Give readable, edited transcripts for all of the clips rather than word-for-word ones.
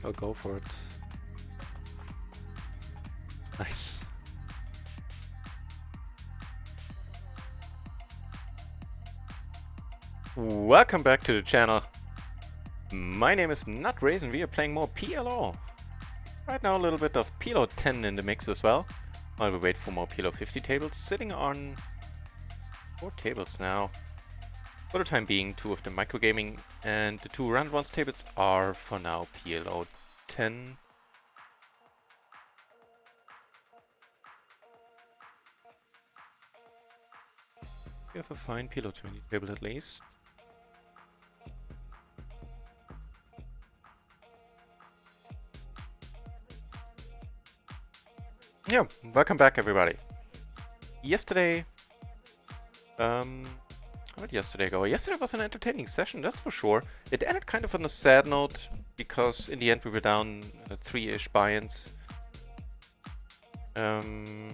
I'll go for it. Nice. Welcome back to the channel. My name is NutRaisin. We are playing more PLO. Right now a little bit of PLO 10 in the mix as well. While we wait for more PLO 50 tables. Sitting on 4 tables now. For the time being, 2 of the microgaming and the 2 RunItOnce tables are for now PLO 10. We have a fine PLO 20 table at least. Yeah, welcome back everybody. Yesterday, how did yesterday go? Yesterday was an entertaining session, that's for sure. It ended kind of on a sad note, because in the end we were down 3-ish buy-ins. Really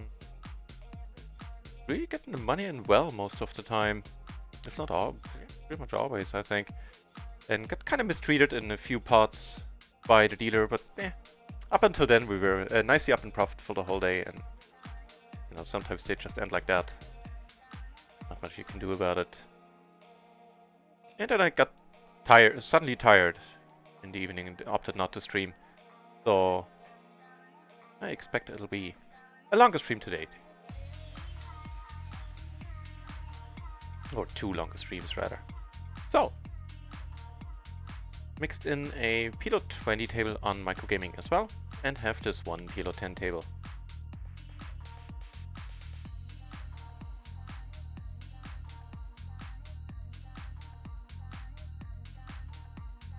getting the money in well most of the time. If not all, pretty much always, I think. And got kind of mistreated in a few parts by the dealer, but up until then we were nicely up in profit for the whole day, and you know, sometimes they just end like that. Not much you can do about it. And then I got suddenly tired in the evening and opted not to stream. So I expect it'll be a longer stream today. Or 2 longer streams rather. So mixed in a PLO 20 table on microgaming as well, and have this one PLO 10 table.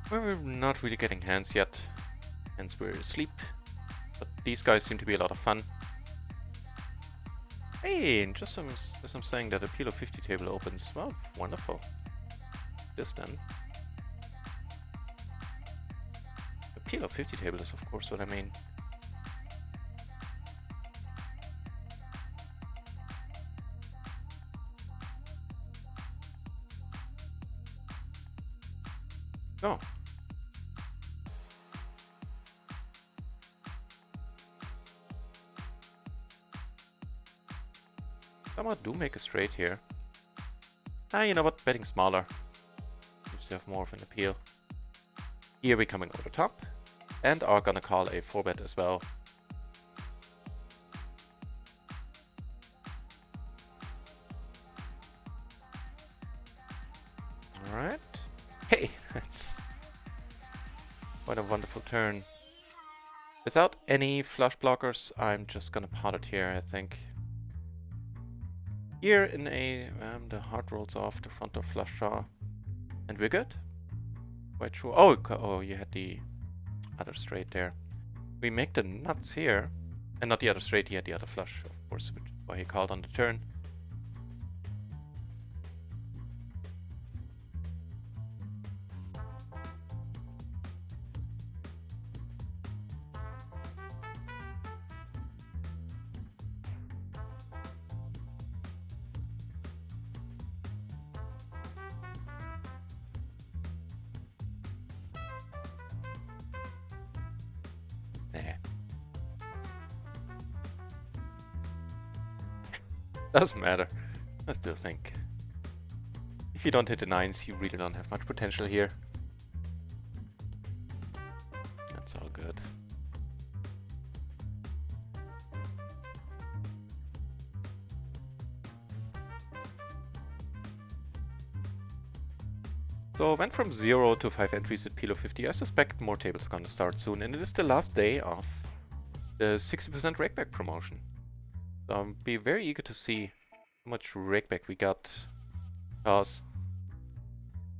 We're not really getting hands yet, hence we're asleep, but these guys seem to be a lot of fun. Hey, and just as I'm saying that a PLO 50 table opens, well, wonderful. This then. The PLO 50 table is of course what I mean. Oh. Somehow do make a straight here. You know what? Betting smaller seems to have more of an appeal. Here we're coming over top, and are gonna call a 4-bet as well. Alright. Hey, that's quite a wonderful turn. Without any flush blockers, I'm just gonna pot it here, I think. Here in a, the heart rolls off the front of flush draw, and we're good. Quite sure. Oh, you had the other straight there. We make the nuts here, and not the other straight. He had the other flush, of course, which is why he called on the turn. Doesn't matter. I still think if you don't hit the 9s, you really don't have much potential here. That's all good. So I went from 0 to 5 entries at PLO 50. I suspect more tables are gonna start soon, and it is the last day of the 60% rakeback promotion. So I'll be very eager to see how much rakeback we got. Because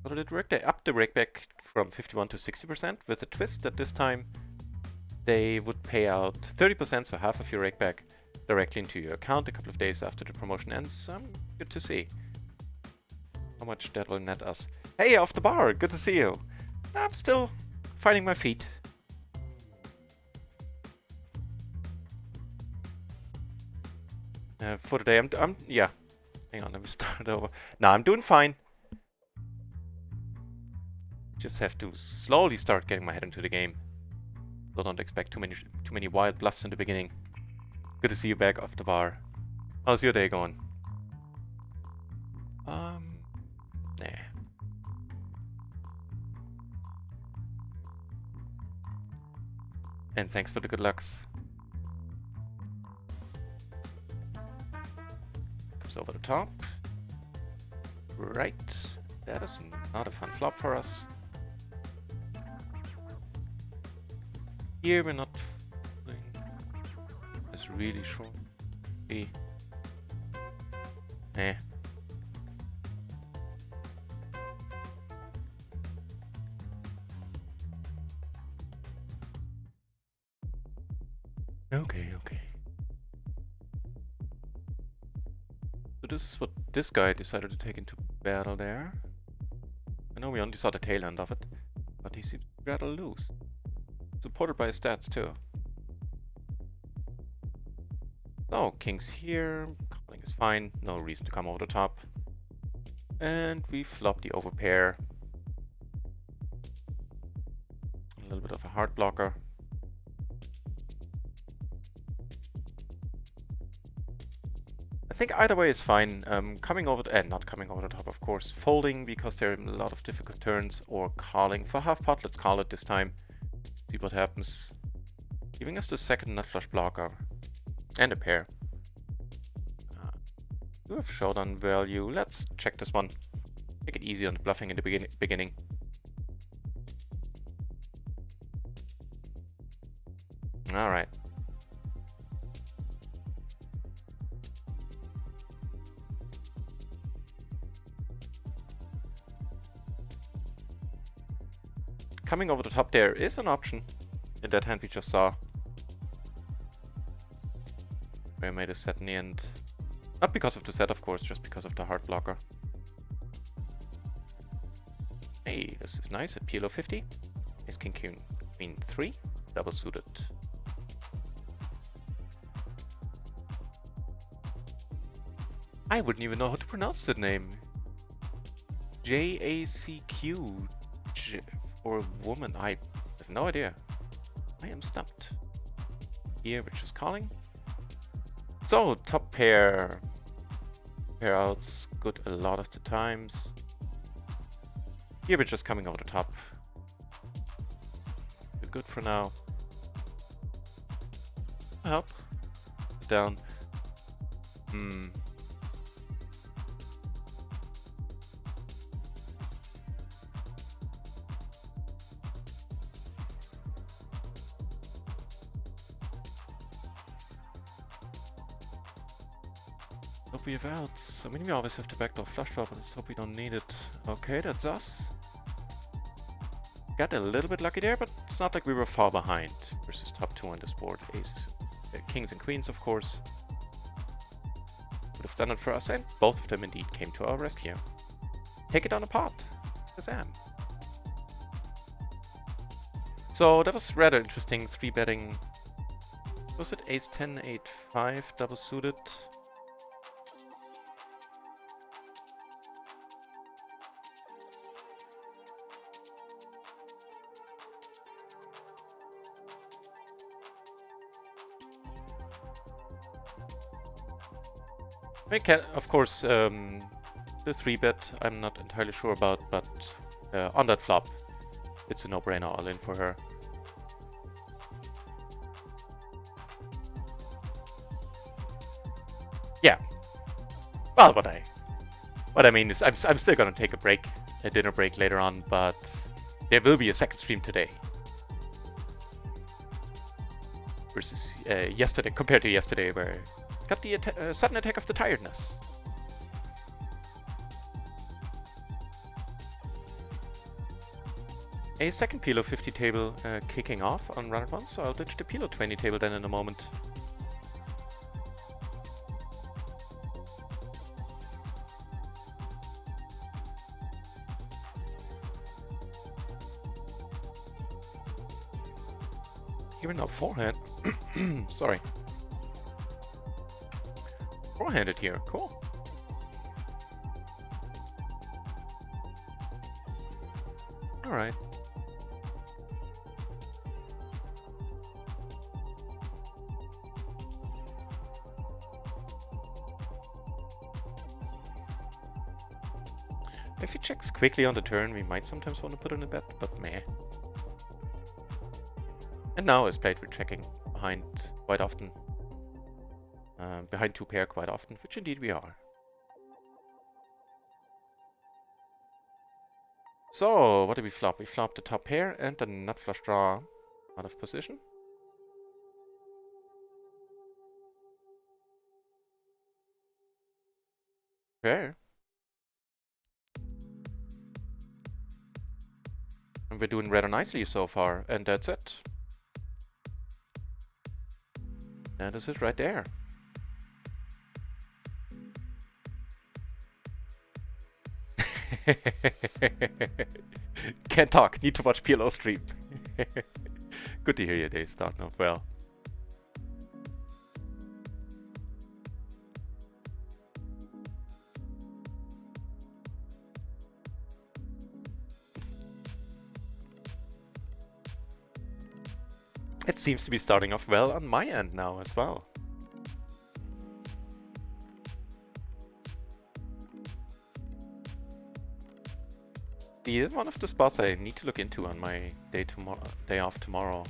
how did it work? They upped the rakeback from 51 to 60% with a twist that this time they would pay out 30%, so half of your rakeback, directly into your account a couple of days after the promotion ends. Good to see how much that will net us. Hey, off the bar! Good to see you! I'm still finding my feet. For the day, yeah. Hang on, let me start over. Nah, I'm doing fine. Just have to slowly start getting my head into the game. So don't expect too many wild bluffs in the beginning. Good to see you back off the bar. How's your day going? Nah. And thanks for the good lucks. Comes over the top. Right. That is not a fun flop for us. Here we're not folding. It's really short. B. Eh. Okay. So this is what this guy decided to take into battle there. I know we only saw the tail end of it, but he seems rather loose. Supported by his stats too. No, king's here. Calling is fine. No reason to come over the top. And we flop the overpair. A little bit of a hard blocker. I think either way is fine. Coming over the, not coming over the top, of course. Folding because there are a lot of difficult turns, or calling for half pot. Let's call it this time. See what happens. Giving us the second nut flush blocker and a pair. You have showdown value. Let's check this one. Take it easy on the bluffing in the beginning. All right. Coming over the top there is an option in that hand we just saw. Where I made a set in the end. Not because of the set, of course, just because of the hard blocker. Hey, this is nice at PLO 50. Ace King Queen 3, double suited. I wouldn't even know how to pronounce that name. J-A-C-Q. For a woman, I have no idea. I am stumped. Here, which is calling. So, top pair. Pair outs, good a lot of the times. Here we're just coming over the top. We're good for now. Help. Down. Hope we have outs. I mean, we always have to backdoor flush draw, but let's hope we don't need it. Okay, that's us. Got a little bit lucky there, but it's not like we were far behind versus top 2 on this board. Aces, kings and queens, of course. Would have done it for us, and both of them indeed came to our rescue. Take it on a pot. Kazam. So that was rather interesting. 3-betting. Was it ace 10, 8, 5, double suited? We can, of course, the 3-bet I'm not entirely sure about, but on that flop, it's a no-brainer all in for her. Yeah. Well, what I mean is I'm still gonna take a dinner break later on, but there will be a second stream today. Versus yesterday, compared to yesterday, where got the sudden attack of the tiredness. A second PLO 50 table kicking off on RunItOnce, so I'll ditch the PLO 20 table then in a moment. Here now forehand. Sorry. Four-handed here, cool. Alright. If he checks quickly on the turn, we might sometimes want to put in a bet, but meh. And now is played with checking behind quite often. Behind 2 pair quite often, which indeed we are. So, what did we flop? We flopped the top pair and the nut flush draw out of position. Okay. And we're doing rather nicely so far, and that's it. That is it right there. Can't talk, need to watch PLO stream. Good to hear your day starting off well. It seems to be starting off well on my end now as well. One of the spots I need to look into on my day off tomorrow.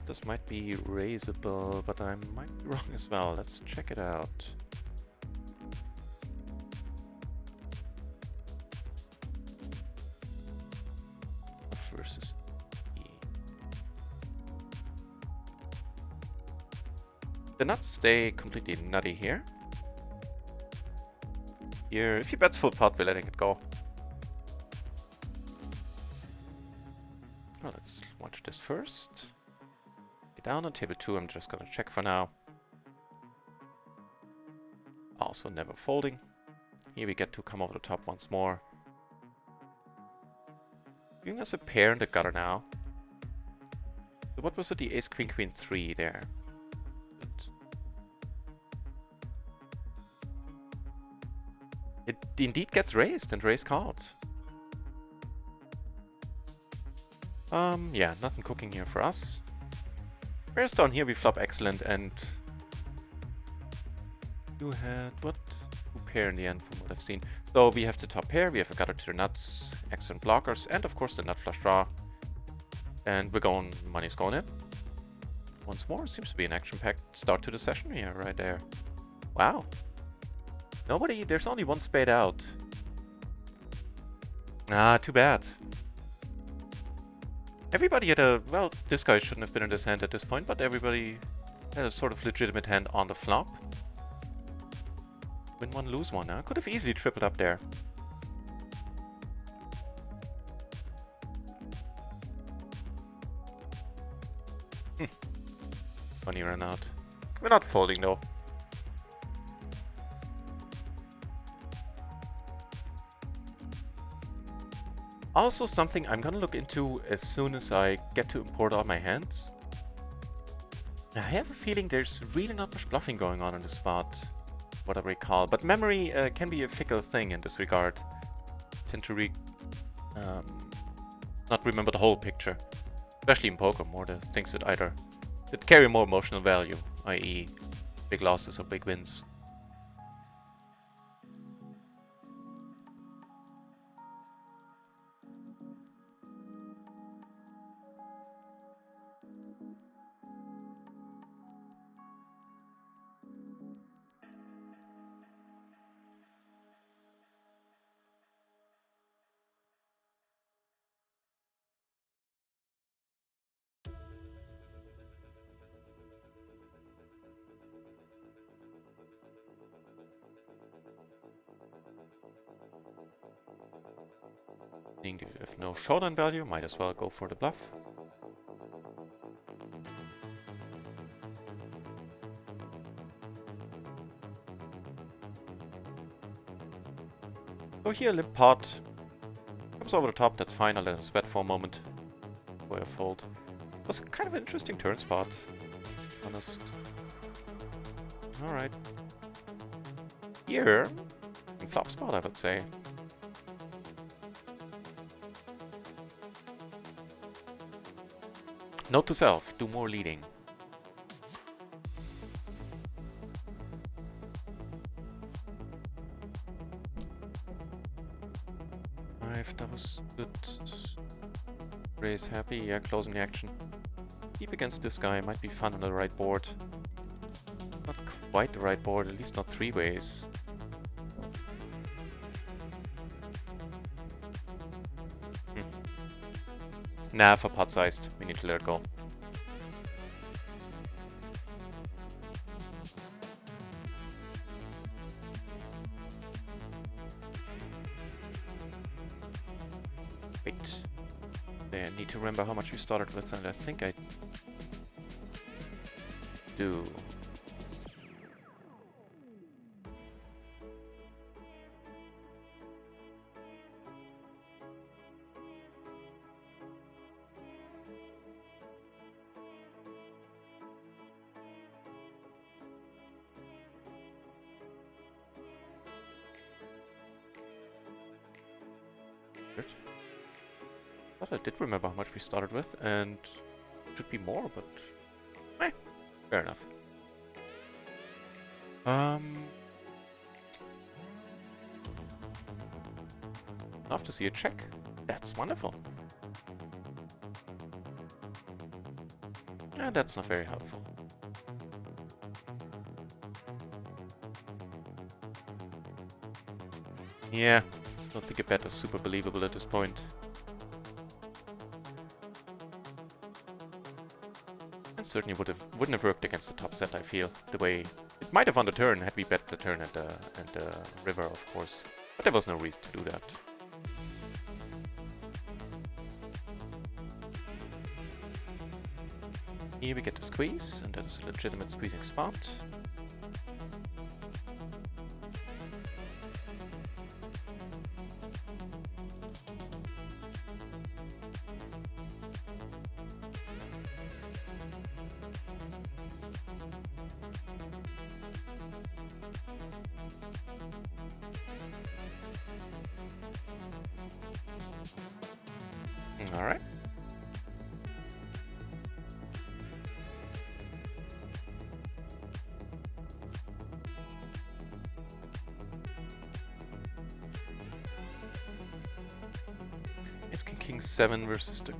This might be raisable, but I might be wrong as well. Let's check it out. Versus E. The nuts stay completely nutty here. Here, if he bets full pot, we're letting it go. Well, let's watch this first. Get down on table 2, I'm just gonna check for now. Also never folding. Here we get to come over the top once more. Giving us a pair in the gutter now. So what was it? The ace, queen, queen 3 there. It indeed gets raised and raise called. Yeah, nothing cooking here for us. Whereas down here we flop excellent and you had what? 2 pair in the end from what I've seen. So we have the top pair, we have a gutter to the nuts, excellent blockers, and of course the nut flush draw. And we're going, money's going in. Once more, seems to be an action-packed start to the session here, right there. Wow. Nobody, there's only one spade out. Ah, too bad. Everybody had a, well, this guy shouldn't have been in this hand at this point, but everybody had a sort of legitimate hand on the flop. Win one, lose one, huh? Could have easily tripled up there. Money ran out. We're not folding though. Also something I'm gonna look into as soon as I get to import all my hands. I have a feeling there's really not much bluffing going on in this spot, what I recall. But memory can be a fickle thing in this regard. Tend to not remember the whole picture. Especially in poker, more the things that carry more emotional value, i.e. big losses or big wins. If no showdown value, might as well go for the bluff. So here, limp pot comes over the top. That's fine. I'll let him sweat for a moment before I fold. It was kind of an interesting turn spot. Honest. All right. Here, flop spot, I would say. Note to self, do more leading. That was good. Raise happy. Yeah, closing the action. Keep against this guy. Might be fun on the right board. Not quite the right board. At least not three ways. Nah, for pot-sized. We need to let it go. Wait. I need to remember how much we started with, and I think I do. Good. I thought I did remember how much we started with, and should be more, but fair enough. Love to see a check. That's wonderful. Yeah, that's not very helpful. Yeah, don't think a bet is super believable at this point. And certainly wouldn't have worked against the top set, I feel. The way it might have on the turn had we bet the turn at the river, of course. But there was no reason to do that. Here we get the squeeze, and that is a legitimate squeezing spot. Alright. Ace King 7 versus the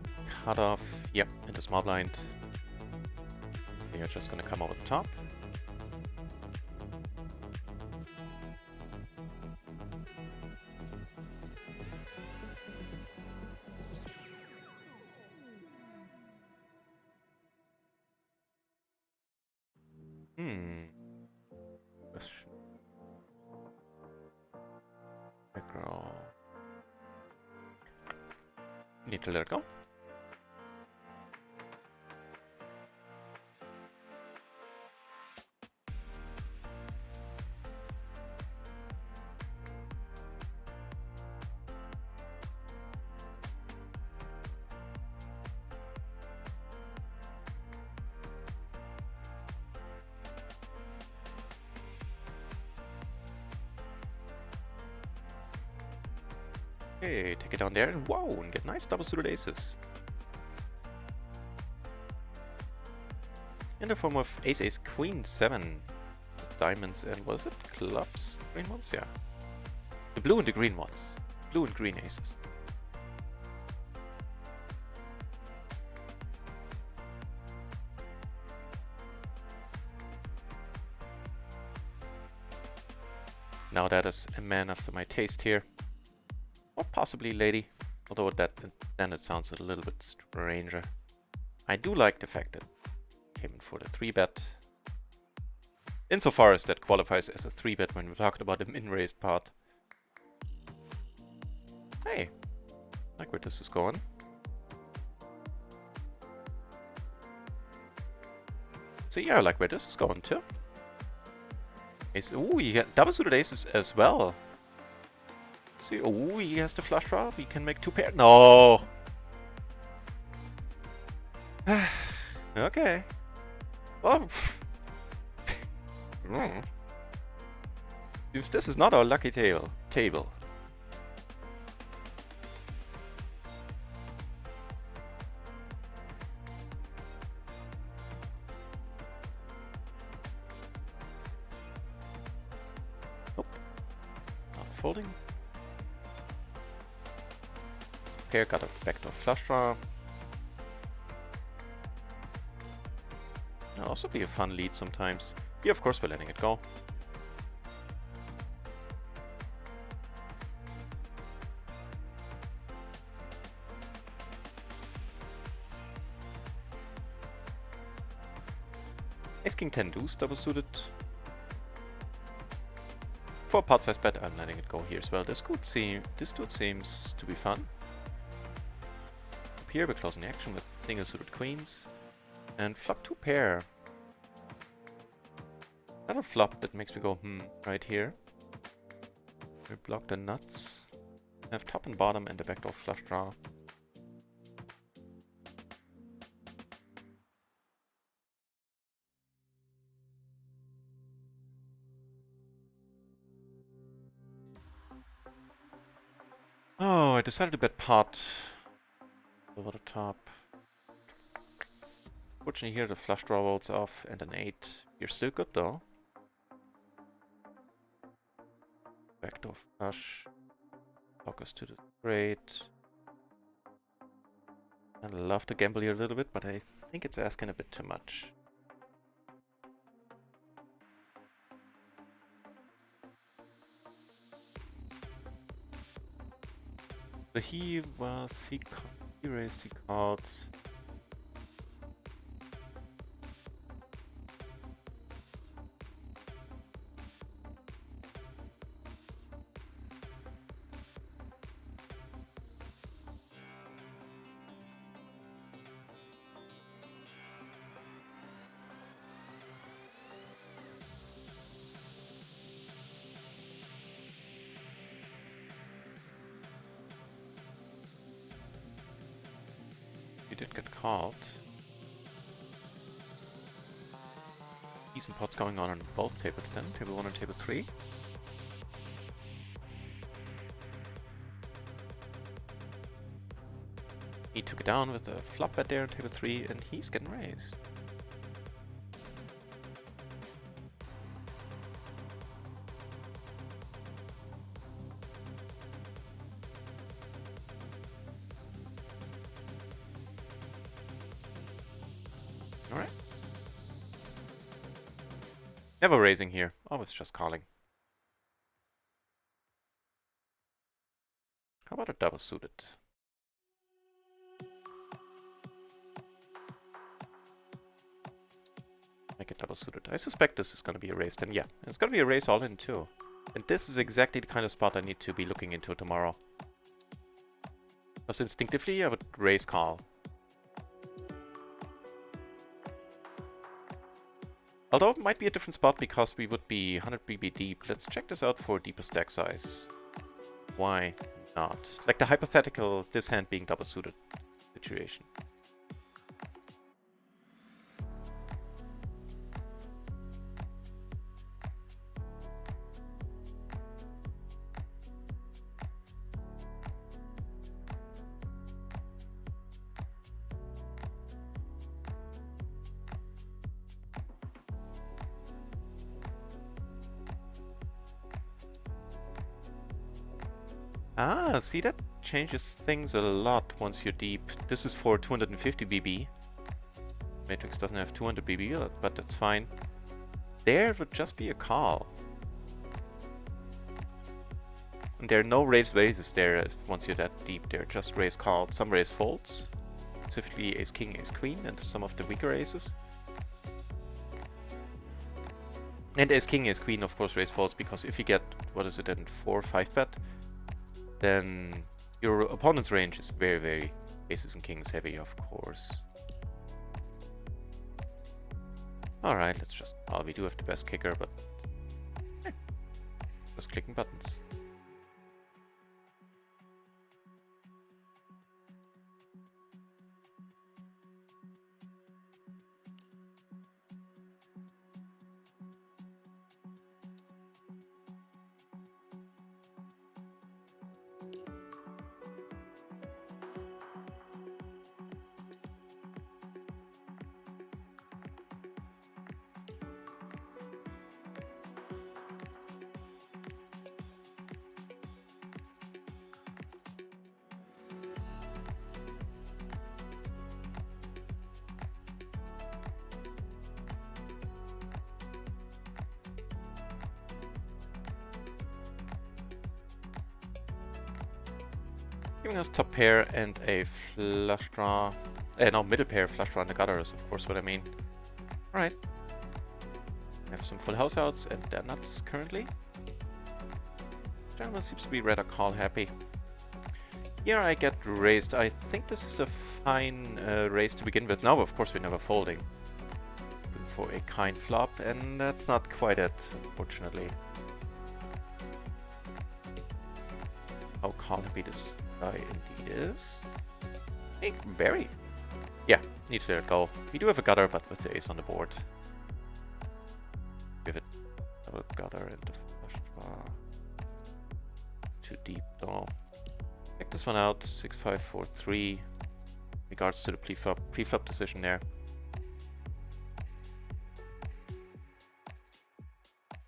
cutoff. Yep, into small blind. They are just gonna come over the top. Backrow. Need to let it go. Okay, take it down there and wow, and get nice double suited aces. In the form of ace, ace, queen, 7. Diamonds and was it clubs? Green ones? Yeah. The blue and the green ones. Blue and green aces. Now that is a man after my taste here. Or possibly lady, although then it sounds a little bit stranger. I do like the fact that it came in for the 3-bet. Insofar as that qualifies as a 3-bet when we're talking about the min-raised part. Hey, I like where this is going. So yeah, I like where this is going too. Ace, ooh, you got double suited aces as well. See, oh, he has the flush draw. We can make 2 pairs. No. Okay. Well, this is not our lucky table. Nope. Not folding. pair, got a backdoor flush draw. That'll also be a fun lead sometimes. Here, of course, we're letting it go. Ace King 10 deuce double suited. For a pot size bet, I'm letting it go here as well. This dude seems to be fun. Up here, we're closing the action with single suited queens. And flop 2 pair. Another flop that makes me go, right here. We block the nuts. Have top and bottom and a backdoor flush draw. Oh, I decided to bet pot over the top. Fortunately here the flush draw rolls off and an 8. You're still good though. Backdoor flush. Focus to the straight. I'd love to gamble here a little bit, but I think it's asking a bit too much. So he raised, he called. He did get called. Decent pots going on both tables then, table 1 and table 3. He took it down with a flop bet there on table 3 and he's getting raised. Alright. Never raising here, always just calling. How about a double suited? Make it double suited. I suspect this is going to be a raise then, yeah. It's going to be a raise all in too. And this is exactly the kind of spot I need to be looking into tomorrow. Because instinctively I would raise call. Although it might be a different spot because we would be 100 BB deep. Let's check this out for deeper stack size. Why not? Like the hypothetical, this hand being double suited situation. Ah, see, that changes things a lot once you're deep. This is for 250 BB. Matrix doesn't have 200 BB, but that's fine. There would just be a call. And there are no raised raises there once you're that deep. They're just raise called. Some raise folds, specifically ace king, ace queen, and some of the weaker aces. And ace king, ace queen, of course, raise folds because if you get, what is it, then 4 or 5 bet, then your opponent's range is very, very aces and kings heavy, of course. Alright, let's just... Oh, we do have the best kicker, but... just clicking buttons. Giving us top pair and a flush draw. No, middle pair, flush draw, and the gutter is of course what I mean. Alright. Have some full house outs and they're nuts currently. Gentleman seems to be rather call happy. Here I get raised. I think this is a fine raise to begin with. Now, of course, we're never folding. Looking for a kind flop, and that's not quite it, unfortunately. How call happy this guy indeed is. Hey, very. Yeah, need to let it go. We do have a gutter, but with the ace on the board. Give it double gutter and the flush draw. Too deep though. Check this one out. 6-5-4-3. Regards to the pre-flop decision there.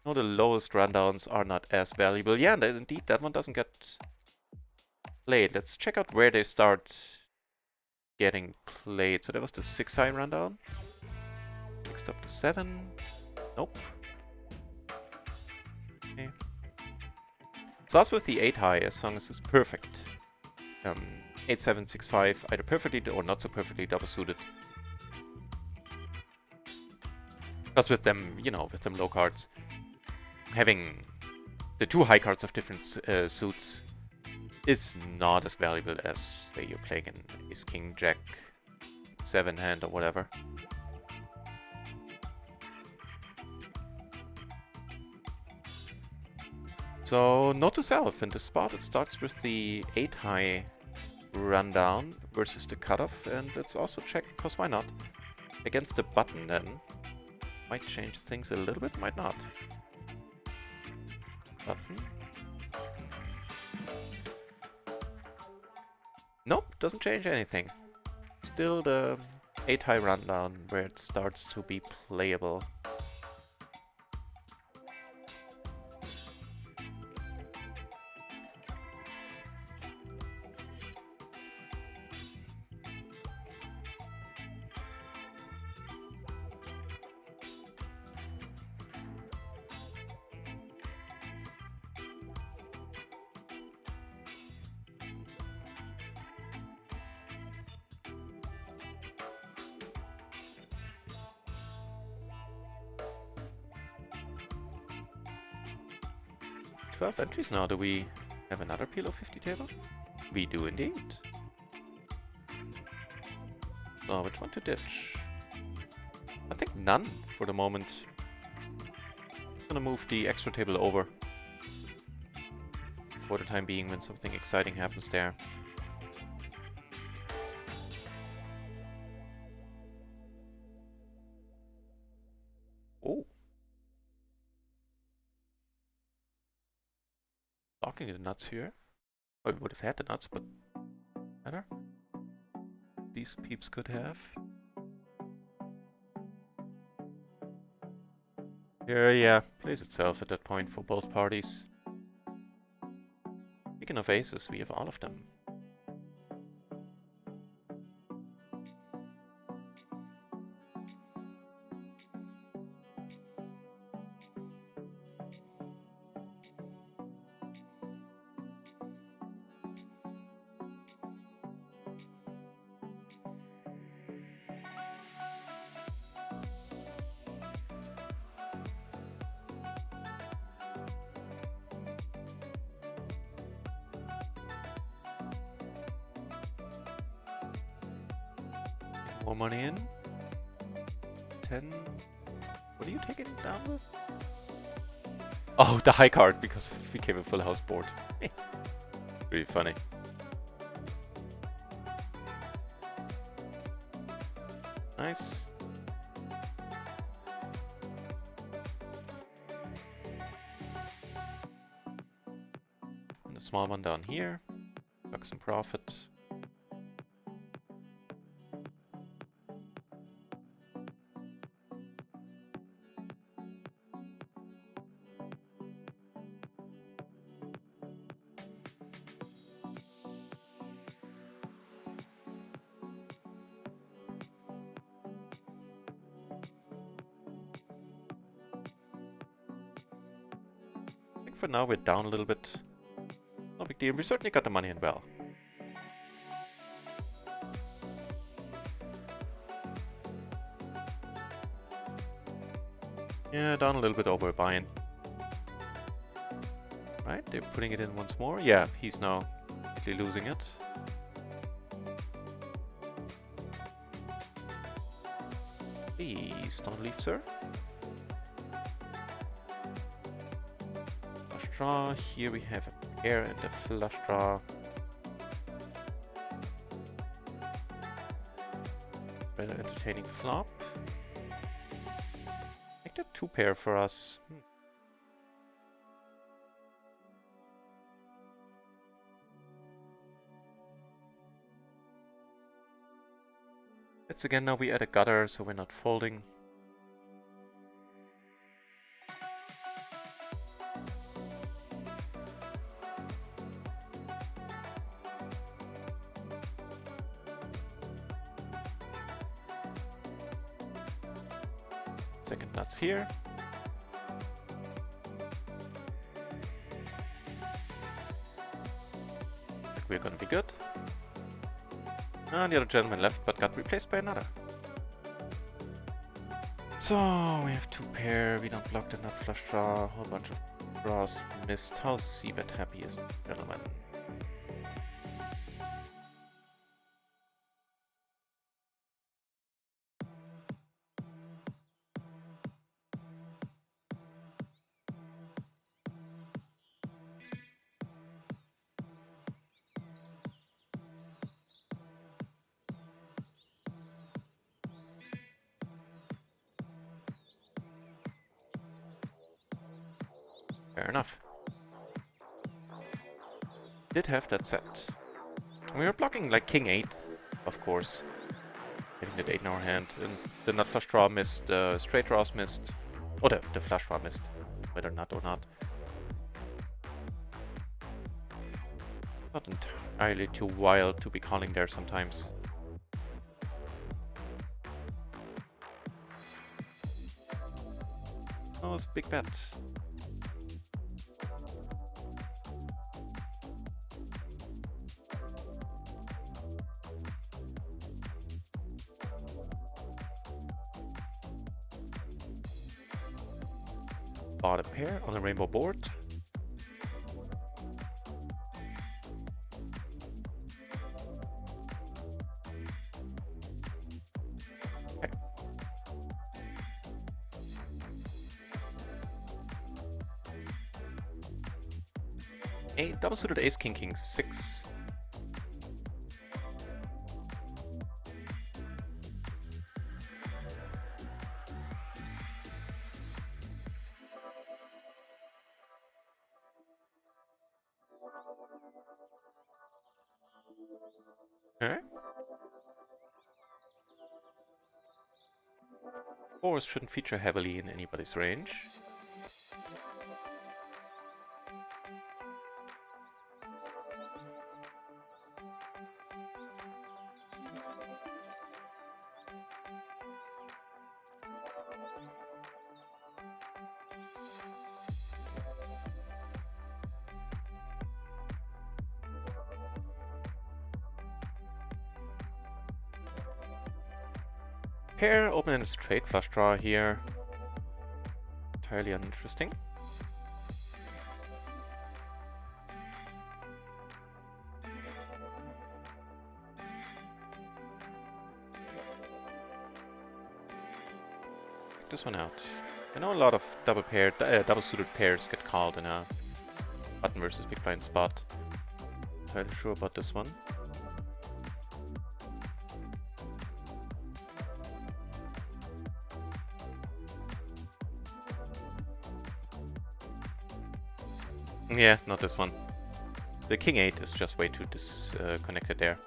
No, the lowest rundowns are not as valuable. Yeah, and indeed that one doesn't get played. Let's check out where they start getting played. So that was the 6 high rundown. Next up to 7. Nope. Okay. Starts with the 8 high as long as it's perfect. 8, 7, 6, 5, either perfectly or not so perfectly double suited. Plus with them, you know, with them low cards, having the 2 high cards of different suits is not as valuable as, say, you're playing an ace, king, jack, 7 hand or whatever. So, note to self, in this spot it starts with the 8 high rundown versus the cutoff, and let's also check, because why not? Against the button then. Might change things a little bit, might not. Button. Nope, doesn't change anything. Still the 8 high rundown where it starts to be playable. Entries now. Do we have another PLO 50 table? We do indeed. So which one to ditch? I think none for the moment. I'm gonna move the extra table over for the time being when something exciting happens there. Oh. Talking the nuts here. Oh, we would have had the nuts, but better. These peeps could have. Here, yeah, plays itself at that point for both parties. Speaking of aces, we have all of them. More money in. 10. What are you taking down with? Oh, the high card, because it became a full house board. Really funny. Nice. And a small one down here. Tuck some profit. For now we're down a little bit. No big deal. We certainly got the money in well. Yeah, down a little bit over a bind. Right, they're putting it in once more. Yeah, he's now completely losing it. Please don't leave, sir. Flush draw. Here we have a pair and a flush draw. Rather entertaining flop. Make that 2 pair for us. It's again, now we add a gutter, so we're not folding. Second nuts here. We're gonna be good. And the other gentleman left, but got replaced by another. So we have 2 pair. We don't block the nut flush draw. A whole bunch of draws missed. How Seabed happy is the gentleman? Fair enough. Did have that set. We were blocking like king 8, of course. Having that 8 in our hand. And the nut flush draw missed, straight draws missed. Or the flush draw missed. Whether nut or not. Not entirely too wild to be calling there sometimes. Oh, it's a big bet. Bought a pair on the rainbow board. Okay. A double suited ace king king 6. Alright. 4s shouldn't feature heavily in anybody's range. Pair, open and straight flush draw here. Entirely uninteresting. Check this one out. I know a lot of double suited pairs get called in a button versus big blind spot. Not entirely sure about this one. Yeah, not this one. The king 8 is just way too disconnected there.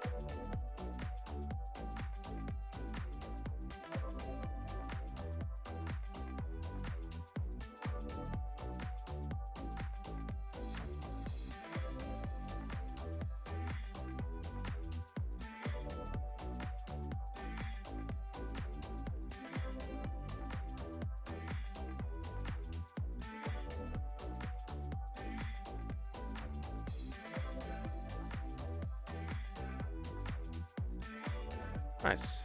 Nice.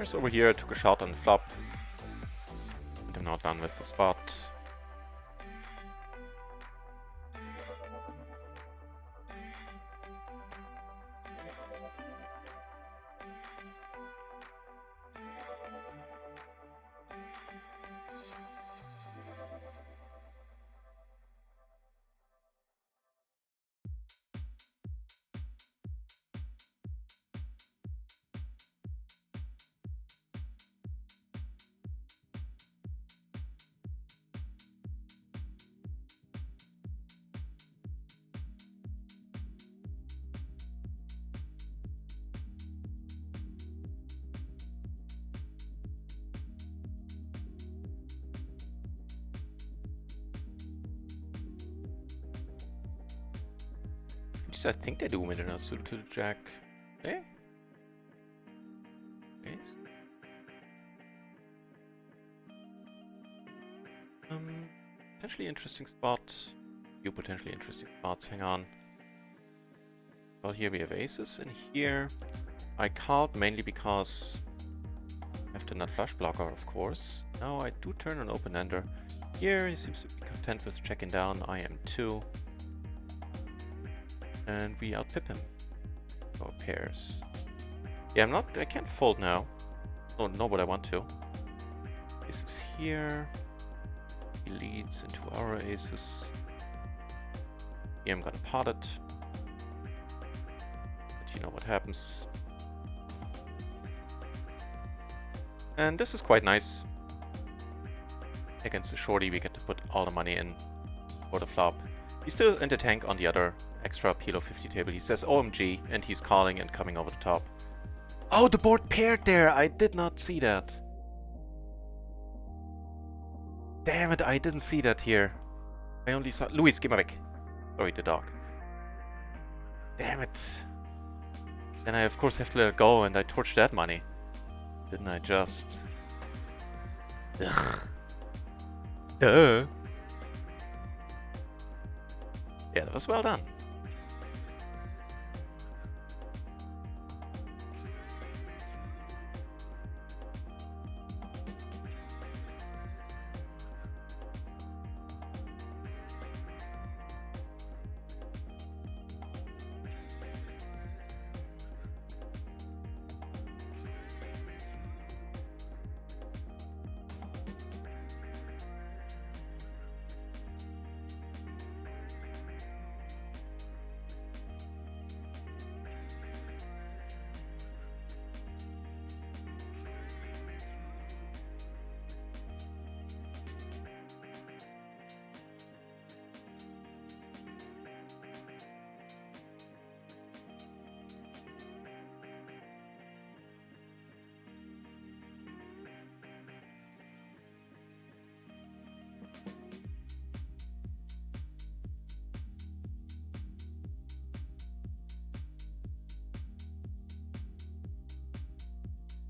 Whereas over here, I took a shot on the flop. And I'm not done with the spot. I think they do with a suited to the jack. Eh? Yes. Potentially interesting spot. Few potentially interesting spots. Hang on. Well, here we have aces, and here I called mainly because I have the nut flush blocker, of course. Now I do turn an open ender. Here he seems to be content with checking down. I am too. And we outpip him. Go pairs. Yeah, I can't fold now. Oh, no, but I want to. This is here. He leads into our aces. Here I'm gonna pot it. But you know what happens. And this is quite nice. Against the shorty, we get to put all the money in for the flop. He's still in the tank on the other extra PLO 50 table. He says OMG, and he's calling and coming over the top. Oh, the board paired there! I did not see that. Damn it, I didn't see that here. I only saw... Luis, give me back. Sorry, the dog. Damn it. Then I, of course, have to let it go, and I torched that money. Didn't I just... Ugh. Duh. Yeah, that was well done.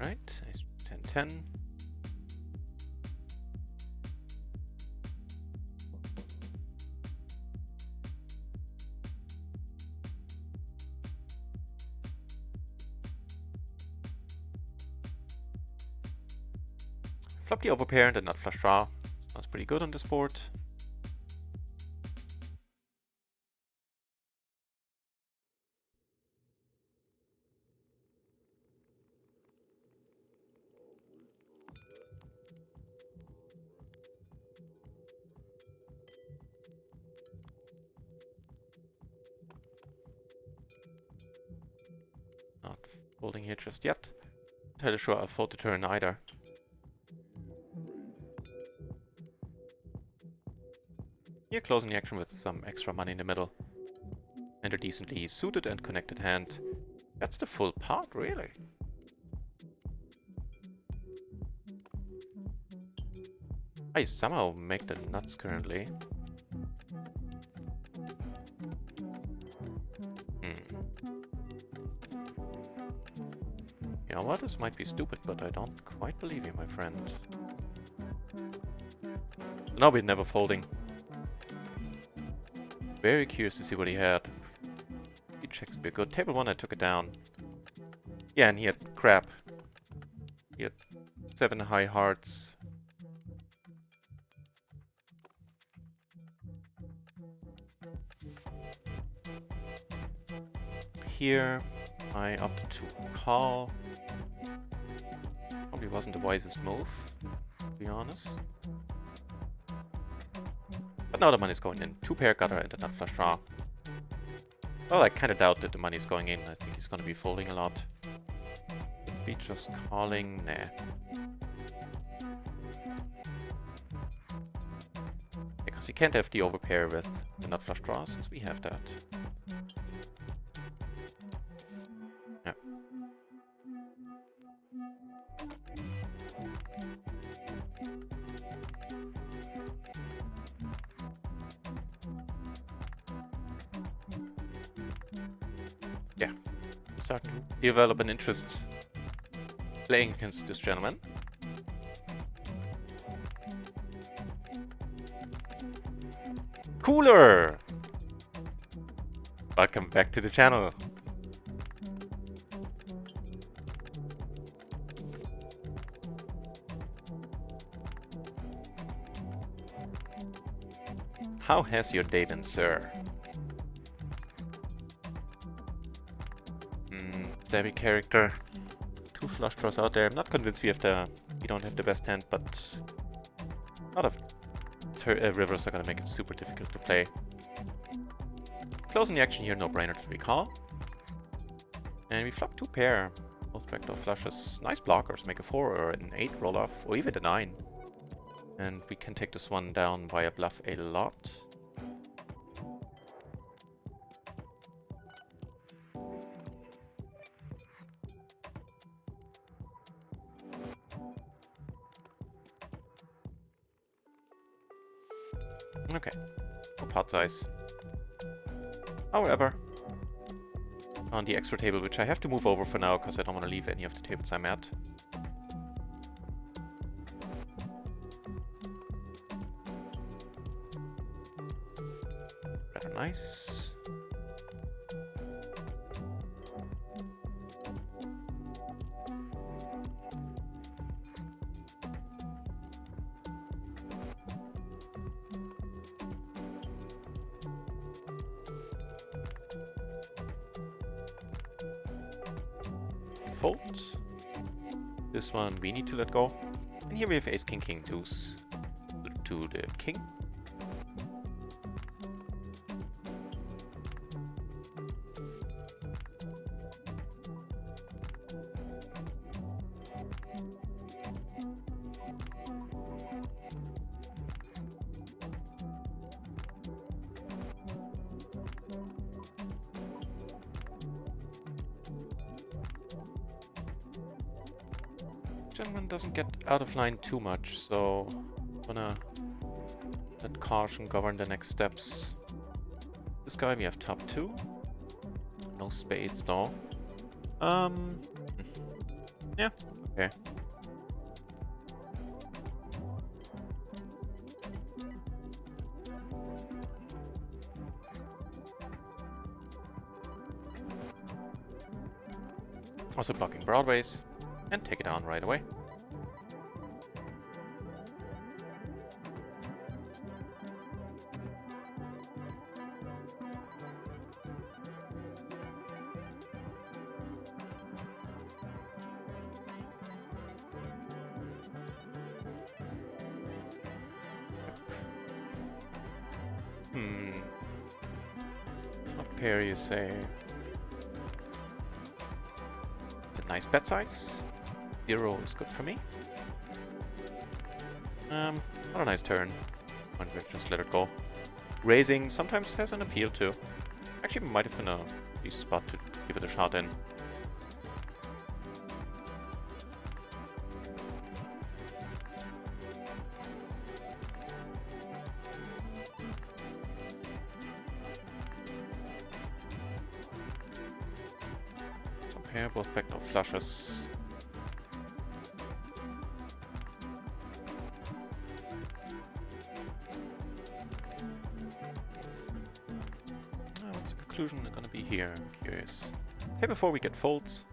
Right, nice 10-10. Flop the overpair and the nut flush draw. Sounds pretty good on this board. Not folding here just yet. Not entirely sure I'll fold the turn either. Here closing the action with some extra money in the middle. And a decently suited and connected hand. That's the full pot, really. I somehow make the nuts currently. You know what? This might be stupid, but I don't quite believe you, my friend. Now we're never folding. Very curious to see what he had. He checks be good. Table 1, I took it down. Yeah, and he had crap. Here, 7 high hearts. Here, I opted to call. Probably wasn't the wisest move, to be honest. But now the money's going in. 2 pair gutter and a nut flush draw. Well, I kind of doubt that the money's going in. I think he's going to be folding a lot. Could be just calling. Nah. Because he can't have the overpair with the nut flush draw since we have that. Yeah. Yeah. Start to develop an interest playing against this gentleman. Cooler! Welcome back to the channel. How has your day been, sir? Stabby character. 2 flush draws out there. I'm not convinced we don't have the best hand, but a lot of rivers are gonna make it super difficult to play. Closing the action here, no brainer to recall. And we flop 2 pair. Both backdoor flushes. Nice blockers. Make a 4 or an 8 roll off, or even a 9. And we can take this one down via bluff a lot. Okay, no pot size. However, on the extra table, which I have to move over for now because I don't want to leave any of the tables I'm at. Rather nice. Fold. This one we need to let go. And here we have ace, king, king, deuce to the king. Gentleman doesn't get out of line too much, so I'm gonna let caution govern the next steps. This guy we have top 2. No spades though. Yeah, okay. Also blocking broadways. And take it down right away. What pair you say? It's a nice bet size. 0 is good for me. Not a nice turn. Might just let it go. Raising sometimes has an appeal too. Actually, might have been a decent spot to give it a shot in. Compare both backdoor flushes. What's the conclusion gonna be here? I'm curious. Okay, before we get folds.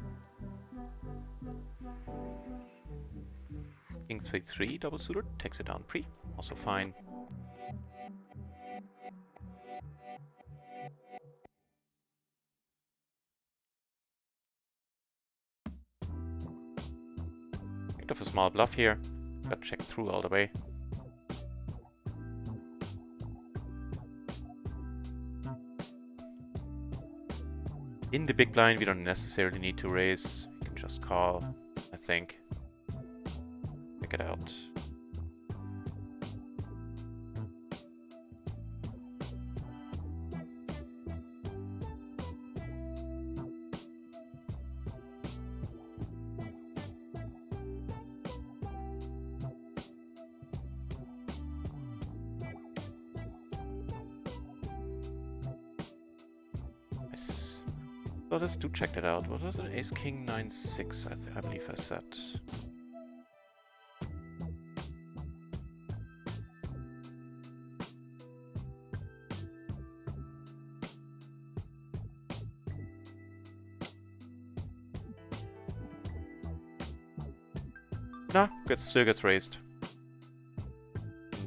King 3 double suited, takes it down pre, also fine. Bit of a small bluff here, got checked through all the way. In the big blind, we don't necessarily need to raise. We can just call, I think. Check it out. Nice. So let's do check that out. What was it? Ace King 9-6, I believe I said. Nah, still gets raised.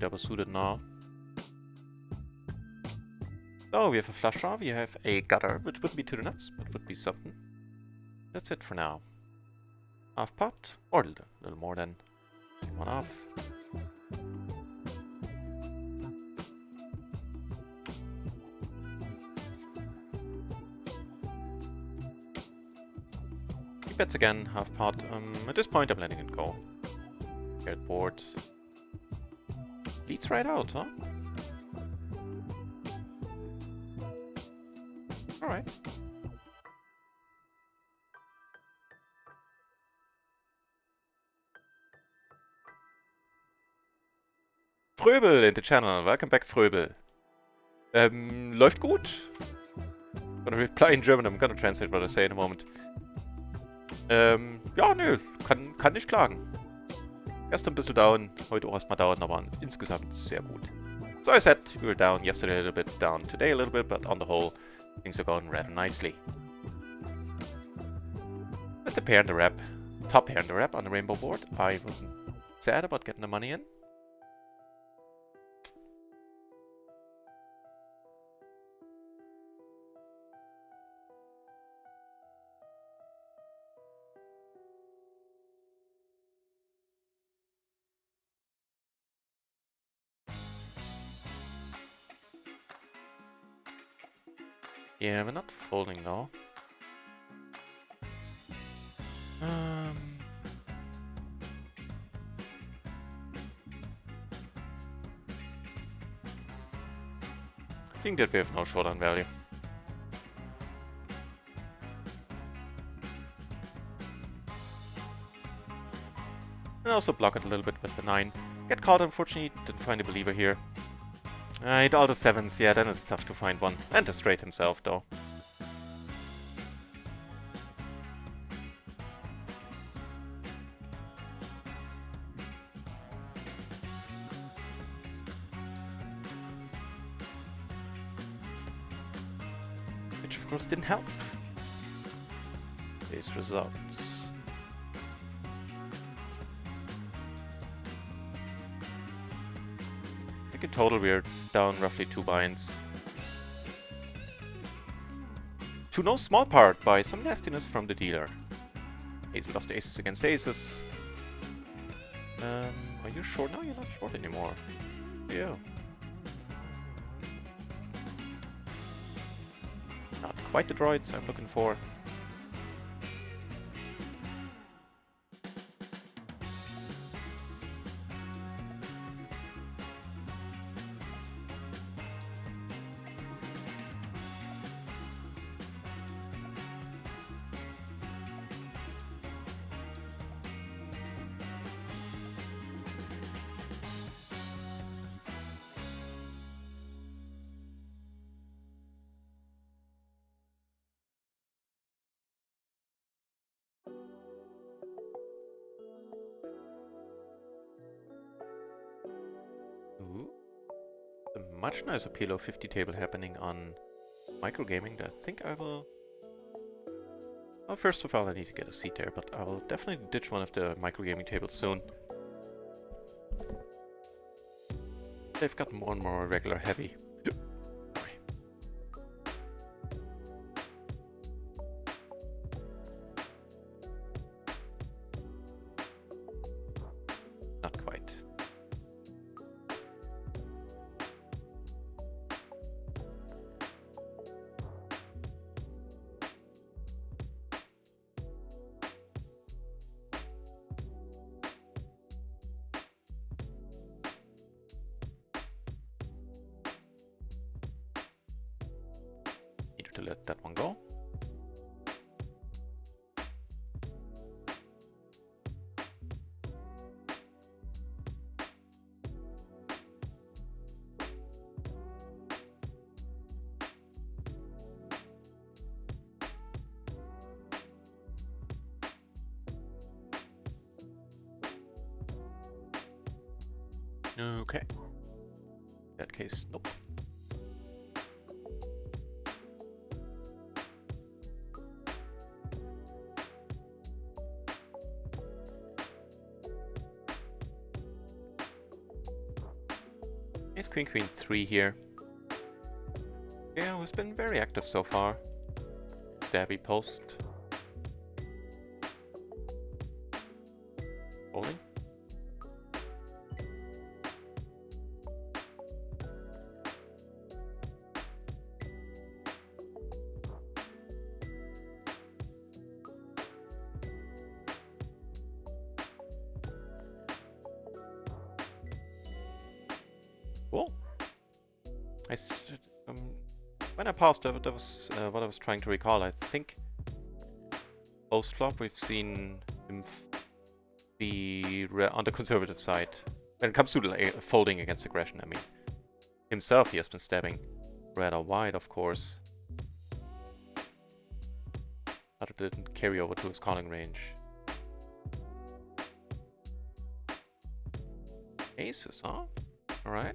Double suited now. Oh, we have a flush draw, we have a gutter, which would be to the nuts, but would be something. That's it for now. Half pot, or a little more than one off. He bets again, half pot. At this point I'm letting it go. Get bored. Leads right out, huh? Alright. Fröbel in the channel. Welcome back, Fröbel. Läuft gut. I'm gonna reply in German. I'm gonna translate what I say in a moment. Ja, nö. Kann nicht klagen. Erst ein bisschen down, heute auch erstmal down, aber insgesamt sehr gut. So I said, we were down yesterday a little bit, down today a little bit, but on the whole, things are going rather nicely. With the pair in the rep, top pair in the rep on the rainbow board, I wasn't sad about getting the money in. Yeah, we're not folding though. I think that we have no showdown value. And also block it a little bit with the 9. Get caught, unfortunately, didn't find a believer here. Hit all the 7s, yeah, then it's tough to find one. And the straight himself, though. Which, of course, didn't help. These results. In total, we're down roughly 2 binds. To no small part by some nastiness from the dealer. Ace lost aces against aces. Are you short now? You're not short anymore. Yeah. Not quite the droids I'm looking for. Ooh. A much nicer PLO 50 table happening on microgaming that I think I will... Well, first of all, I need to get a seat there, but I will definitely ditch one of the microgaming tables soon. They've got more and more regular heavy. Not quite. To let that one go. Okay. In that case, nope. Ace Queen Queen 3 here. Yeah, who's been very active so far. Stabby post. Bowling. Cool. When I paused, that was what I was trying to recall. I think post flop we've seen him be on the conservative side when it comes to folding against aggression. I mean, himself he has been stabbing red or white, of course, but it didn't carry over to his calling range. Aces, huh? All right.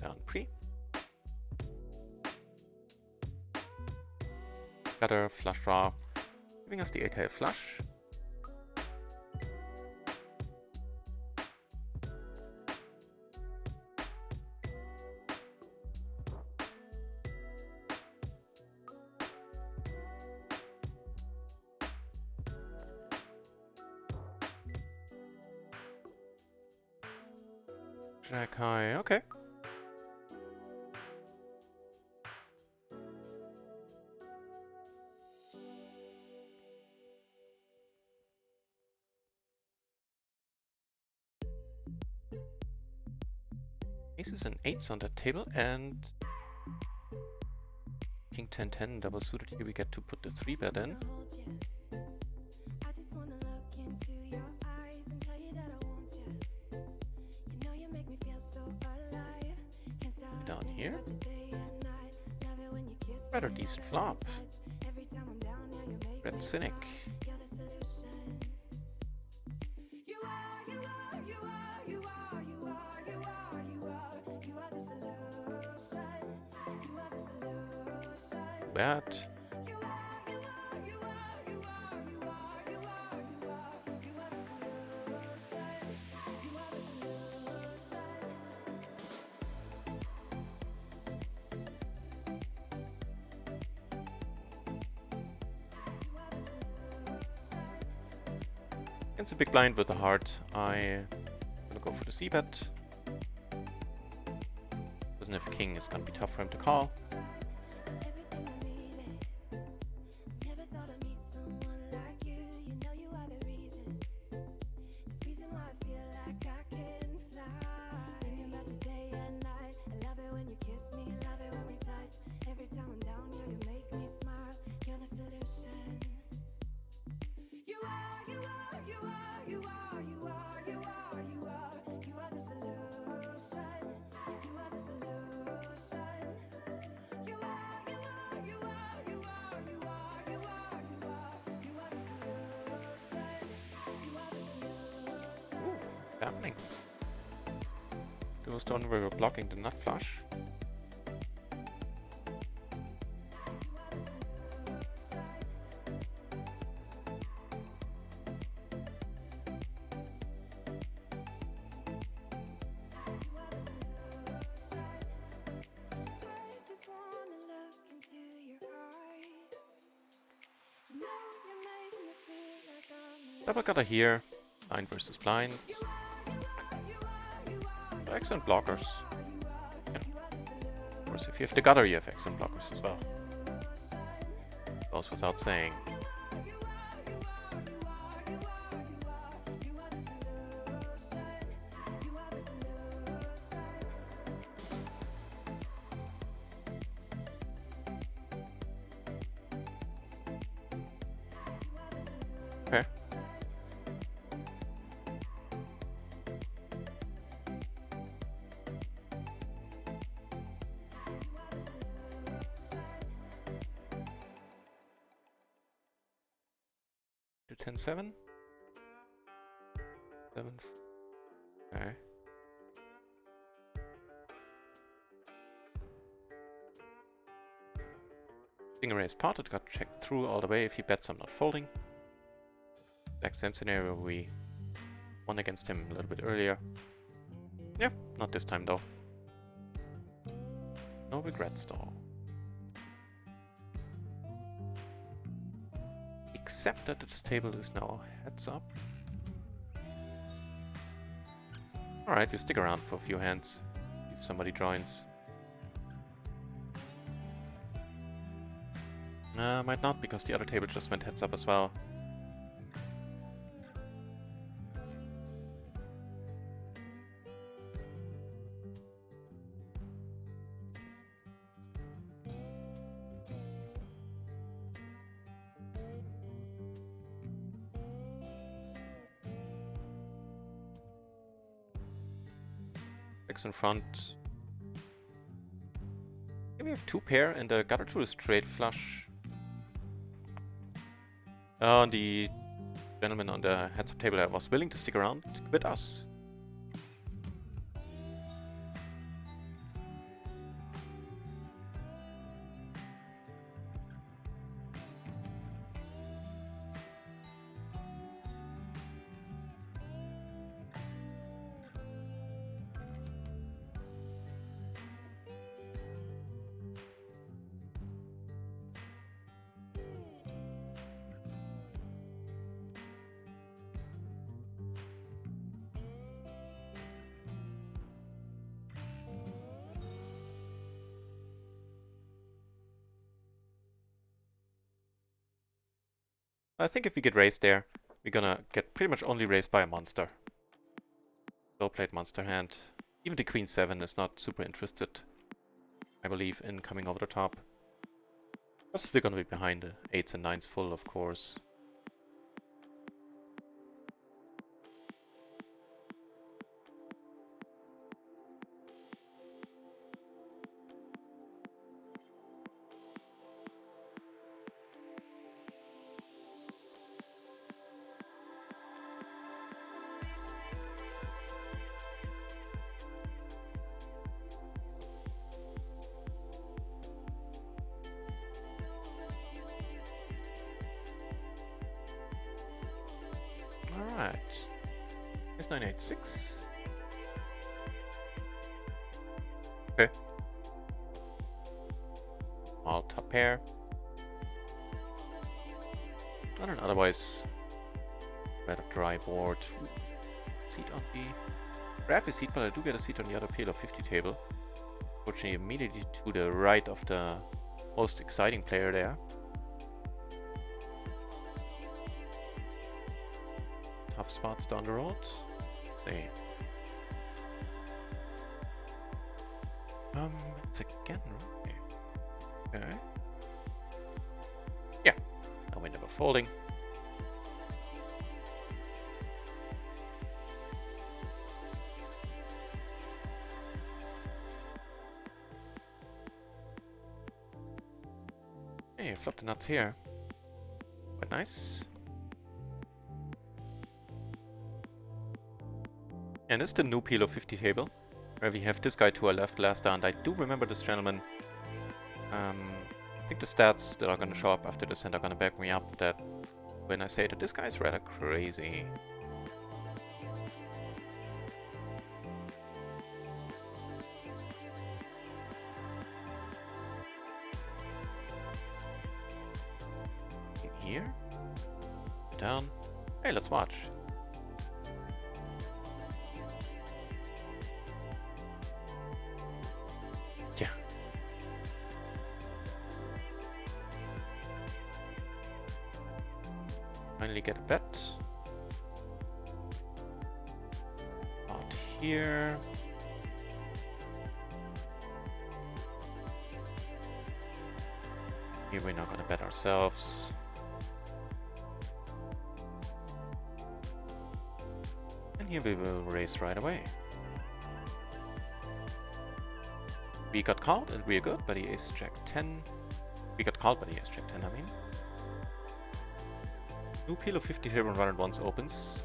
Down pre. Gutter, flush draw, giving us the 8-tail flush. Jack high, okay. Aces and 8s on that table, and King 10-10 double suited here. We get to put the 3-bet in. Down here. Rather decent flop. Red Cynic. Bad. It's a big blind with a heart. I'm gonna go for the c-bet. Doesn't have king, it's gonna be tough for him to call. Gambling. There was the one where we were blocking the nut flush. Double gutter here. Blind versus blind. Excellent blockers. Yeah. Of course, if you have the gutter, you have excellent blockers as well. Goes without saying. Okay. To 10-7. 7. Okay. Stingray is potted, got checked through all the way. If he bets, I'm not folding. Exact same scenario we won against him a little bit earlier. Yeah, not this time though. No regrets though. Except that this table is now heads up. Alright, we stick around for a few hands if somebody joins. Might not, because the other table just went heads up as well. In front. Here we have 2 pair and a gutter to a straight flush. The gentleman on the heads up table was willing to stick around with us. I think if we get raised there, we're gonna get pretty much only raised by a monster. Well-played monster hand. Even the Queen 7 is not super interested, I believe, in coming over the top. It's still gonna be behind the 8s and 9s full, of course. Alright. It's 986. Okay. All top pair. Not an otherwise rather dry board. Seat on the... Grab a seat, but I do get a seat on the other PLO 50 table. Fortunately, immediately to the right of the most exciting player there. Tough spots down the road. Hey. It's again, right? Okay. Yeah. No window of folding. Hey, flop the nuts here. Quite nice. And it's the new PLO 50 table, where we have this guy to our left last down. I do remember this gentleman. I think the stats that are going to show up after this hand are going to back me up that when I say that this guy is rather crazy. In here, down, Hey, let's watch. Yeah. Finally get a bet. Out here. Here we're not gonna bet ourselves. And here we will raise right away. We got called and we're good, but he ace jack 10. We got called, but he ace jack 10, I mean. New PLO 50 table and RunItOnce opens.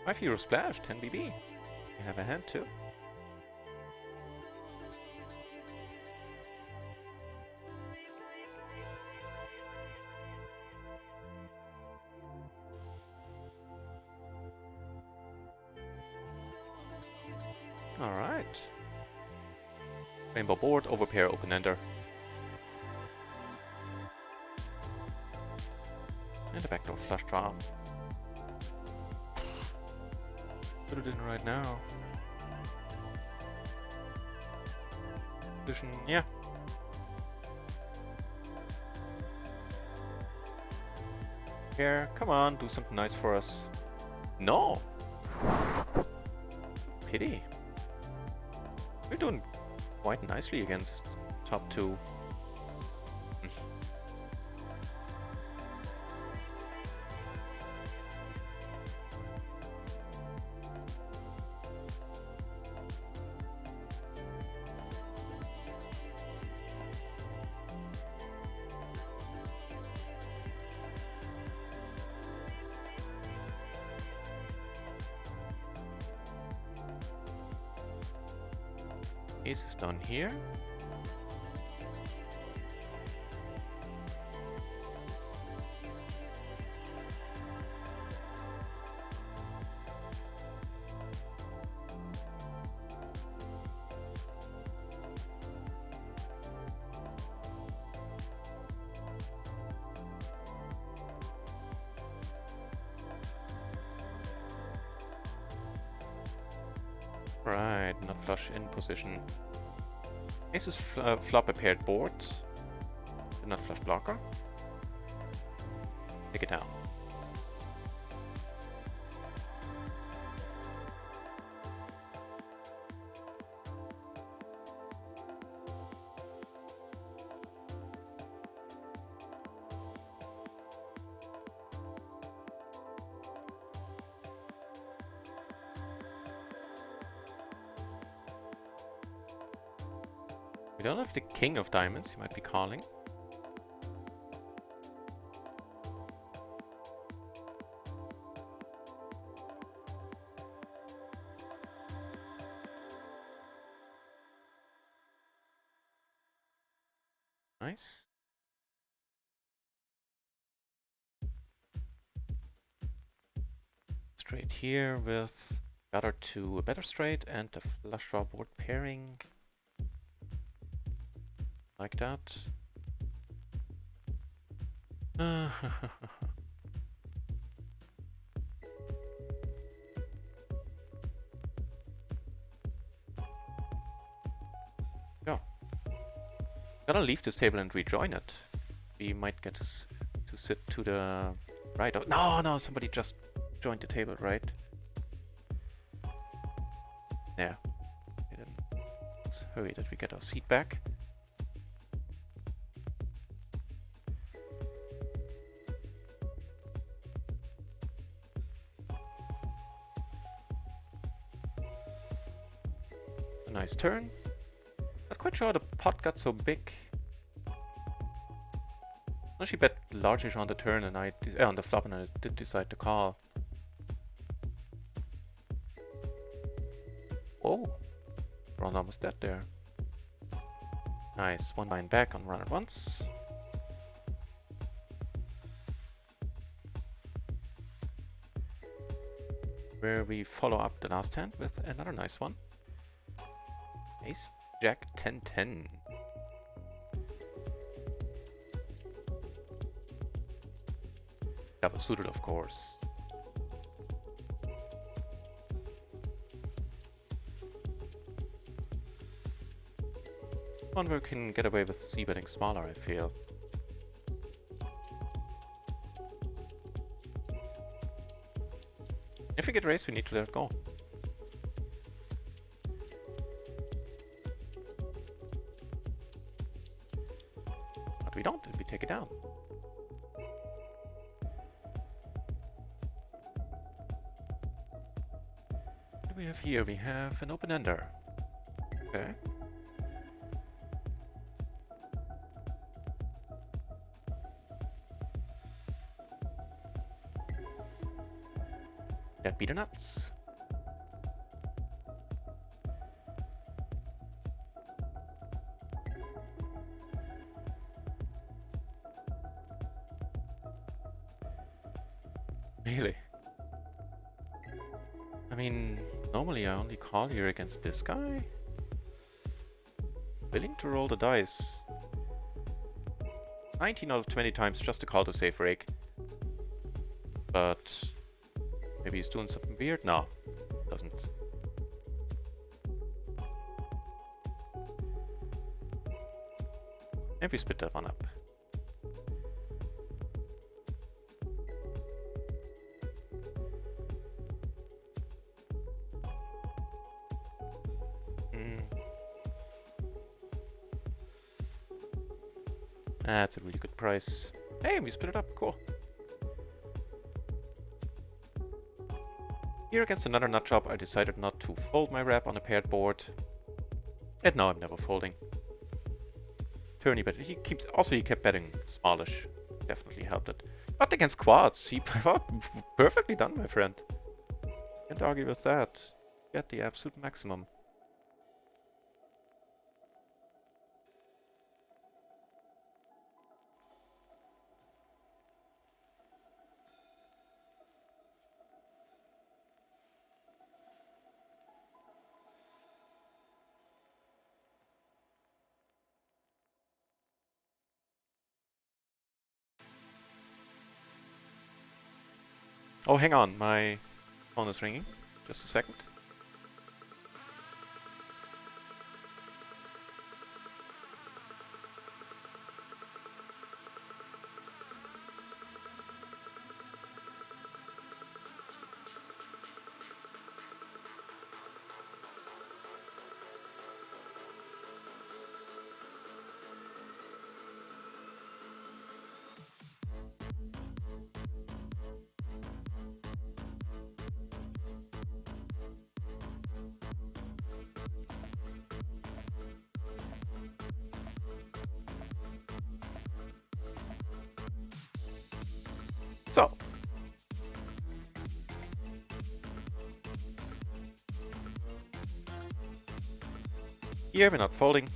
€5 splash, 10 BB. You have a hand too. Alright. Rainbow board, overpair, open ender. And a backdoor flush draw. Put it in right now. Position, yeah. Here, come on, do something nice for us. No! Pity. We're doing quite nicely against top 2. Ace is down here. Right, not flush in position. Ace is flop a paired board. Not flush blocker. Take it down. We don't have the king of diamonds, he might be calling. Nice. Straight here with gutter to a better straight and a flush draw board pairing. Like that. Go. Gotta leave this table and rejoin it. We might get to sit to the right. Oh, no, somebody just joined the table, right? Yeah. Let's hurry that we get our seat back. A nice turn. Not quite sure how the pot got so big. No, she bet largish on the turn and on the flop, and I did decide to call. Oh, we're almost dead there. Nice, 1 line back on RunItOnce. where we follow up the last hand with another nice one. Ace, Jack, 10-10. Double suited, of course. One where we can get away with c-betting smaller, I feel. If we get raised, we need to let it go. But we don't, and we take it down. What do we have here? We have an open-ender. Okay. That be the nuts. Really? I mean, normally I only call here against this guy. Willing to roll the dice. 19 out of 20 times just to call to save rake. But maybe he's doing something weird? No, doesn't. And we split that one up. That's a really good price. Hey, we split it up. Cool. Here against another nut job, I decided not to fold my wrap on a paired board. And now I'm never folding. Turny, but he kept betting smallish. Definitely helped it. But against quads, he perfectly done, my friend. Can't argue with that. Get the absolute maximum. Oh, hang on, my phone is ringing. Just a second. So. Here we're not folding.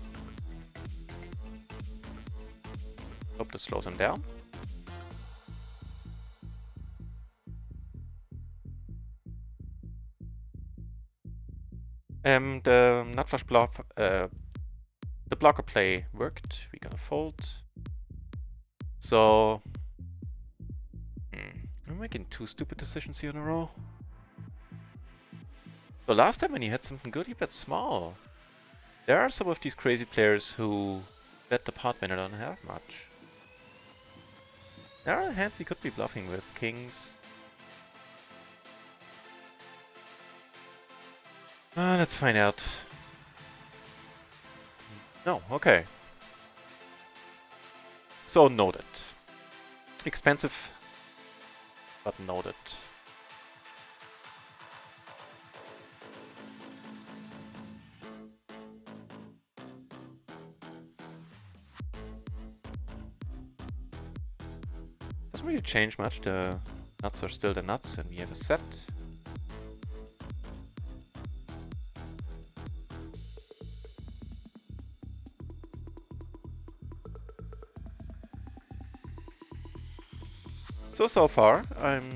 Hope this slows him down. The nut flush bluff, the blocker play worked. We're gonna fold. So I'm making two stupid decisions here in a row. So last time when he had something good, he bet small. There are some of these crazy players who bet the pot when they don't have much. There are hands he could be bluffing with. Kings. Let's find out. No, okay. So noted. Expensive, but noted. Doesn't really change much. The nuts are still the nuts, and we have a set. So far, I'm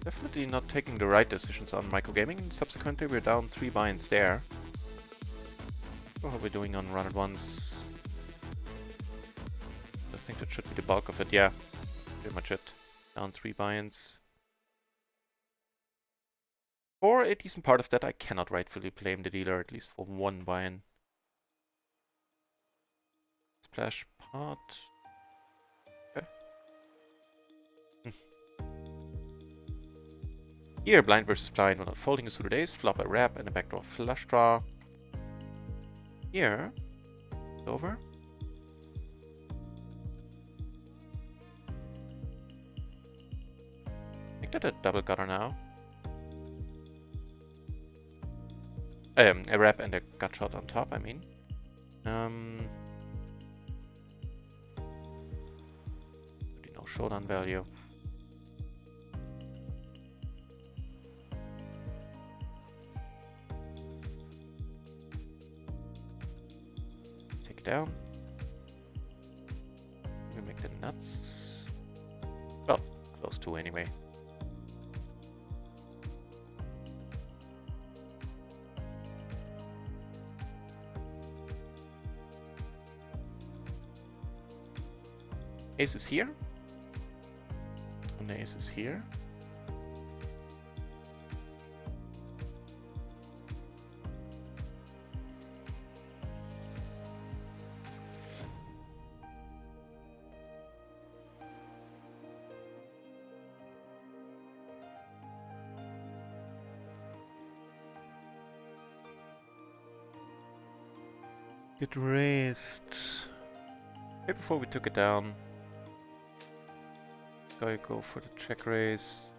definitely absolutely not taking the right decisions on microgaming. Subsequently, we're down 3 binds there. What are we doing on RunItOnce? I think that should be the bulk of it. Yeah, pretty much it. Down 3 binds. For a decent part of that, I cannot rightfully blame the dealer, at least for 1 bind. Splash pot. Okay. Here, blind versus blind, we're not folding a suited ace, flop a wrap, and a backdoor flush draw. Here, over. I think that a double gutter now. A wrap and a gut shot on top, I mean. No showdown value. Take down. We make the nuts. Well, close to anyway. Ace is here. And the ace is here. It raised. Right before we took it down. I go for the check raise.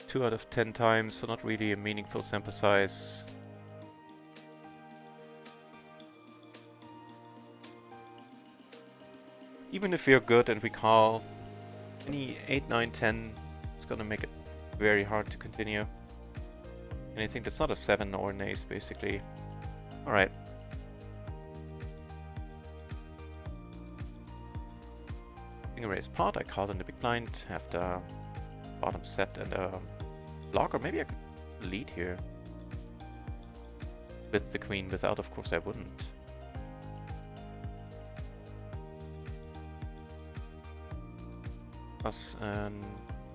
2 out of 10 times, so not really a meaningful sample size. Even if we're good and we call any 8, 9, 10, it's gonna make it very hard to continue. Anything that's not a 7 or an ace, basically. Alright. Raise pot, I called in the big blind, have the bottom set and a block, or maybe I could lead here with the queen. Without, of course, I wouldn't. Plus an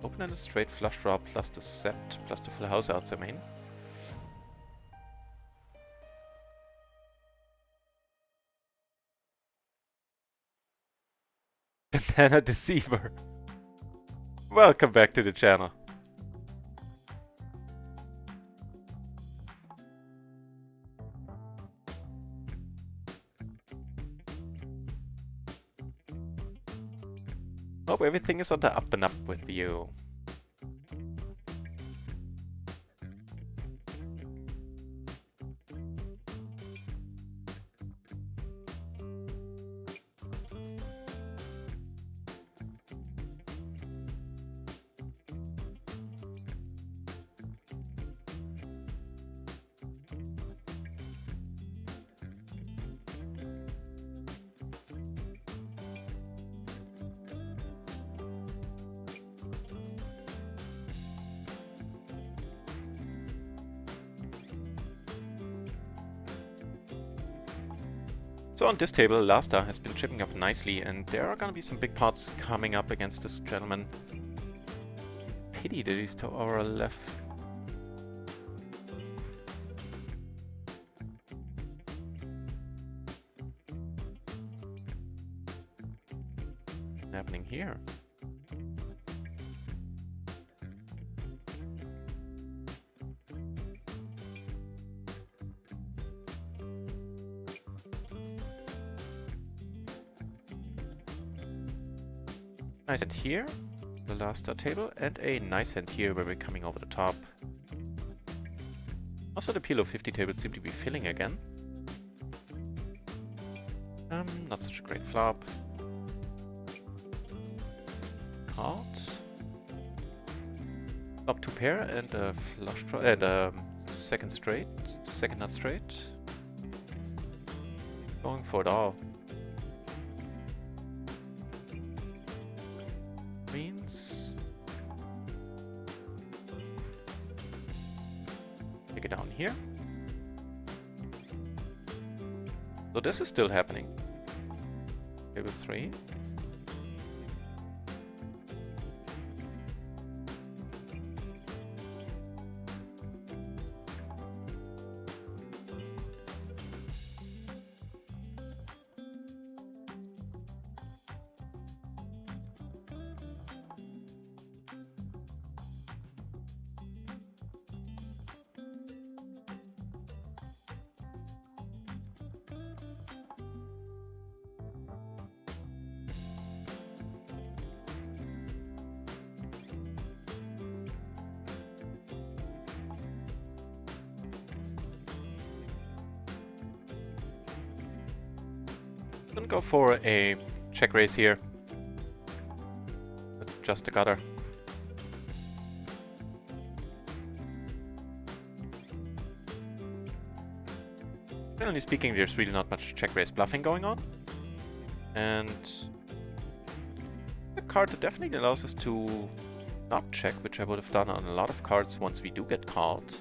open and a straight flush draw, plus the set, plus the full house outs, I mean. Banana Deceiver. Welcome back to the channel. Hope everything is on the up and up with you. So on this table, Lasta has been chipping up nicely, and there are gonna be some big pots coming up against this gentleman. Pity that he's to our left. What's happening here? Nice hand here, the last table, and a nice hand here where we're coming over the top. Also the PLO 50 table seems to be filling again. Not such a great flop. Called. Flop 2 pair and a flush draw and a second nut straight. Going for it all. Queens. Take it down here. So this is still happening. Table 3. I'm gonna go for a check raise here. That's just a gutter. Generally speaking, there's really not much check raise bluffing going on. And the card that definitely allows us to not check, which I would have done on a lot of cards once we do get called.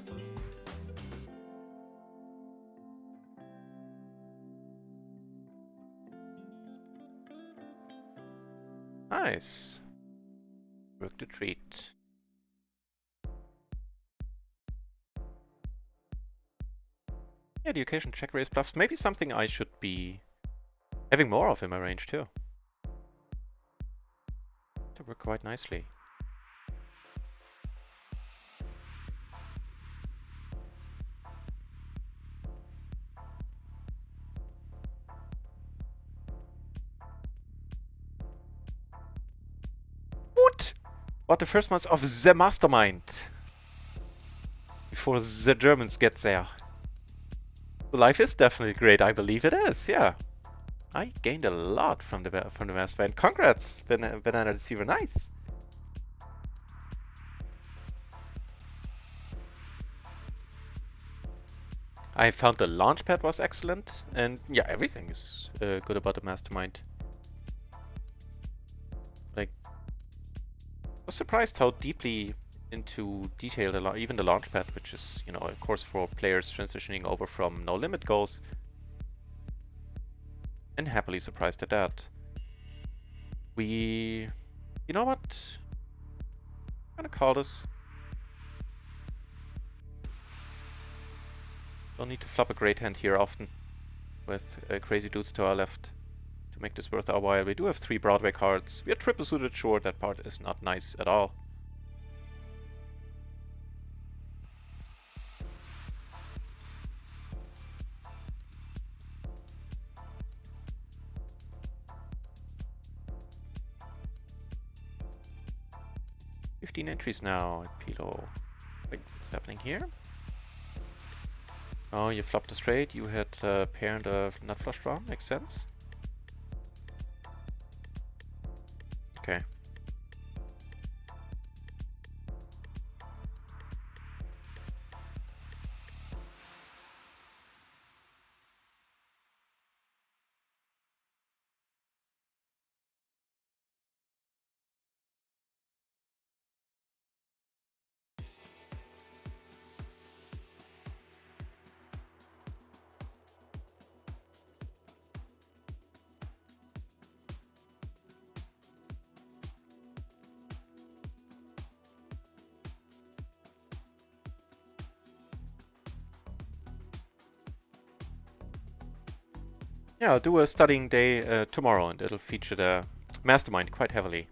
Nice. Work the treat. Yeah, the occasion check raise bluffs. Maybe something I should be having more of in my range too. To work quite nicely. What the first months of the mastermind before the Germans get there. The life is definitely great. I believe it is. Yeah, I gained a lot from the mastermind. Congrats, Banana Deceiver. Nice. I found the launchpad was excellent, and yeah, everything is good about the mastermind. Like, I was surprised how deeply into detail even the launchpad, which is, you know, of course for players transitioning over from no limit goals, and happily surprised at that. You know what? I'm gonna call this. Don't need to flop a great hand here often with crazy dudes to our left to make this worth our while. We do have 3 Broadway cards. We are triple suited, sure, that part is not nice at all. Entries now at PLO. Wait, what's happening here? Oh, you flopped a straight. You had a pair and a nut flush draw. Makes sense. Okay. Yeah, I'll do a studying day tomorrow, and it'll feature the mastermind quite heavily.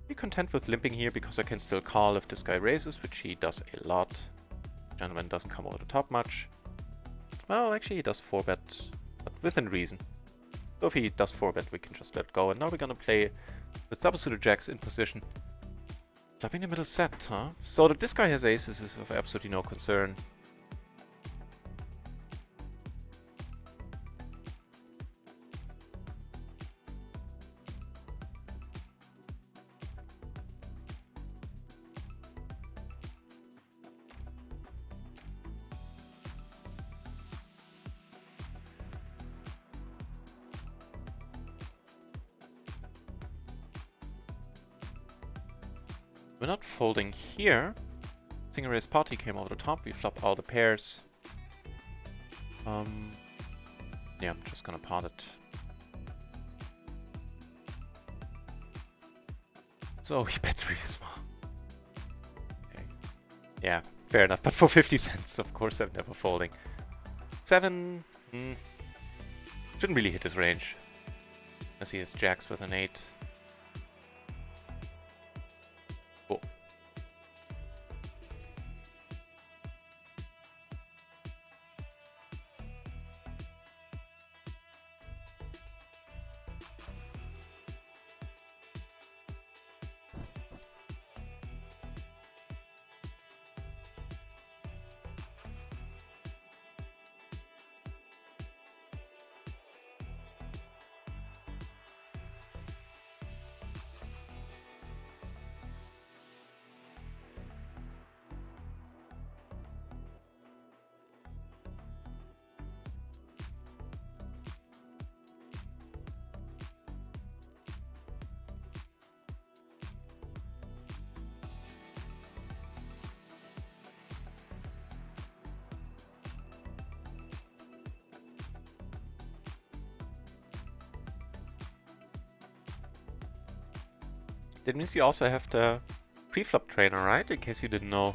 Be content with limping here because I can still call if this guy raises, which he does a lot. Gentleman doesn't come over the top much. Well, actually he does 4-bet, but within reason. So if he does 4-bet, we can just let go. And now we're gonna play with double suited jacks in position. Clubbing the middle set, huh? So that this guy has aces is of absolutely no concern. We're not folding here. Single raise party came over the top. We flop all the pairs. Yeah, I'm just gonna pot it. So he bets really small. Okay. Yeah, fair enough. But for 50 cents, of course, I'm never folding. 7. Shouldn't really hit his range. As he has jacks with an 8. Oh. That means you also have the pre-flop trainer, right? In case you didn't know.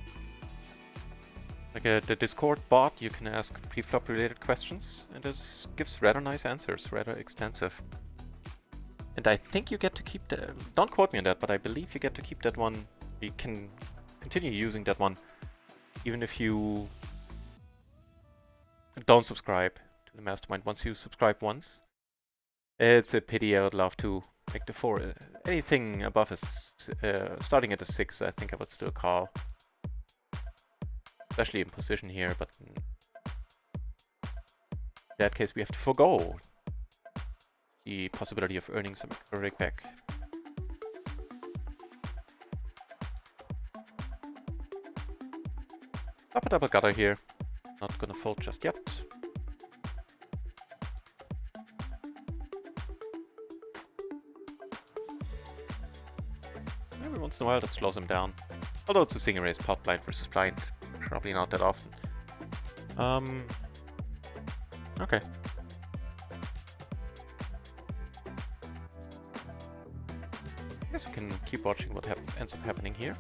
Like the Discord bot, you can ask pre-flop related questions, and it gives rather nice answers, rather extensive. And I think you get to keep the... Don't quote me on that, but I believe you get to keep that one. You can continue using that one, even if you don't subscribe to the mastermind. Once you subscribe once, it's a pity. I would love to make the 4. Anything above starting at a 6, I think I would still call. Especially in position here, but in that case we have to forgo the possibility of earning some extra rig back. Up a double gutter here. Not gonna fold just yet. Every once in a while that slows him down. Although it's a single raise pot blind versus blind. Probably not that often. Okay. I guess we can keep watching what ends up happening here.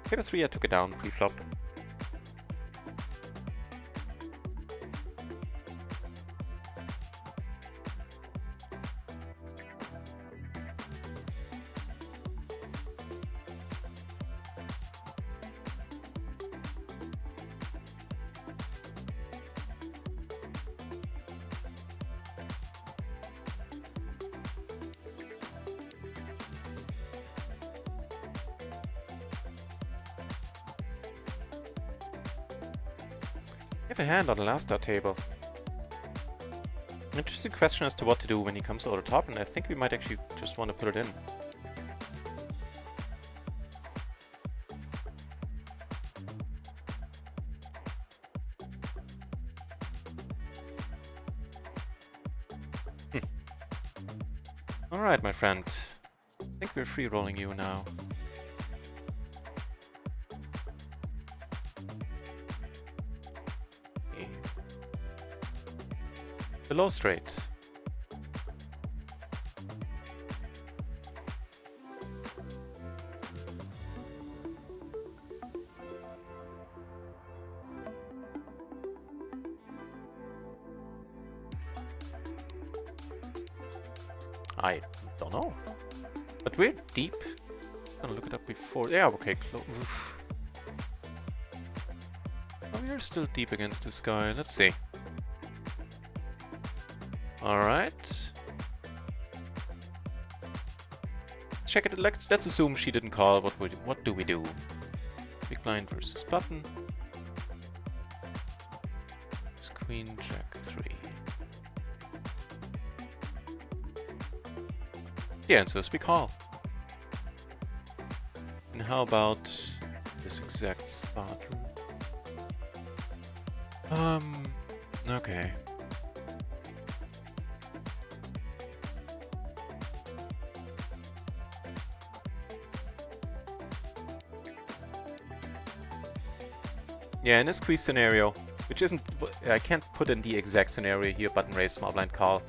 Paper 3, I took it down pre-flop. We have a hand on the last star table. Interesting question as to what to do when he comes over the top, and I think we might actually just want to put it in. Alright, my friend. I think we're free rolling you now. Below straight. I don't know. But we're deep. I'm gonna look it up before. Yeah, okay. Oh, we're still deep against this guy. Let's see. Alright. Check it. Let's assume she didn't call. What do we do? Big blind versus button. It's queen, jack 3. The answer is we call. And how about this exact spot? Okay. Yeah, in a squeeze scenario, which isn't... I can't put in the exact scenario here, button raise, small blind call.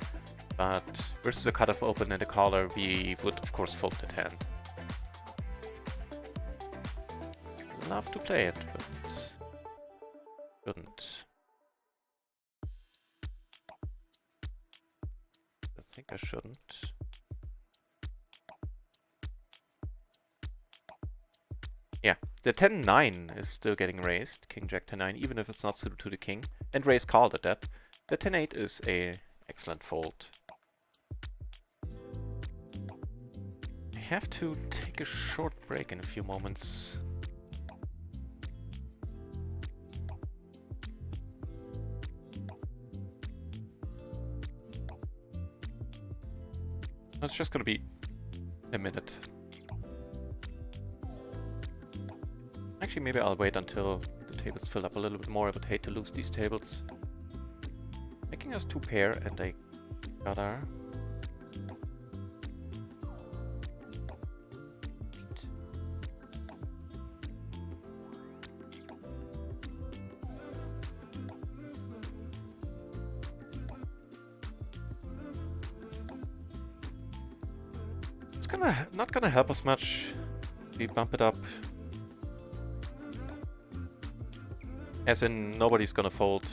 But versus a cutoff open and a caller, we would of course fold that hand. Love to play it, but shouldn't. I think I shouldn't. Yeah, the 10-9 is still getting raised, King Jack 10-9, even if it's not suited to the king, and raise called at that. The 10-8 is a excellent fold. I have to take a short break in a few moments. It's just gonna be a minute. Actually, maybe I'll wait until the tables fill up a little bit more. I would hate to lose these tables. Making us 2 pair and a gutter. It's not gonna help us much. We bump it up. As in, nobody's gonna fold.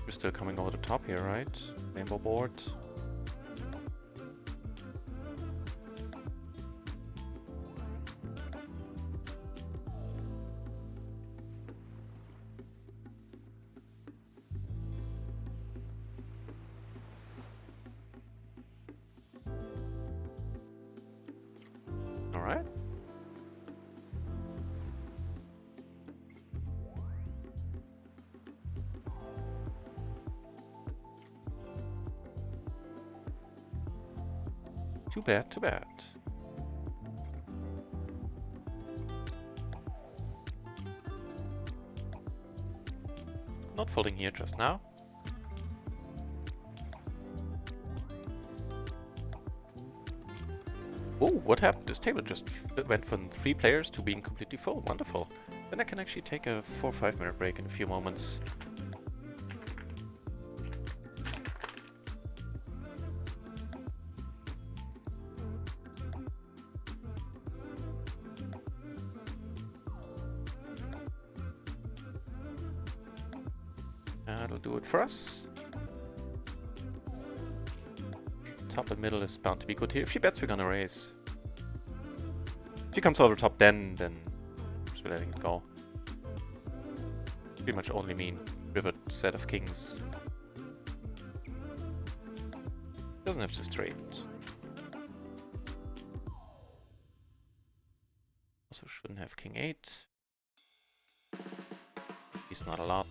We're still coming over the top here, right? Rainbow board. Alright. Too bad, too bad. Not folding here just now. Oh, what happened? This table just went from 3 players to being completely full. Wonderful. Then I can actually take a 4 or 5 minute break in a few moments. That'll do it for us. Top and middle is bound to be good here. If she bets, we're gonna raise. If she comes over top, then just letting it go. Pretty much only mean rivered set of kings. Doesn't have to straight. Also shouldn't have king 8. He's not a lot.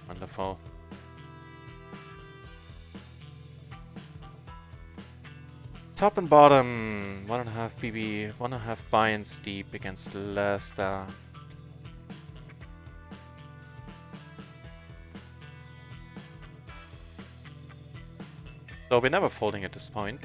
Wonderful. Top and bottom, 1.5 BB, 1.5 buy-ins deep against Leicester. So we're never folding at this point.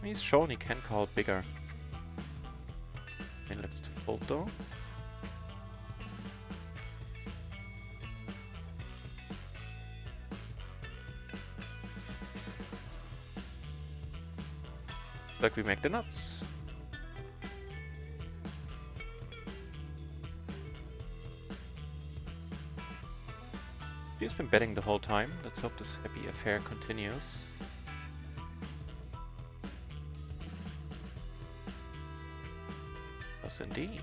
He's shown he can call bigger. And let's fold though. Like we make the nuts. He's been betting the whole time. Let's hope this happy affair continues. Yes, indeed.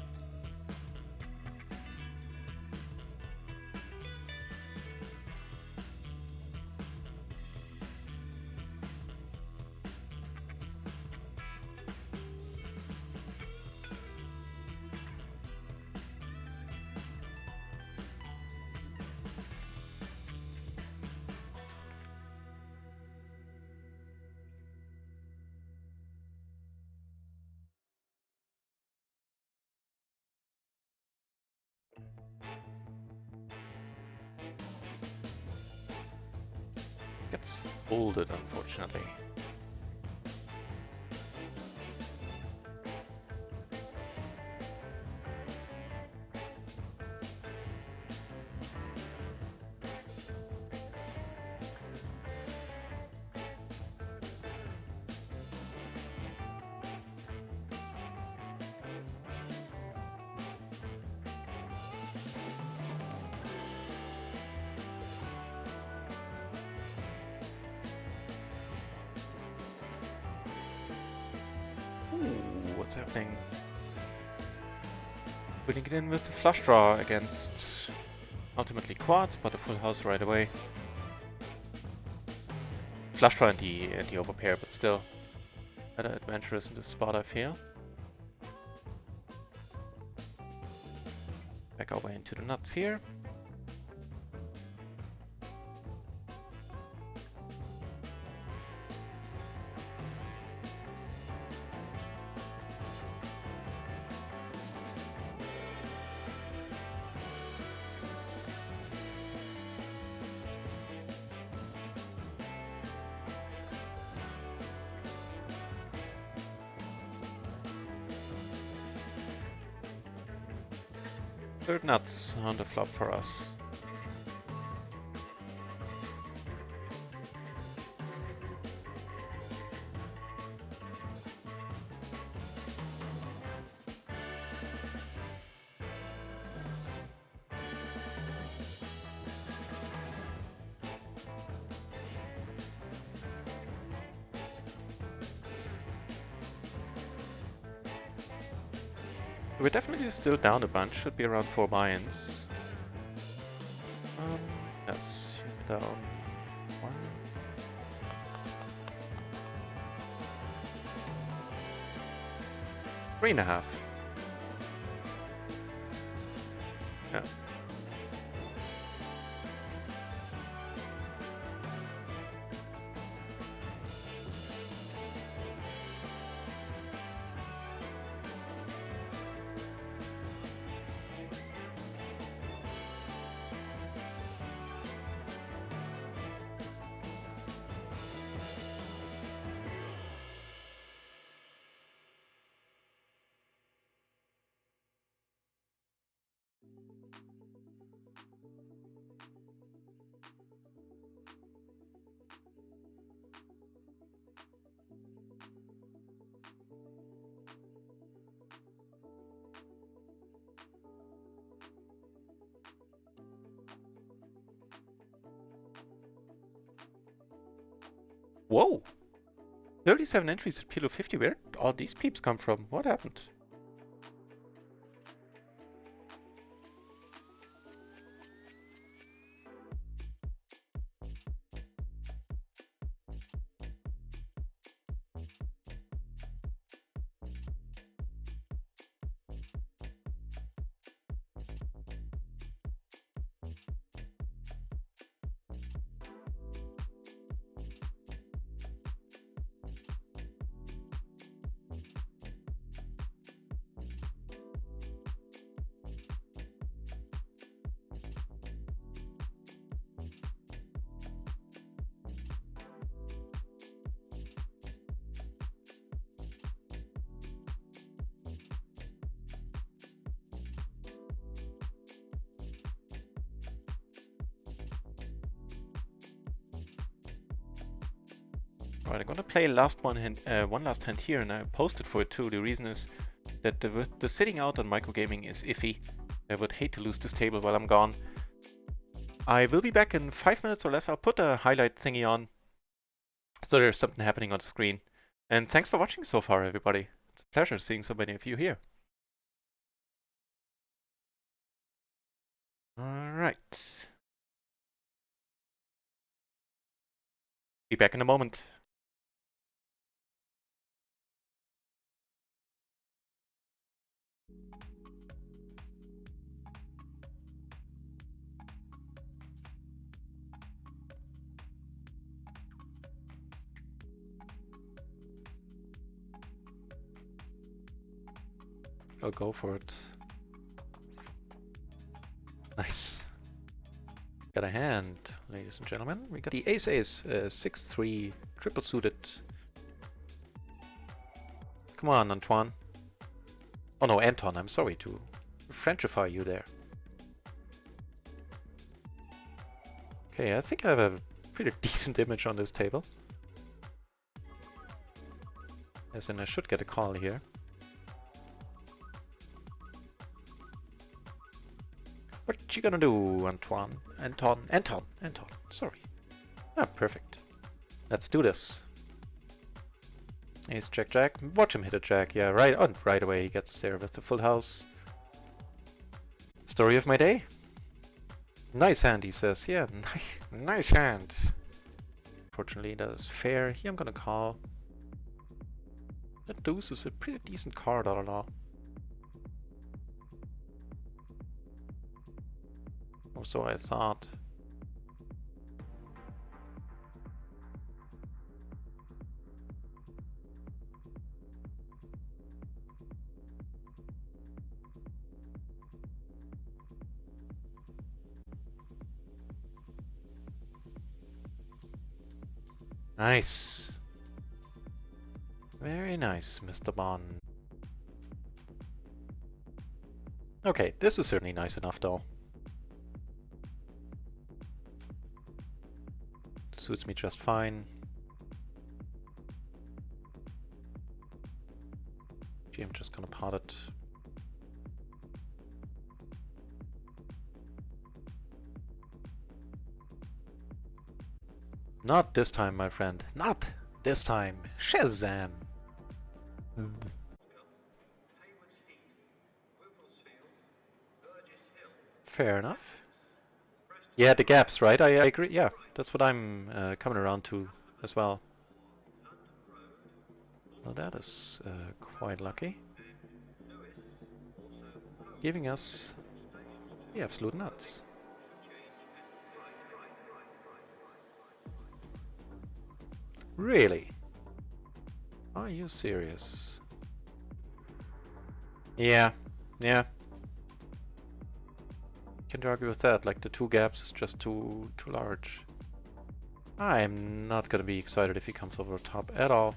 gets folded, unfortunately. Ooh, what's happening? Putting it in with the flush draw against ultimately quads, but a full house right away. Flush draw and the overpair, but still better adventurous in this spot, I feel. Back our way into the nuts here. Third nuts on the flop for us. We're definitely still down a bunch, should be around 4 buy-ins. Yes, down 1. Three and a half. Yeah. Whoa! 37 entries at PLO 50. Where did all these peeps come from? What happened? Alright, I'm gonna play one last hand here, and I posted for it too. The reason is that the sitting out on microgaming is iffy. I would hate to lose this table while I'm gone. I will be back in 5 minutes or less. I'll put a highlight thingy on, so there's something happening on the screen. And thanks for watching so far, everybody. It's a pleasure seeing so many of you here. Alright. Be back in a moment. I'll go for it. Nice. Got a hand. ladies and gentlemen. We got the ace-ace, 6-3, triple suited. Come on, Antoine. Oh no, Anton, I'm sorry to Frenchify you there. Okay, I think I have a pretty decent image on this table. As in, I should get a call here. What you gonna do, Antoine? Anton, sorry. Ah, perfect. Let's do this. Ace, jack, jack. Watch him hit a jack. Yeah, right on. Right away he gets there with the full house. Story of my day. Nice hand, he says. Yeah, nice hand. Fortunately, that is fair. Here I'm gonna call. That deuce is a pretty decent card, all in all. Or so I thought. Nice. Very nice, Mr. Bond. Okay, this is certainly nice enough, though. Suits me just fine. Gee, I'm just gonna pot it. Not this time, my friend. Not this time. Shazam! Fair enough. Yeah, the gaps, right? I agree. Yeah, that's what I'm coming around to as well. Well, that is quite lucky. Giving us the absolute nuts. Really? Are you serious? Yeah, yeah. Can't argue with that. Like the two gaps is just too large. I'm not gonna be excited if he comes over top at all.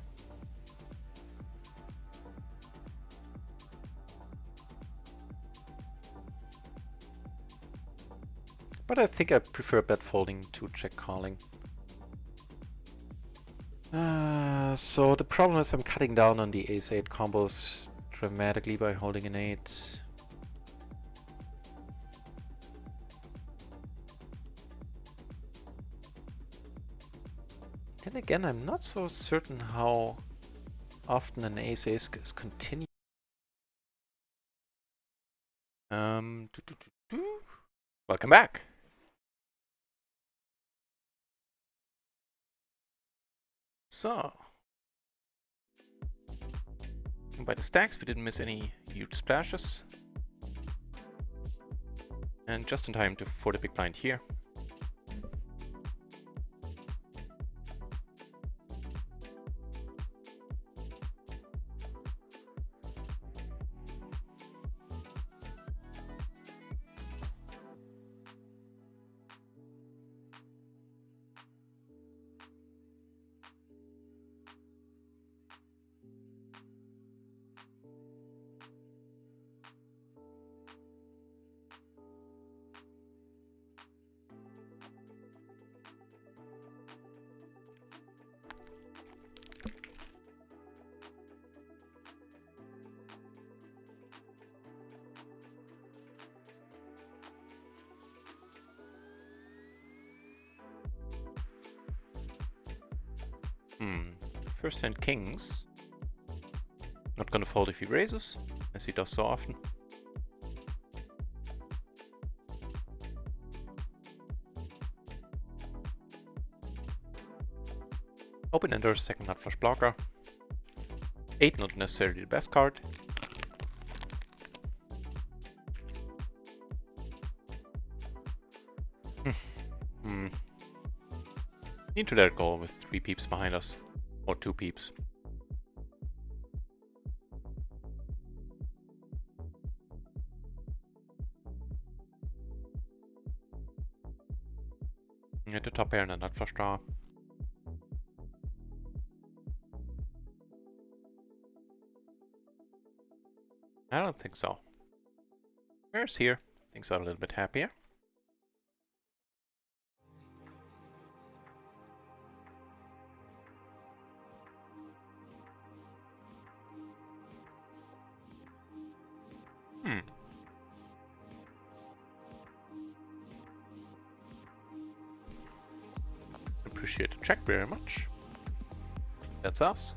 But I think I prefer bet folding to check calling. So the problem is I'm cutting down on the ace-8 combos dramatically by holding an 8. Then again, I'm not so certain how often an ace-ace is continued. Welcome back. So, by the stacks, we didn't miss any huge splashes. And just in time for the big blind here. First hand kings. Not gonna fold if he raises, as he does so often. Open ender, second nut flush blocker. 8 not necessarily the best card. Need to let it go with 3 peeps behind us. Or 2 peeps. At the top here, not for straw. I don't think so. Where's here? Things are a little bit happier. Appreciate the check very much. That's us.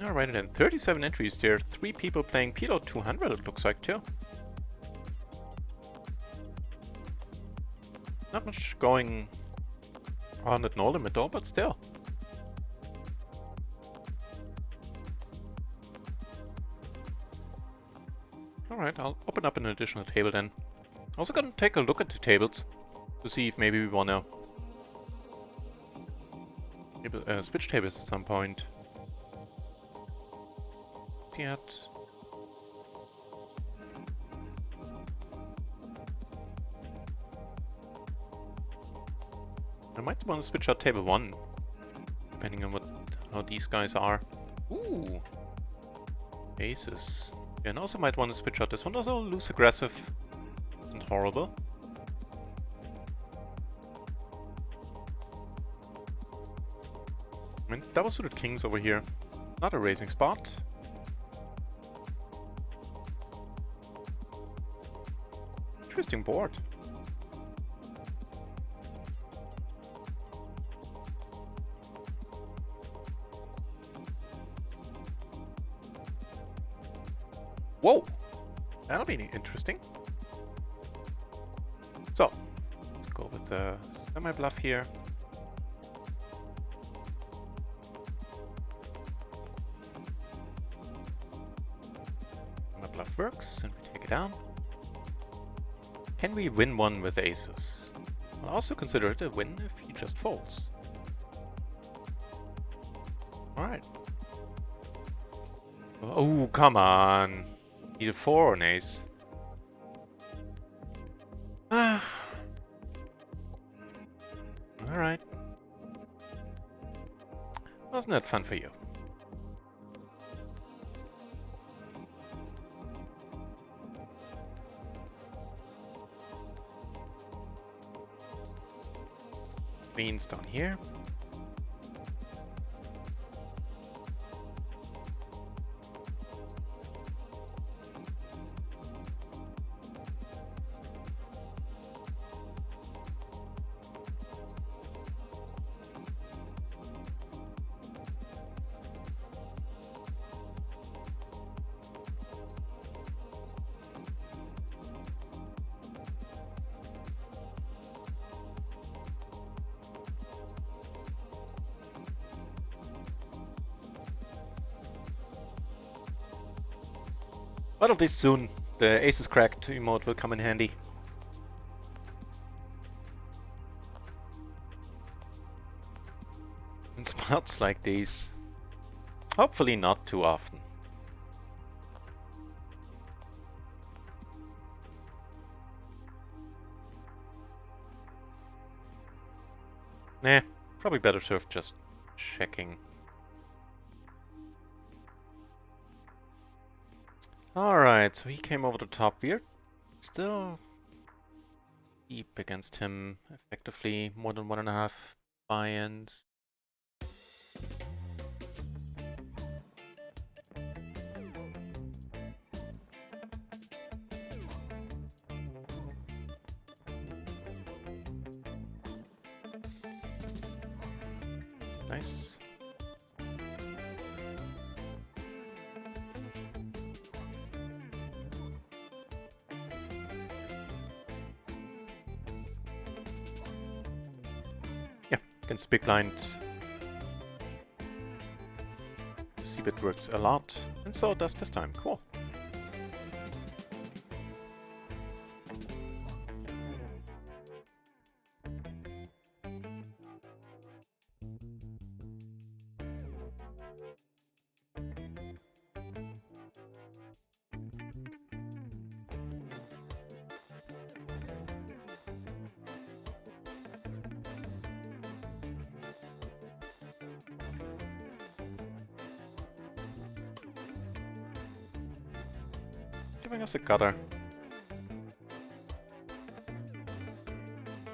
Alright, and then 37 entries. There are 3 people playing PLO 200, it looks like, too. Not much going on at no limit though, but still. Alright, I'll open up an additional table then. Also gonna take a look at the tables to see if maybe we wanna switch tables at some point. Yet. I might want to switch out table 1, depending on how these guys are. Ooh, aces. Yeah, and also might want to switch out this one. Also, loose aggressive isn't horrible. I mean, double suited kings over here. Not a raising spot. Interesting board. Whoa! That'll be interesting. So, let's go with the semi-bluff here. Semi-bluff works, and we take it down. Can we win one with aces? I'll also consider it a win if he just folds. Alright. Oh, come on. Need a 4 or an ace. Ah. Alright. Wasn't that fun for you? Queens down here. But at least soon the aces cracked emote will come in handy. In spots like these. Hopefully not too often. Nah, probably better served just checking. Alright, so he came over the top. We're still deep against him, effectively more than 1.5 buy-ins. Nice. Against big blind, the c-bet works a lot, and so it does this time. Cool. Giving us a gutter.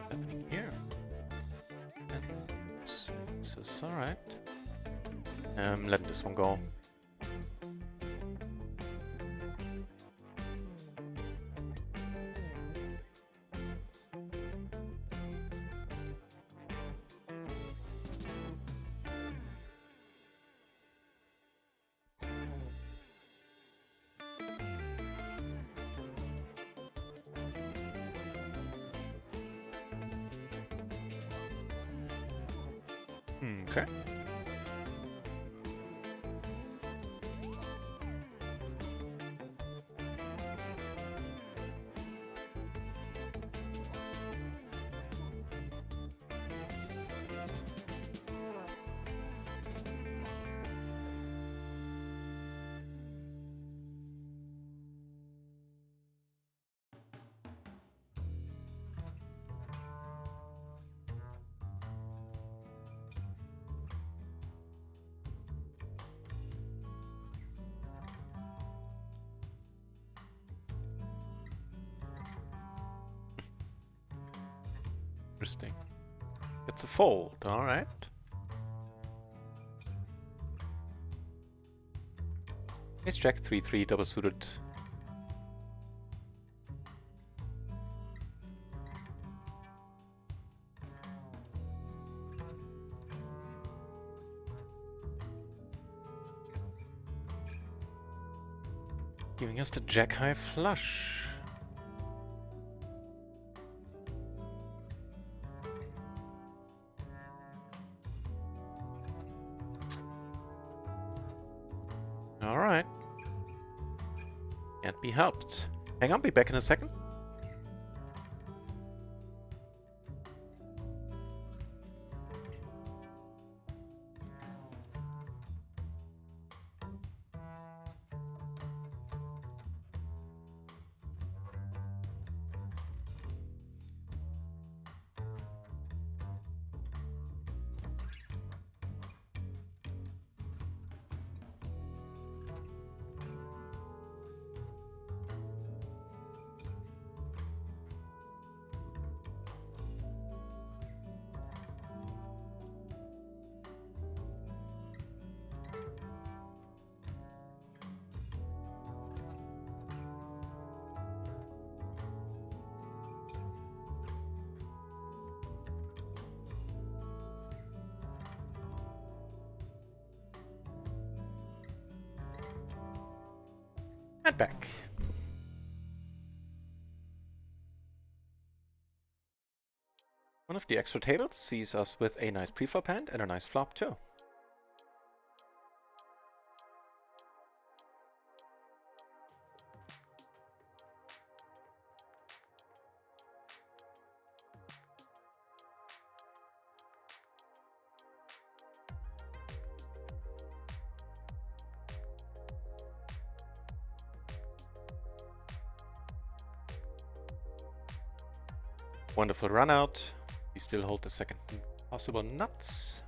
Happening here. And this is alright. Letting this one go. Okay. Interesting. It's a fold, alright. Ace Jack 3-3 double suited. Giving us the Jack high flush. Alright. Can't be helped. Hang on, be back in a second. And back. One of the extra tables sees us with a nice preflop hand and a nice flop too. Wonderful run out. We still hold the second possible nuts.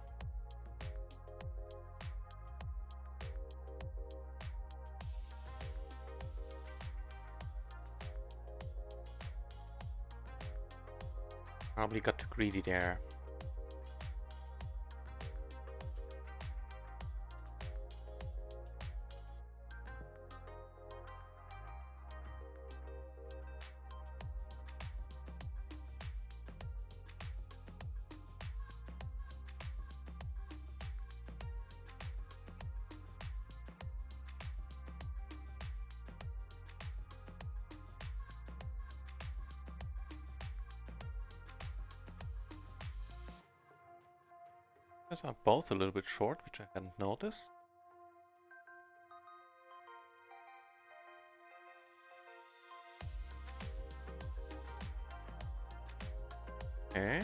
Probably got too greedy there. These are both a little bit short, which I hadn't noticed. Okay.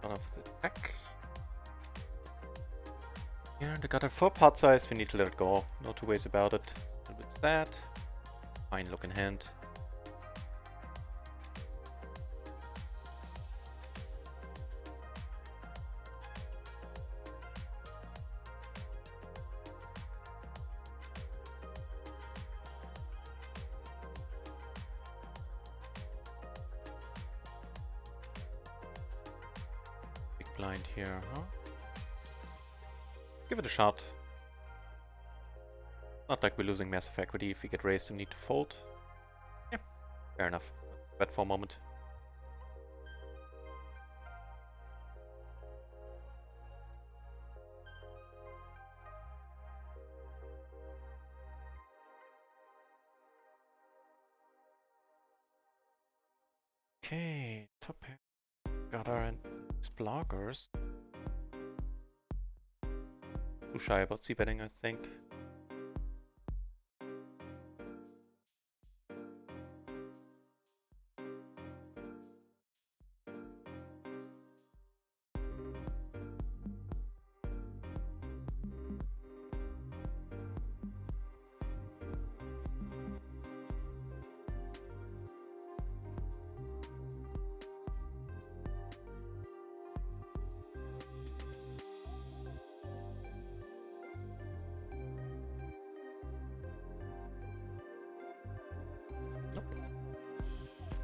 Out of the deck. Yeah, they got a 4 pot size, we need to let it go. No two ways about it. A little bit sad. Fine looking hand. Big blind here, huh? Give it a shot. Not like we're losing massive equity if we get raised and need to fold. Yeah, fair enough. Bet for a moment. Okay, top pair. Got our blockers. Too shy about c-betting, I think.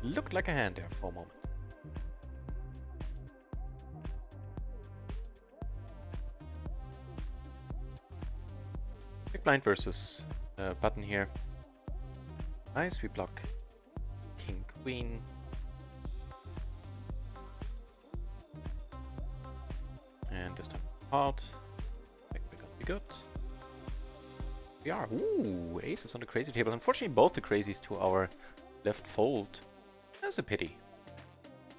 Looked like a hand there for a moment. Big blind versus button here. Nice, we block king, queen. And this time pot. We're gonna be good. We are. Ooh, aces on the crazy table. Unfortunately, both the crazies to our left fold. That's a pity.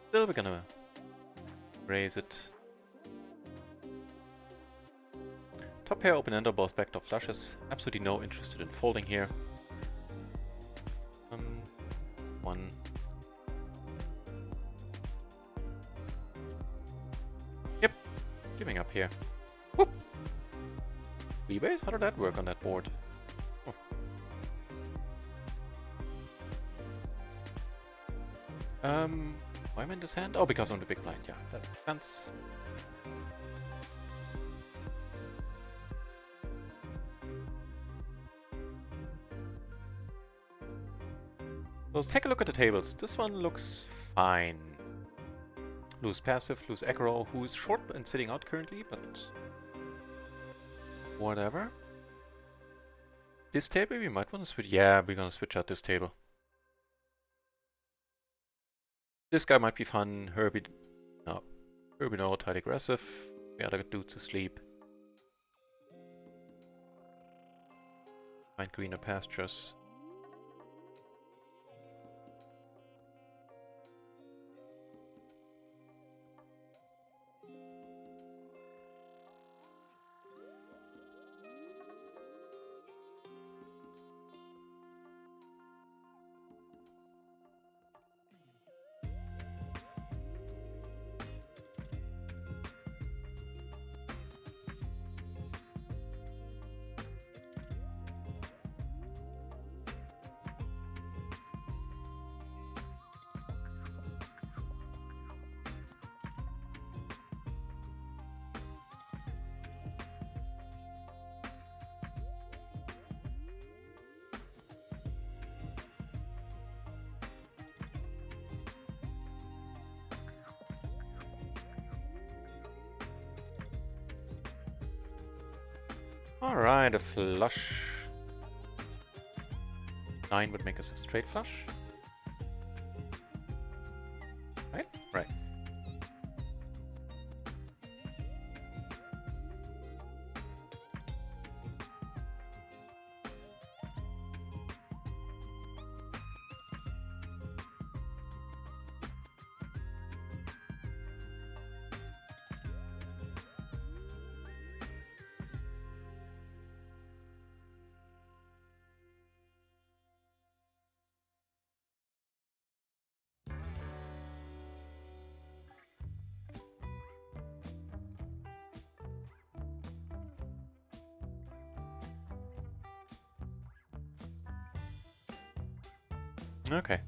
Still, we're gonna raise it. Top pair, open ender, both backdoor flushes. Absolutely no interested in folding here. One. Yep, giving up here. Whoop! V-base? How did that work on that board? Oh. Why am I in this hand? Oh, because I'm the big blind, yeah. That makes sense. So let's take a look at the tables. This one looks fine. Loose passive, loose aggro, who is short and sitting out currently, but whatever. This table we might want to switch. Yeah, we're gonna switch out this table. This guy might be fun. Herbie no, tight aggressive. The other dude's asleep. Find greener pastures. Alright, a flush. 9 would make us a straight flush. Right? Right. Okay.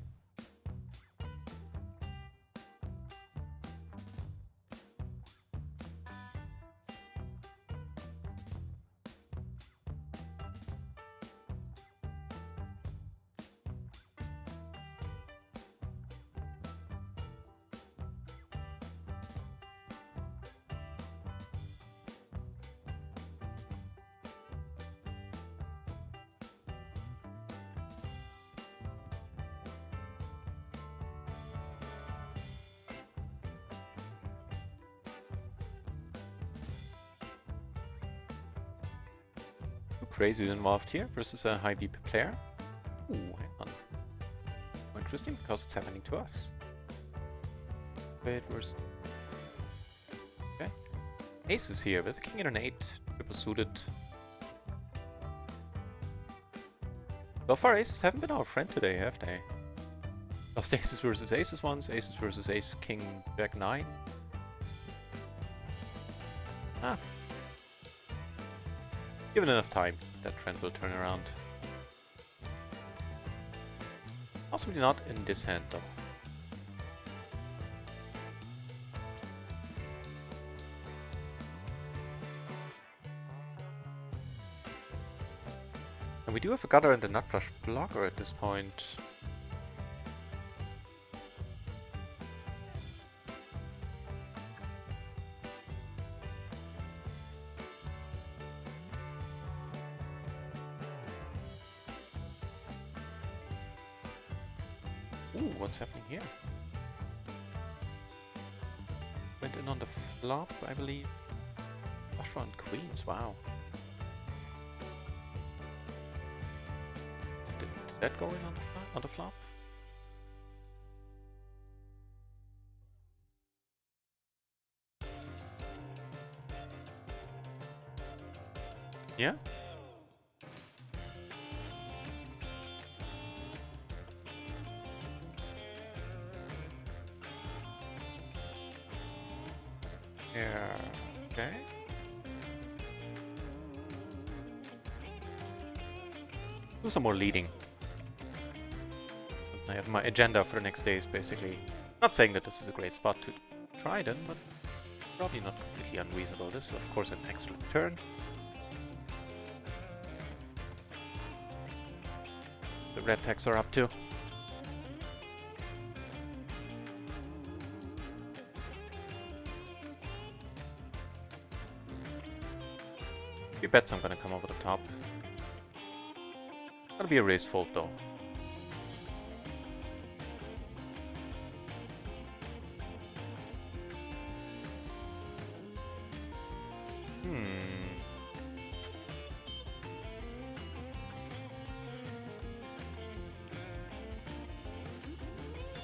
Crazy involved here versus a high BP player. Ooh, hang on. More interesting because it's happening to us. Wait, versus. Okay. Aces here with the king and an 8, triple suited. So far, aces haven't been our friend today, have they? Lost aces versus aces once, aces versus ace, king, jack 9. Ah. Given enough time, that trend will turn around. Possibly not in this hand, though. And we do have a gutter and a nut flush blocker at this point. Ooh, what's happening here? Went in on the flop, I believe. Flush draw and queens, wow. Did that go in on the flop? Yeah? Yeah, okay. Do some more leading. I have my agenda for the next days, basically. Not saying that this is a great spot to try them, but probably not completely unreasonable. This is, of course, an excellent turn. The red techs are up too. He bets I'm gonna come over the top. Gonna be a raise fold though.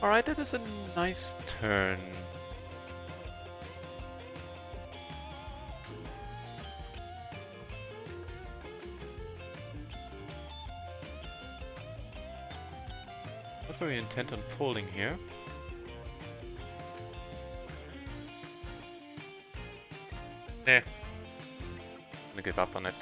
Alright, that is a nice turn. Not very intent on folding here. Nah. I'm gonna give up on it.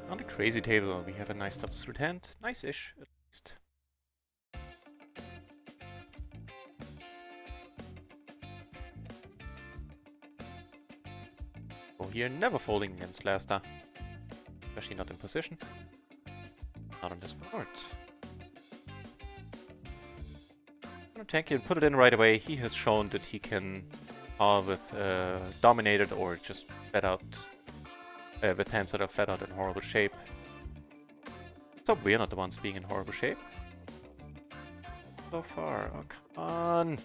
On the crazy table, we have a nice top suited hand. Nice-ish, at least. Oh, here, never folding against Lasta. Especially not in position. Not on this board. I'm gonna tank it and put it in right away. He has shown that he can call with dominated or just flat out. With hands that are flat out in horrible shape. So we're not the ones being in horrible shape. So far. Oh, come on.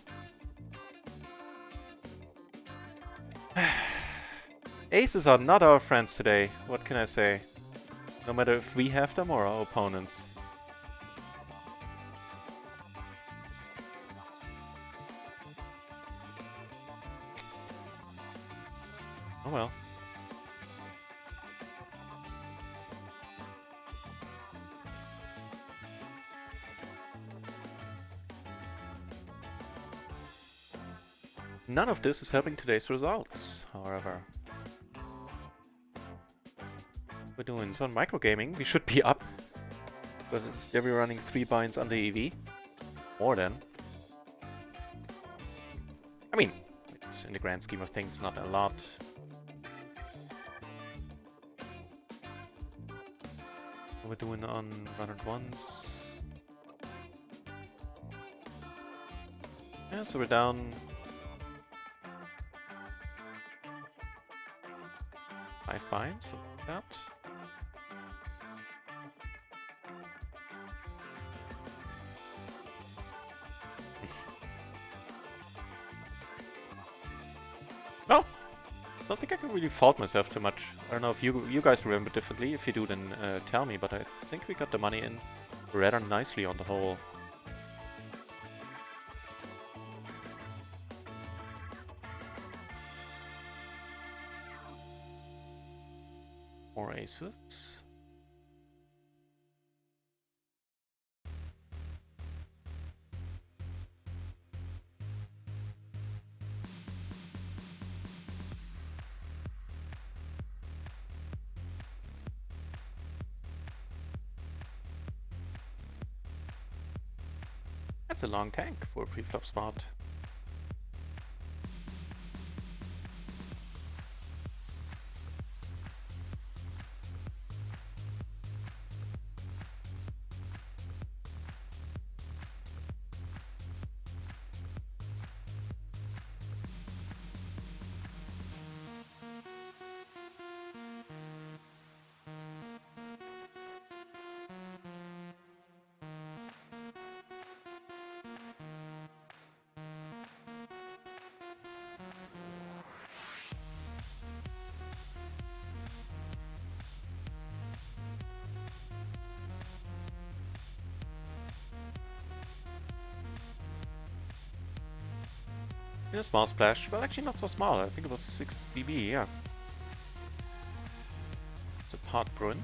Aces are not our friends today. What can I say? No matter if we have them or our opponents. Oh well. None of this is helping today's results, however. We're doing some microgaming. We should be up. But instead we're running 3 binds under EV. More than. I mean, it's in the grand scheme of things, not a lot. What we're doing on RunItOnce. Yeah, so we're down 5 binds, something like that. Well, I don't think I can really fault myself too much. I don't know if you guys remember differently. If you do, then tell me. But I think we got the money in rather nicely on the whole. More aces. That's a long tank for a pre-flop spot. In a small splash. Well, actually not so small. I think it was 6 BB, yeah. It's a pot Bruin.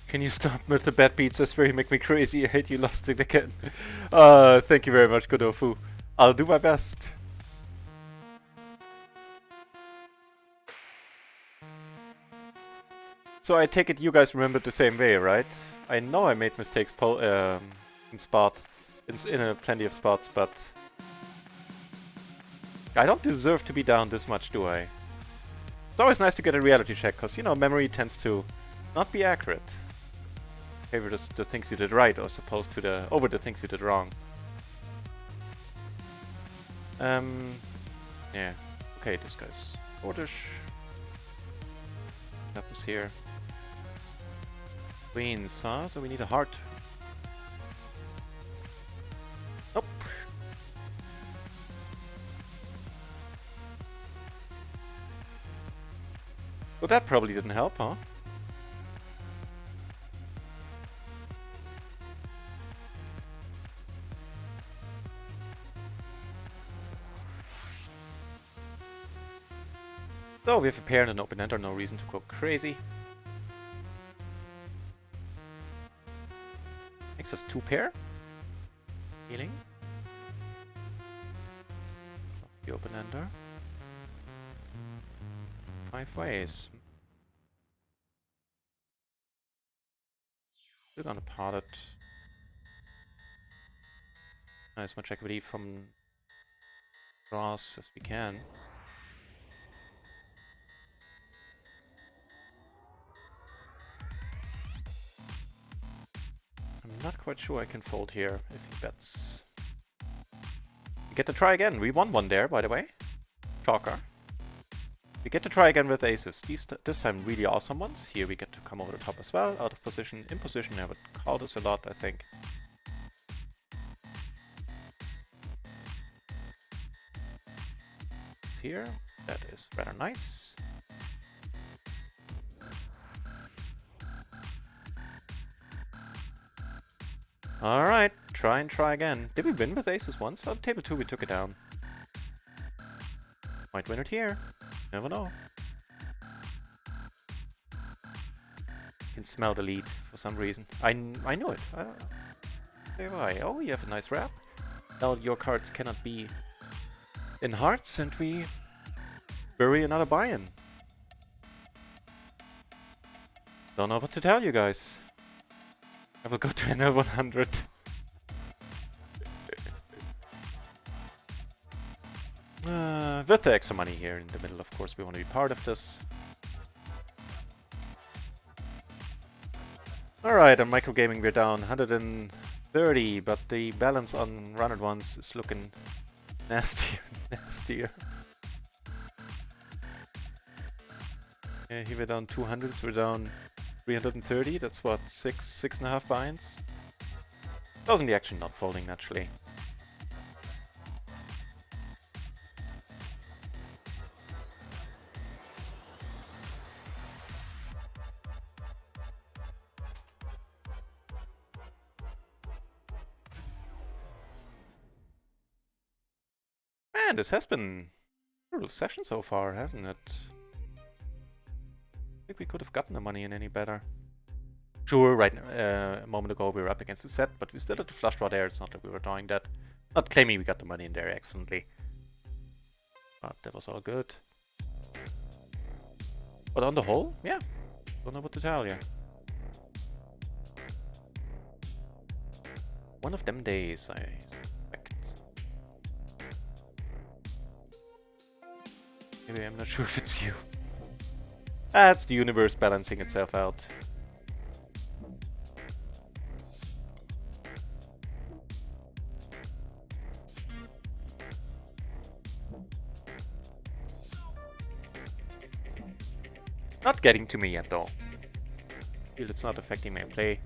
Can you stop with the bad beats? That's very make me crazy. I hate you lost it again. Thank you very much, Godoffu. I'll do my best. So I take it you guys remember the same way, right? I know I made mistakes in spot, in plenty of spots, but I don't deserve to be down this much, do I? It's always nice to get a reality check, because, you know, memory tends to not be accurate. Favor the things you did right, or opposed to over the things you did wrong. Yeah. Okay, this guy's shortish. Happens here. Queens, huh? So we need a heart. Nope. Well, that probably didn't help, huh? So we have a pair and an open ender, no reason to go crazy. Makes us 2 pair. Healing. The open ender. 5 ways. We're gonna pot it. As much equity from draws as we can. I'm not quite sure I can fold here if he bets. We get to try again. We won one there, by the way. Chalker. We get to try again with aces. This time really awesome ones. Here we get to come over the top as well. Out of position, in position. I would call this a lot, I think. Here, that is rather nice. Alright, try again. Did we win with aces once? On table 2 we took it down. Might win it here. Never know. Can smell the lead for some reason. I knew it. Say why. Oh, you have a nice wrap. Now your cards cannot be in hearts, and we bury another buy-in. Don't know what to tell you guys. I will go to another 100. With the extra money here in the middle, of course, we want to be part of this. Alright, on microgaming we're down 130, but the balance on RunItOnce is looking nastier. Yeah, here we're down 200, so we're down 330, that's what, 6.5 buy-ins? Doesn't the action not folding naturally? Man, this has been a brutal session so far, hasn't it? I think we could have gotten the money in any better. Sure, right a moment ago we were up against the set, but we still had the flush draw there. It's not like we were drawing that. Not claiming we got the money in there excellently. But that was all good. But on the whole, yeah. Don't know what to tell you. One of them days, I suspect. Maybe I'm not sure if it's you. That's the universe balancing itself out. Not getting to me yet though. Feel it's not affecting my play.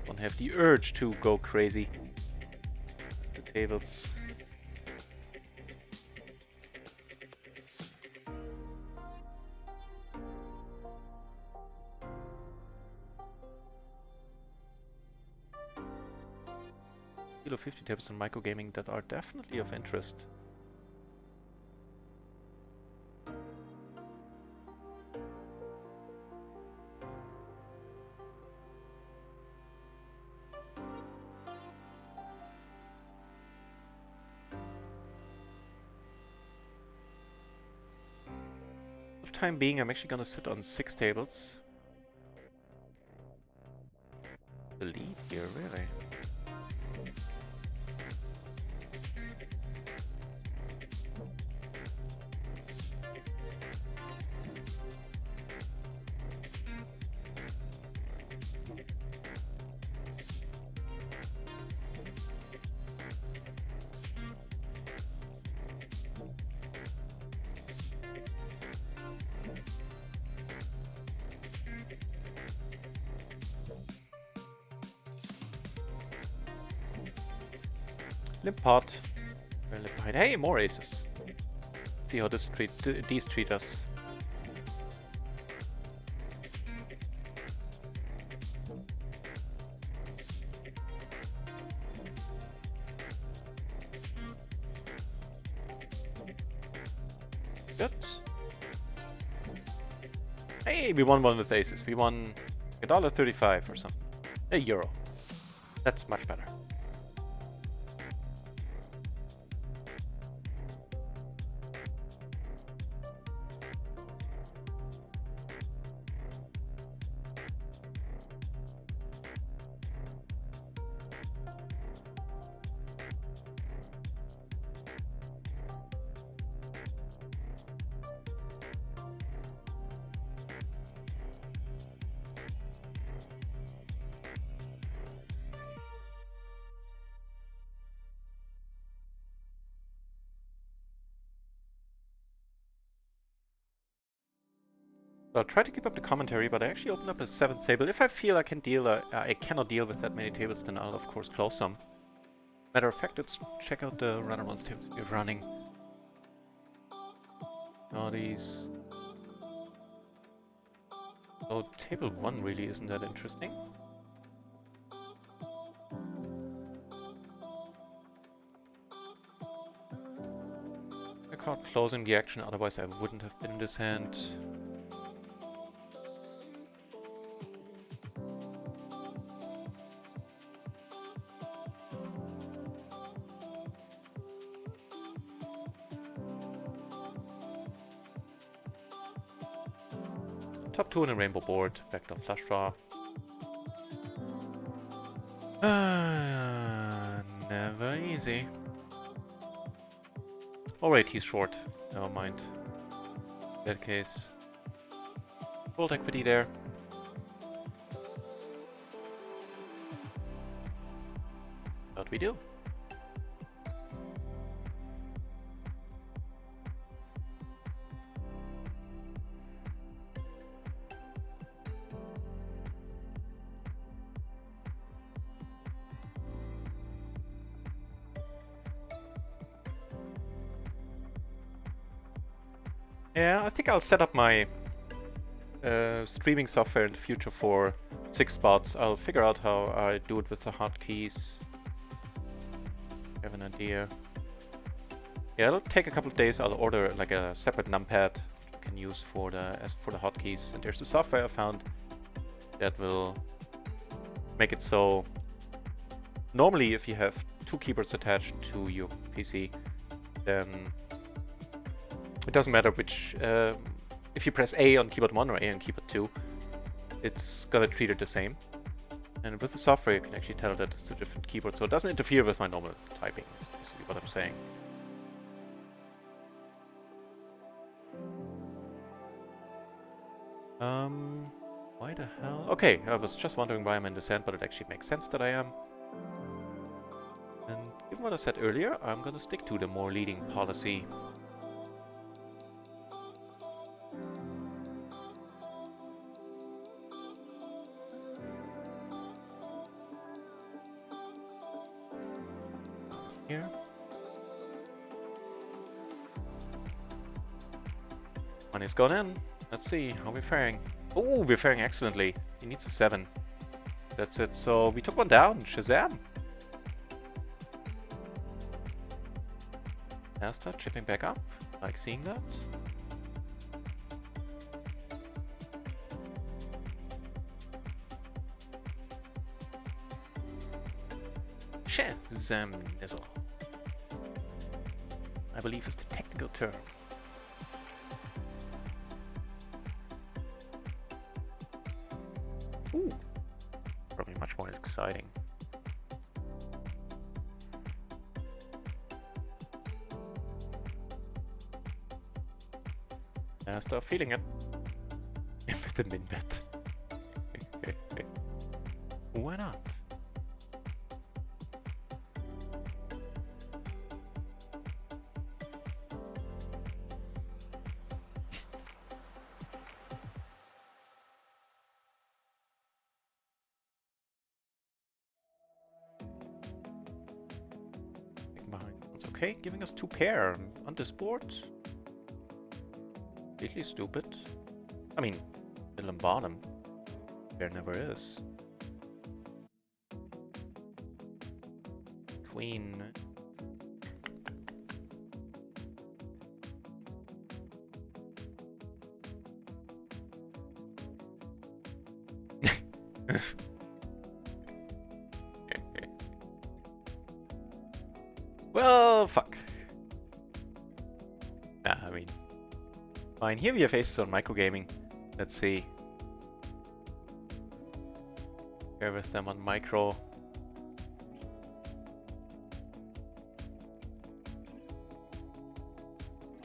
Don't have the urge to go crazy. The tables. PLO 50 tables on microgaming that are definitely of interest. For the time being, I'm actually gonna sit on 6 tables. The lead here, really. Limp pot. Limp behind. Hey, more aces. See how these treat us. Good. Hey, we won one with aces. We won $1.35 or something. €1. That's much better. I'll try to keep up the commentary, but I actually opened up a 7th table. If I feel I cannot deal with that many tables, then I'll of course close some. Matter of fact, let's check out the RunItOnce tables we're running. All these. So table 1 really isn't that interesting. I caught closing the action, otherwise I wouldn't have been in this hand. Top 2 in a rainbow board, backdoor flush draw. Never easy. Oh wait, he's short. Never mind. In that case, gold equity there. What we do? Yeah, I think I'll set up my streaming software in the future for 6 spots. I'll figure out how I do it with the hotkeys. I have an idea. Yeah, it'll take a couple of days. I'll order like a separate numpad I can use for the hotkeys. And there's a software I found that will make it so normally if you have 2 keyboards attached to your PC, then it doesn't matter which, if you press A on keyboard 1 or A on keyboard 2, it's gonna treat it the same. And with the software you can actually tell that it's a different keyboard, so it doesn't interfere with my normal typing, is basically what I'm saying. Why the hell? Okay, I was just wondering why I'm in this hand, but it actually makes sense that I am. And given what I said earlier, I'm gonna stick to the more leading policy. Here. Money's gone in. Let's see how we're faring. Oh, we're faring excellently. He needs a 7. That's it. So we took one down. Shazam! Asta chipping back up. Like seeing that. Shazam nizzle, I believe is the technical term. Ooh, probably much more exciting. I start feeling it with the min bet. Why not? Okay, giving us 2 pair on this board. Completely stupid. I mean, middle and bottom. There never is. Queen. Well, fuck. I mean, fine. Here we have aces on microgaming. Let's see. Pair with them on micro.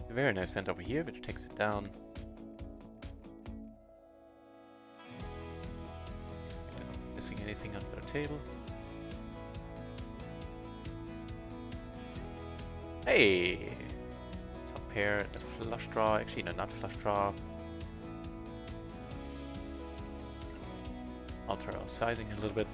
A very nice hand over here, which takes it down. Not missing anything under the table. Hey! Top pair, the flush draw. Actually, no, not flush draw. alter our sizing a little bit.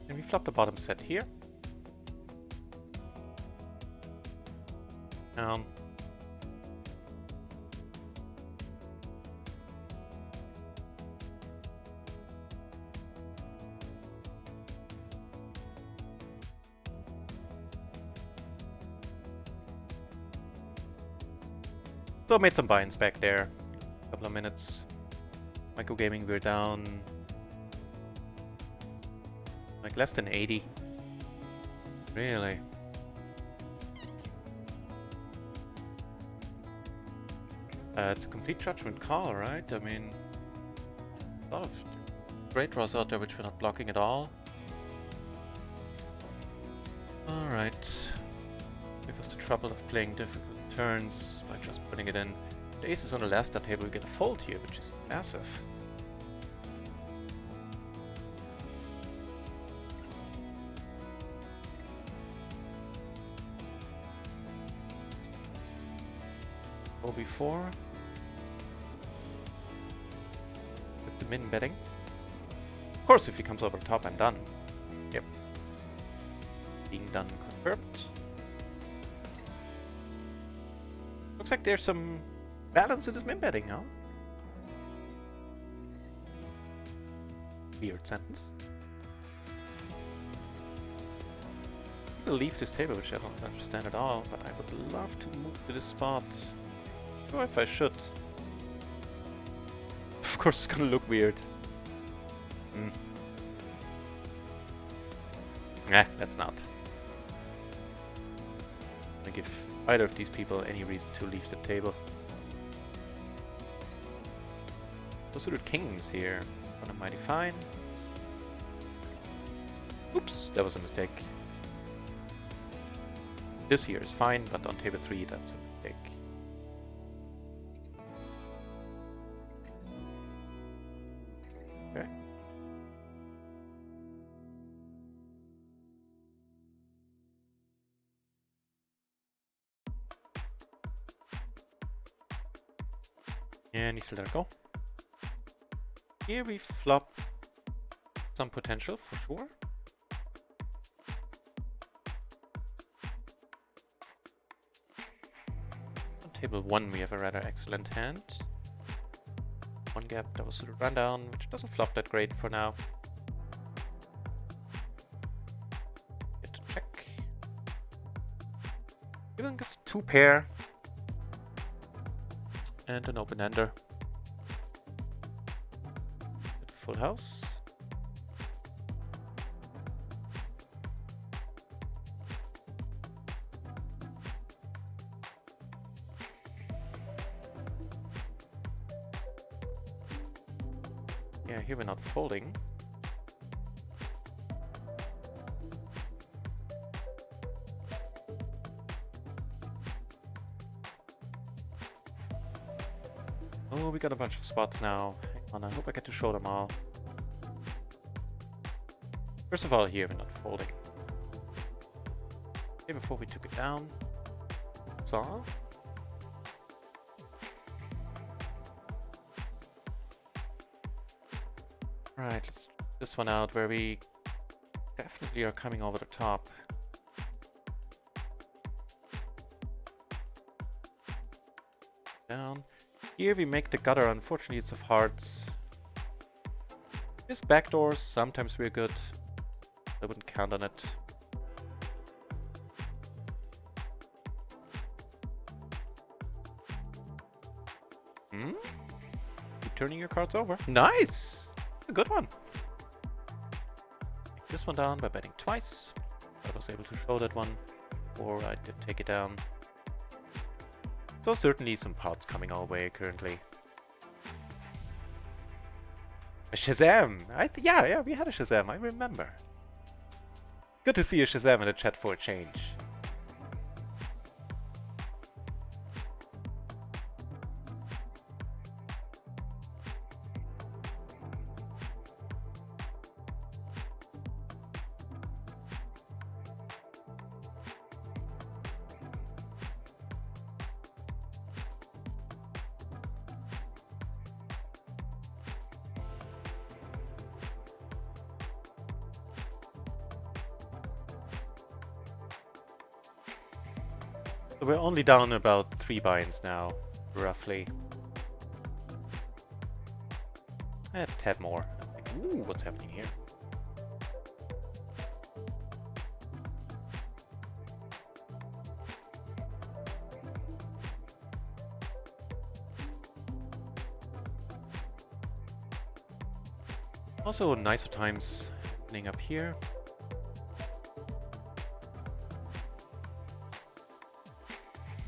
And we flop the bottom set here. Down. So I made some buy-ins back there. A couple of minutes. Micro gaming, we're down like less than 80. Really? It's a complete judgment call, right? I mean, a lot of great draws out there which we're not blocking at all. Alright. Give us the trouble of playing difficult turns by just putting it in. The ace is on the last table, we get a fold here, which is massive. OB4. With the min betting. Of course, if he comes over the top, I'm done. Yep. Being done confirmed. Looks like there's some balance in this min betting, huh? Weird sentence. People leave this table, which I don't understand at all, but I would love to move to this spot. I don't know if I should. Of course, it's gonna look weird. Let's not. I give either of these people any reason to leave the table. No suited kings here. It's gonna mighty fine. Oops, that was a mistake. This here is fine, but on table 3 that's a mistake. Okay. Yeah, need to let it go. Here we flop some potential for sure. On table 1 we have a rather excellent hand. One gap, that was the rundown, which doesn't flop that great for now. Get to check. Even gets 2 pair. And an open ender. Get a full house. Yeah, here we're not folding. Oh, we got a bunch of spots now. Hang on, I hope I get to show them all. First of all, here we're not folding. Okay, before we took it down. Saw. Right, let's check this one out where we definitely are coming over the top. Down. Here we make the gutter, unfortunately it's of hearts. This backdoors, sometimes we're good. I wouldn't count on it. Keep turning your cards over. Nice! A good one. Take this one down by betting twice. I was able to show that one, or I did take it down. So certainly some pots coming our way currently. A Shazam! Yeah, we had a Shazam, I remember. Good to see a Shazam in the chat for a change. So we're only down about 3 buy-ins now, roughly. A tad more. I think. Ooh, what's happening here? Also, nicer times happening up here.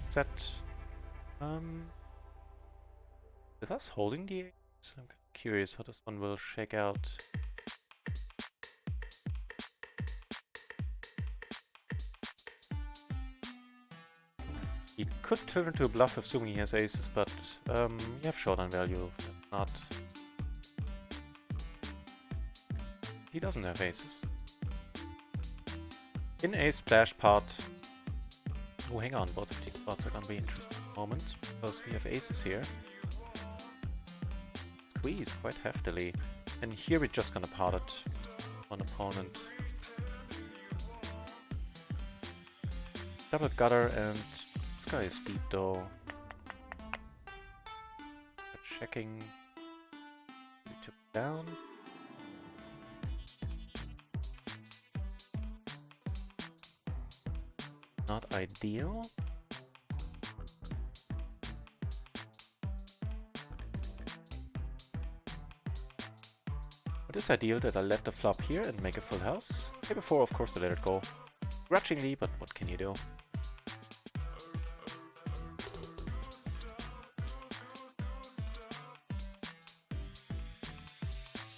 Is that with us holding the ace? I'm kind of curious how this one will shake out. He could turn into a bluff assuming he has aces, but you have showdown value. Not. He doesn't have aces. In a splash pot. Oh, hang on, both of these spots are gonna be interesting at the moment because we have aces here. Squeeze quite heftily, and here we're just gonna pot it. One opponent. Double gutter, and this guy is deep though. Checking. We took down. Not ideal. It is ideal that I let the flop here and make a full house. Table 4, of course, I let it go. Grudgingly, but what can you do?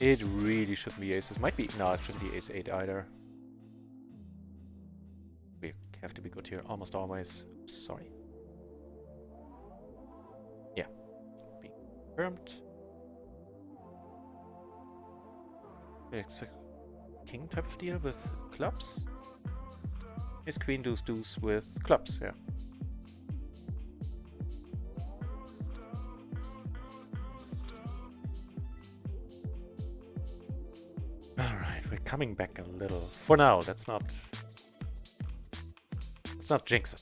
It really shouldn't be aces. Might be, no, it shouldn't be ace 8 either. We have to be good here, almost always. Oops, sorry. Yeah, being confirmed. It's a king type of deal with clubs. His queen deuce deuce with clubs, yeah. Alright, we're coming back a little. For now, let's not jinx it.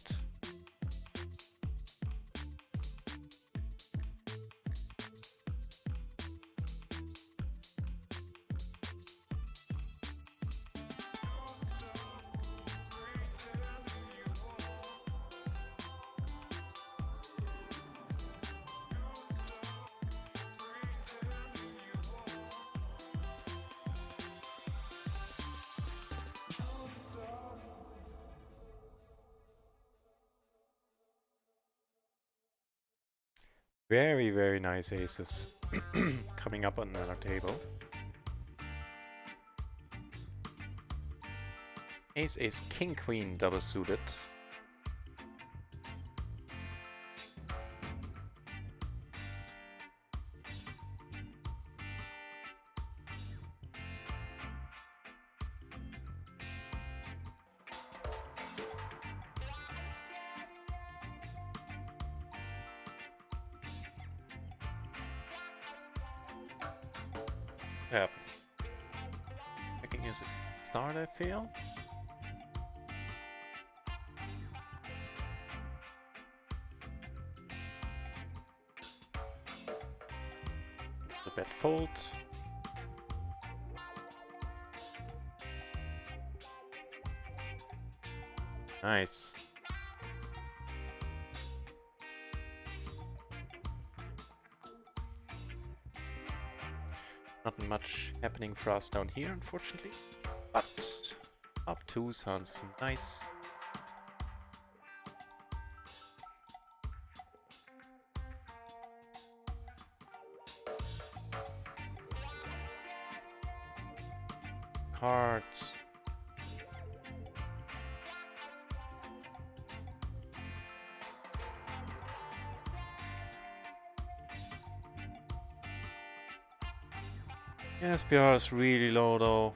Very, very nice aces coming up on another table. Ace, ace, king, queen, double suited. Happens. I can use a start, I feel. The bet fold. Nice. Not much happening for us down here, unfortunately. But up 2 sounds nice. Cards. Yeah, SPR is really low though.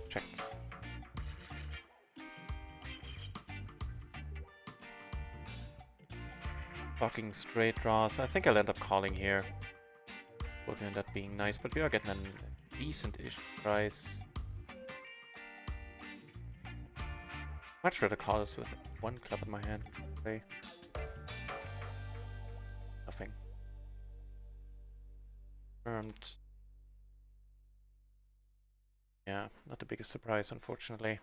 Check. Blocking straight draws. I think I'll end up calling here. Would end up being nice, but we are getting a decent-ish price. Much rather call this with one club in my hand. Okay. Nothing. And yeah, not the biggest surprise, unfortunately.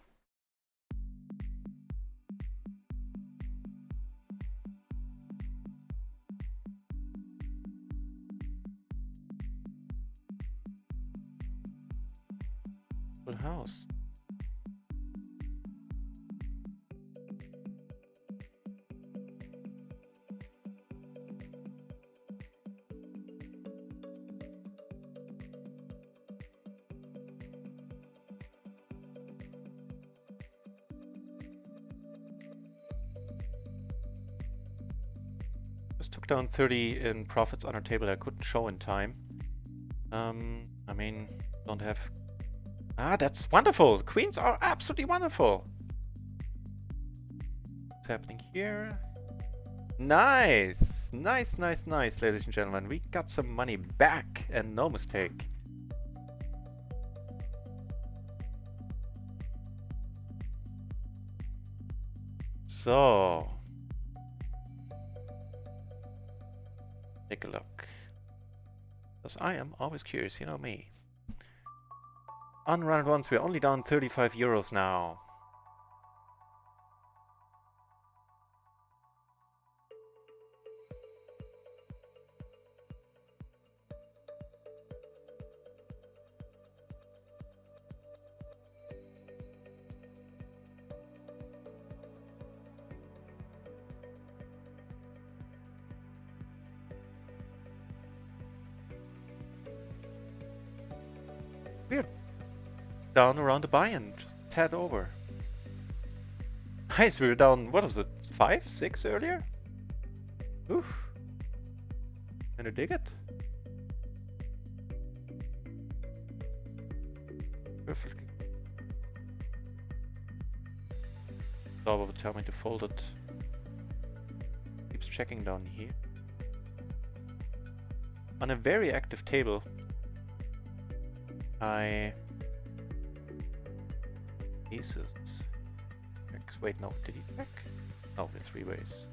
Full house. Just took down 30 in profits on our table I couldn't show in time. I mean, don't have... Ah, that's wonderful! Queens are absolutely wonderful! What's happening here? Nice! Nice, nice, nice, ladies and gentlemen. We got some money back, and no mistake. So... take a look. Because I am always curious, you know me. On RunItOnce, we're only down 35 euros now. We're down around the buy-in, just a tad over. Nice, we were down, what was it, 5, 6 earlier? Oof. Can you dig it? Perfectly. Solver would tell me to fold it. Keeps checking down here. On a very active table, aces. Wait, no, did he check? Oh, the 3 ways.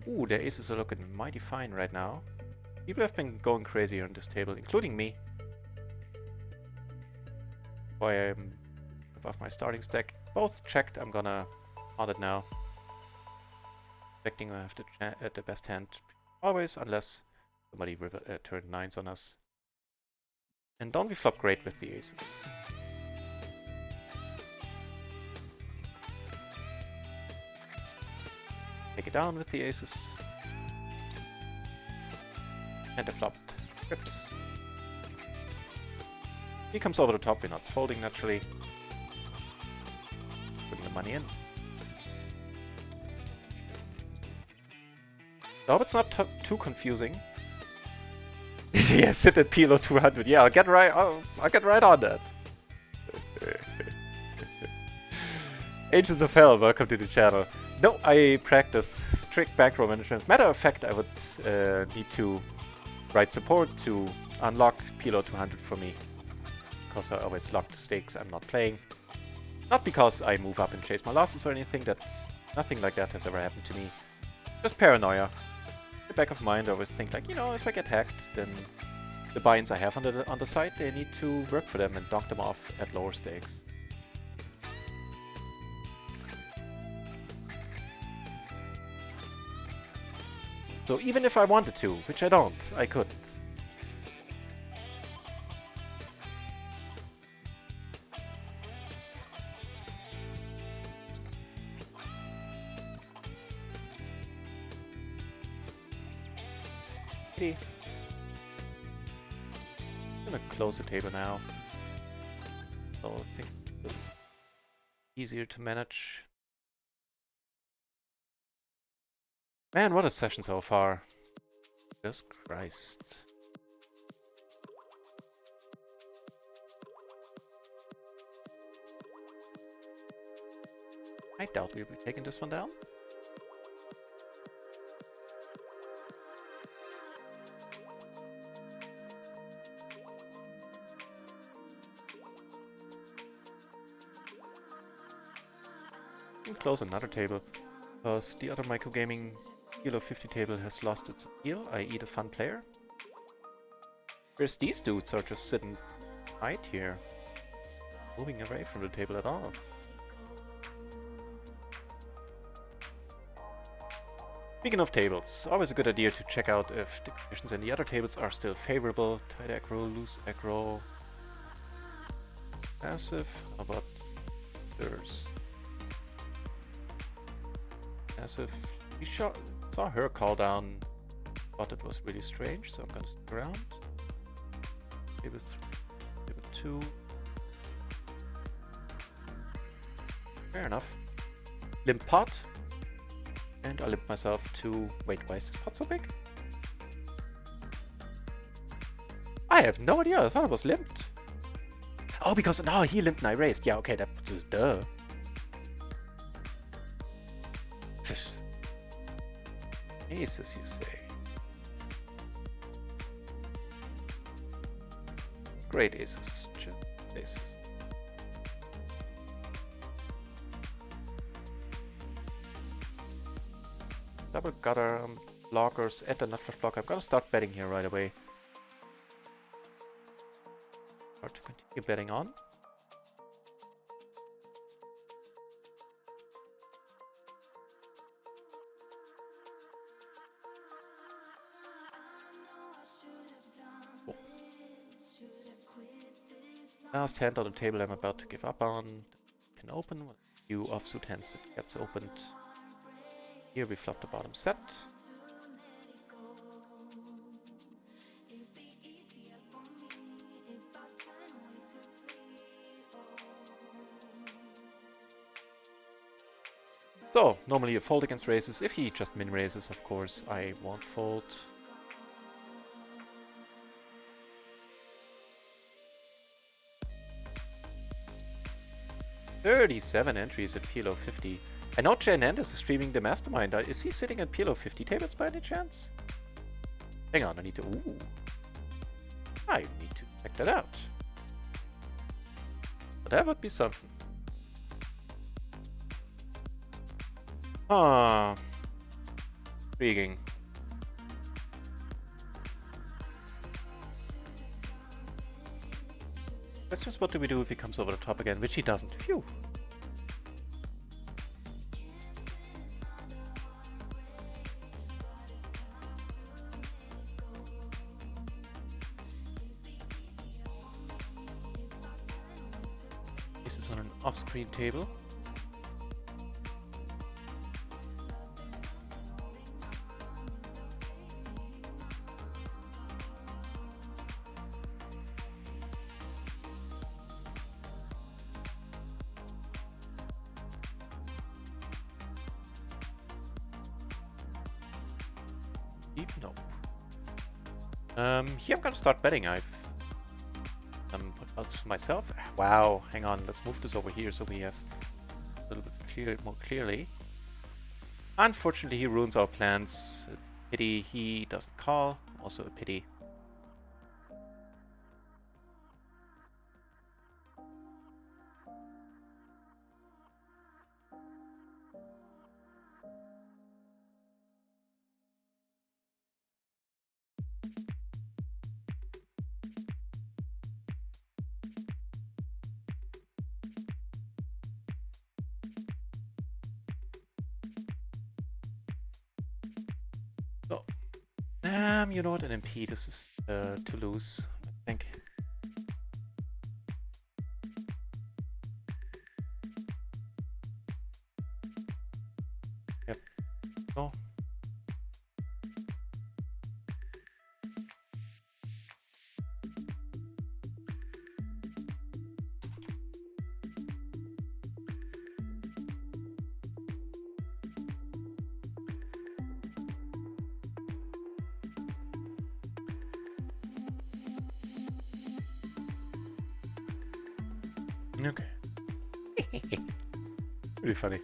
Ooh, the aces are looking mighty fine right now. People have been going crazy on this table, including me. Why I'm above my starting stack. Both checked, I'm gonna on it now. Expecting I have the best hand always, unless somebody turned 9s on us. And don't we flop great with the aces. Take it down with the aces. And the flopped trips. He comes over the top, we're not folding naturally. Putting the money in. I hope it's not too confusing. Yeah, sit at PLO 200. Yeah, I'll get right on that. Agents of Hell, welcome to the channel. No, I practice strict backrow management. Matter of fact, I would need to write support to unlock PLO 200 for me. Because I always lock the stakes I'm not playing. Not because I move up and chase my losses or anything. Nothing like that has ever happened to me. Just paranoia. In the back of mind, I always think like, you know, if I get hacked, then the buy-ins I have on the side, they need to work for them and knock them off at lower stakes. So even if I wanted to, which I don't, I couldn't. I'm gonna close the table now. So things will be easier to manage. Man, what a session so far. Jesus Christ. I doubt we'll be taking this one down. And close another table, because the other microgaming PLO 50 table has lost its appeal, i.e. the fun player. Whereas these dudes are just sitting right here, moving away from the table at all. Speaking of tables, always a good idea to check out if the conditions in the other tables are still favorable. Tight aggro, loose aggro, passive. How about there's passive? We saw her call down. Thought it was really strange, so I'm gonna stick around. Table 3, table 2. Fair enough. Limp pot. And I limp myself to... Wait, why is this pot so big? I have no idea. I thought it was limped. Oh, because... No, he limped and I raised. Yeah, okay, that... Duh. Aces, you say. Great aces. Aces. Double gutter blockers at the nutflash block. I'm gonna start betting here right away. Or to continue betting on. Cool. Last hand on the table I'm about to give up on. Can open with a few offsuit hands that gets opened. Here we flop the bottom set. So, normally you fold against raises. If he just min raises, of course, I won't fold. $37 entries at PLO 50. I know JNN is streaming the Mastermind. Is he sitting at PLO 50 tables by any chance? Hang on, I need to... Ooh. I need to check that out. But that would be something. Ah. Intriguing. Question is, what do we do if he comes over the top again? Which he doesn't. Phew. This is on an off-screen table. No. Here I'm gonna start betting. I've put outs myself. Wow, hang on, let's move this over here so we have a little bit more clearly. Unfortunately, he ruins our plans. It's a pity he doesn't call. Also a pity. So, you know what, an MP, this is to lose, I think. Yep. Oh. Okay. Pretty funny.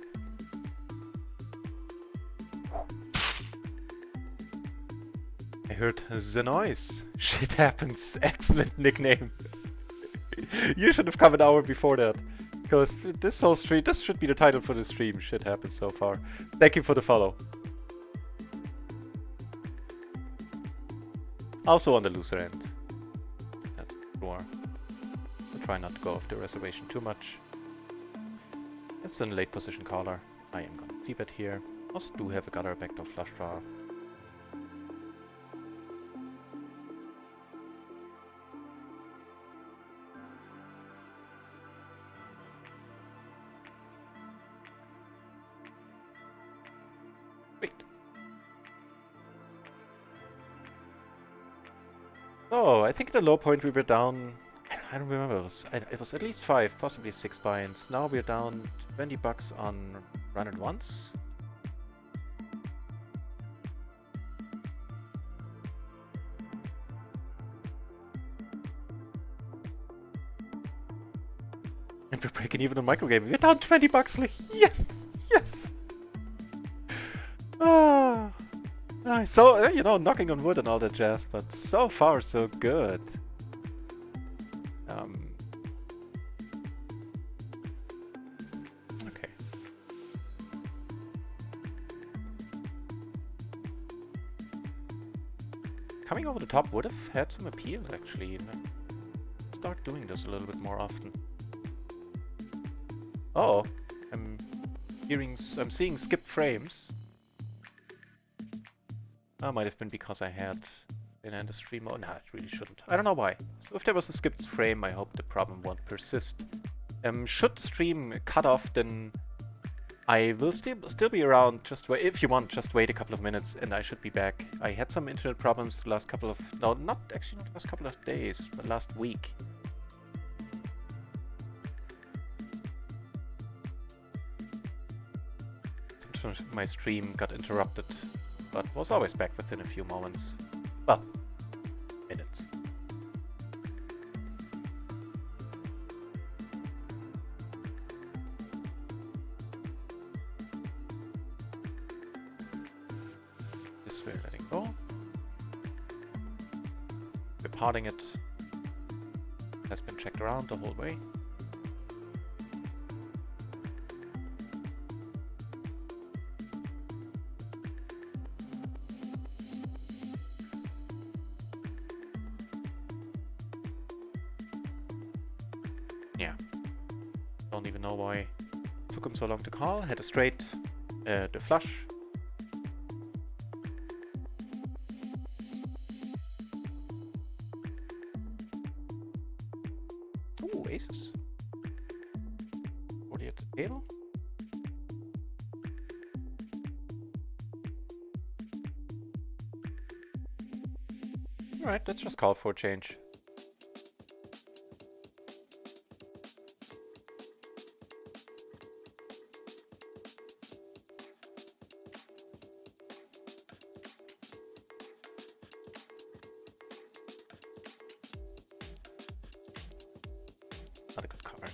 I heard the noise. Shit happens. Excellent nickname. You should have come an hour before that. Because this whole stream, this should be the title for the stream. Shit happens so far. Thank you for the follow. Also on the looser end. That's sure. I'll try not to go off the reservation too much. It's a late position caller. I am gonna c-bet here. Also do have a gutter backdoor flush draw. Wait. Oh, I think the low point we were down. I don't remember. It was at least 5, possibly 6 buy-ins. Now we're down $20 on RunItOnce. And we're breaking even on microgaming. We're down $20. Yes! Yes! Ah. Nice. So, you know, knocking on wood and all that jazz, but so far so good. Okay. Coming over the top would have had some appeal, actually. Start doing this a little bit more often. Oh, I'm seeing skip frames. That might have been because I had been in the stream. Oh, no, it really shouldn't. I don't know why. So if there was a skipped frame, I hope the problem won't persist. Should the stream cut off, then I will still be around. Just wait, if you want, just wait a couple of minutes and I should be back. I had some internet problems the last couple of... No, not actually not the last couple of days, but last week. Sometimes my stream got interrupted, but was always back within a few moments. Well, minutes. This we're letting go. We're parting it. Has been checked around the whole way. Yeah. Don't even know why it took him so long to call. Had a straight, the flush. Ooh, aces. 40 at the table. Alright, let's just call for a change. Not a good card.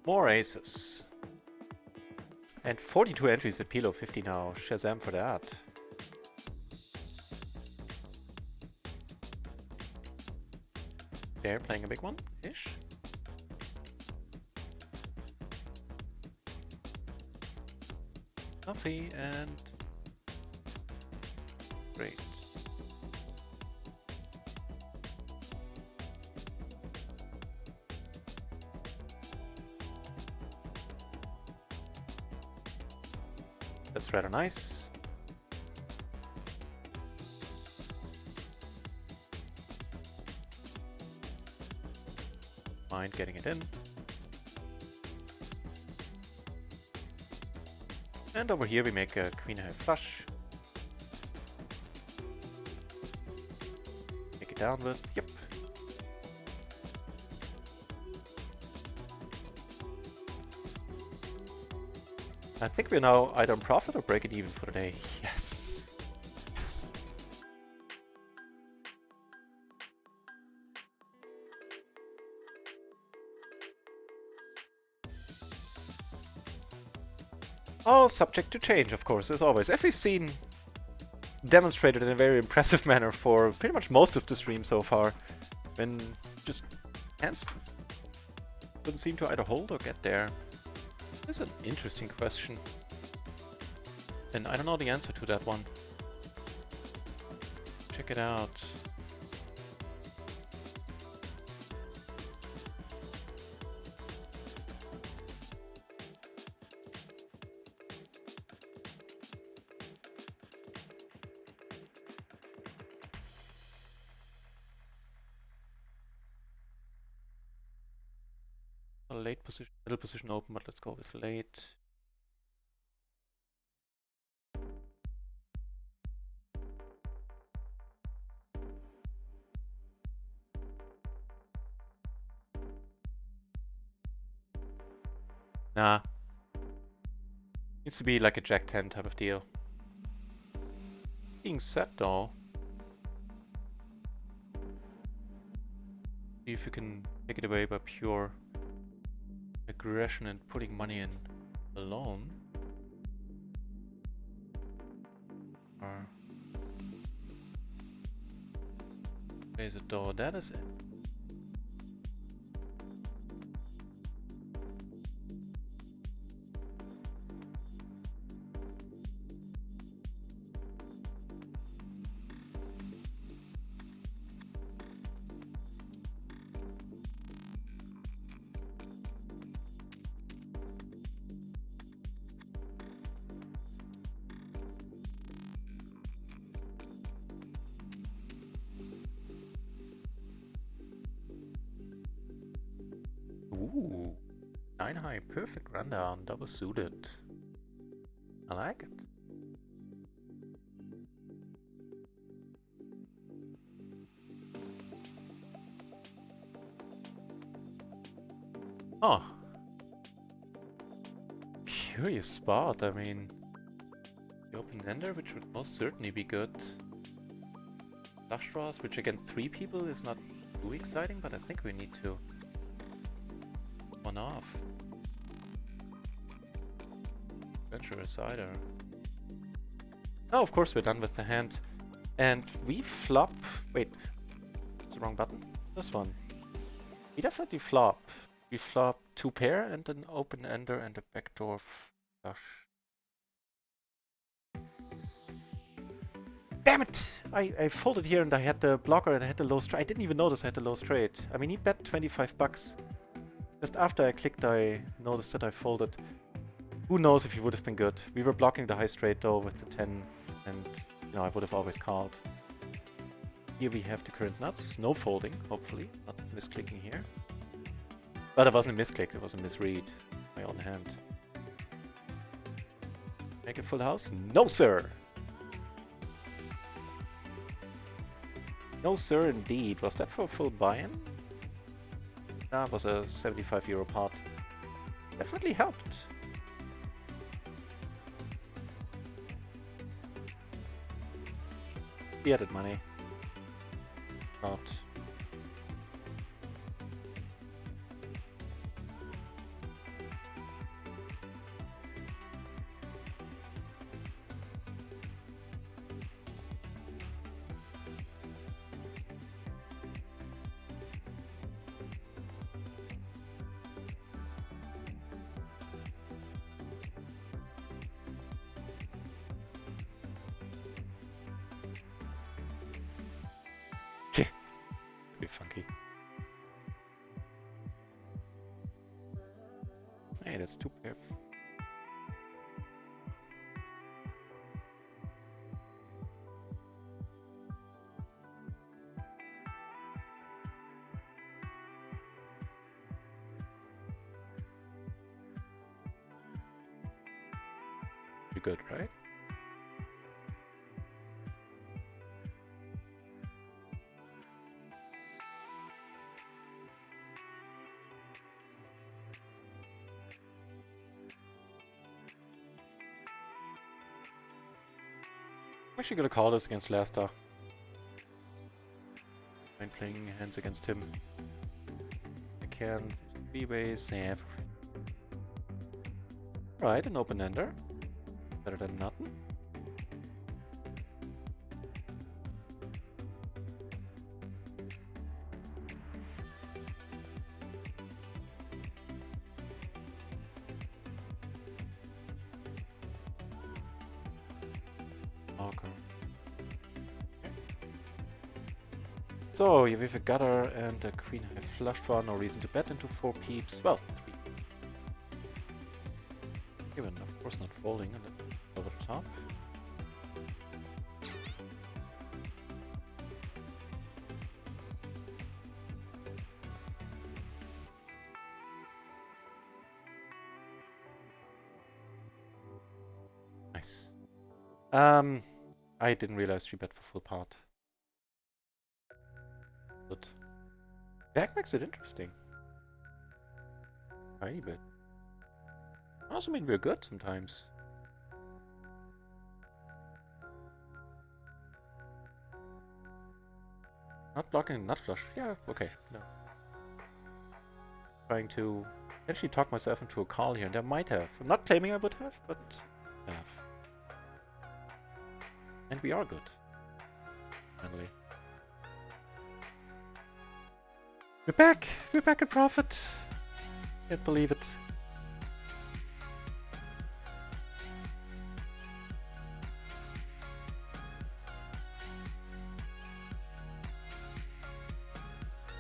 More aces. And 42 entries at PLO 50 now. Shazam for that. They're playing a big one-ish. Coffee and... Great. That's rather nice. Mind getting it in. And over here we make a queen high flush. Take it down with, yep. I think we're now either on profit or break it even for the day. Yes. Yes. 42 All subject to change, of course, as always. As we've seen demonstrated in a very impressive manner for pretty much most of the stream so far, when just hands couldn't seem to either hold or get there. This is an interesting question. And I don't know the answer to that one. Check it out. A late position, middle position open, but let's go with late. Nah. Needs to be like a Jack 10 type of deal. Being said though, see if you can take it away by pure aggression and putting money in alone. Or raise a door, that is it. Ooh, 9 high, perfect rundown, double suited. I like it. Oh, curious spot. I mean, the open ender, which would most certainly be good. Flush draws, which against 3 people is not too exciting, but I think we need to one off. Adventurous either. Oh, of course we're done with the hand. And we flop... Wait, it's the wrong button. This one. We definitely flop. We flop 2 pair and an open ender and a backdoor flush. Damn it! I folded here and I had the blocker and I had the low straight. I didn't even notice I had the low straight. I mean, he bet 25 bucks. Just after I clicked, I noticed that I folded. Who knows if he would have been good. We were blocking the high straight though with the 10, and you know, I would have always called. Here we have the current nuts. No folding, hopefully. Not misclicking here. But it wasn't a misclick, it was a misread. My own hand. Make a full house? No, sir! No, sir, indeed. Was that for a full buy-in? That was a 75 euro pot. Definitely helped. He added money. Not. Be funky. Hey, that's 2 pair. You're good, right? I'm actually gonna call this against Lasta. I'm playing hands against him. I can 3 ways save. Right, an open ender. Better than nothing. Okay. So, we have a gutter and a queen high flush draw. No reason to bet into 4 peeps. Well, 3. Even, of course, not folding over the top. Nice. I didn't realize 3-bet for full pot. But Jack makes it interesting. Tiny bit. Also mean we're good sometimes. Not blocking a nut flush. Yeah, okay. No. Trying to actually talk myself into a call here, and I might have. I'm not claiming I would have, but I have. And we are good. Finally. We're back! We're back at profit! Can't believe it.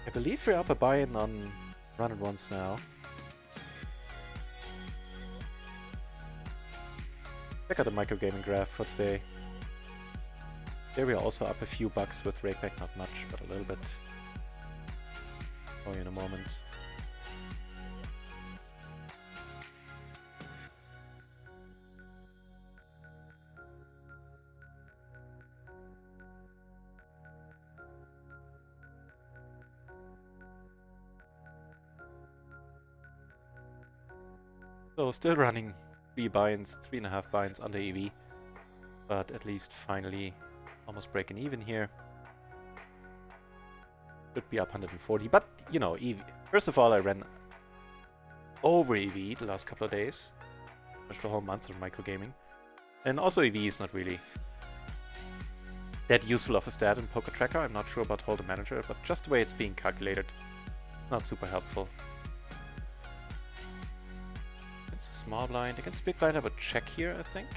I believe we're up a buy-in on RunItOnce now. Check out the microgaming graph for today. There we are also up a few bucks with rakeback, not much, but a little bit. Oh, in a moment. So still running 3 binds, 3.5 binds under EV, but at least finally almost breaking even here. Should be up 140, but you know, EV. First of all, I ran over EV the last couple of days, just the whole month of microgaming, and also EV is not really that useful of a stat in Poker Tracker. I'm not sure about Holder Manager, but just the way it's being calculated, not super helpful. Against the small blind, against big blind, I would check here, I think.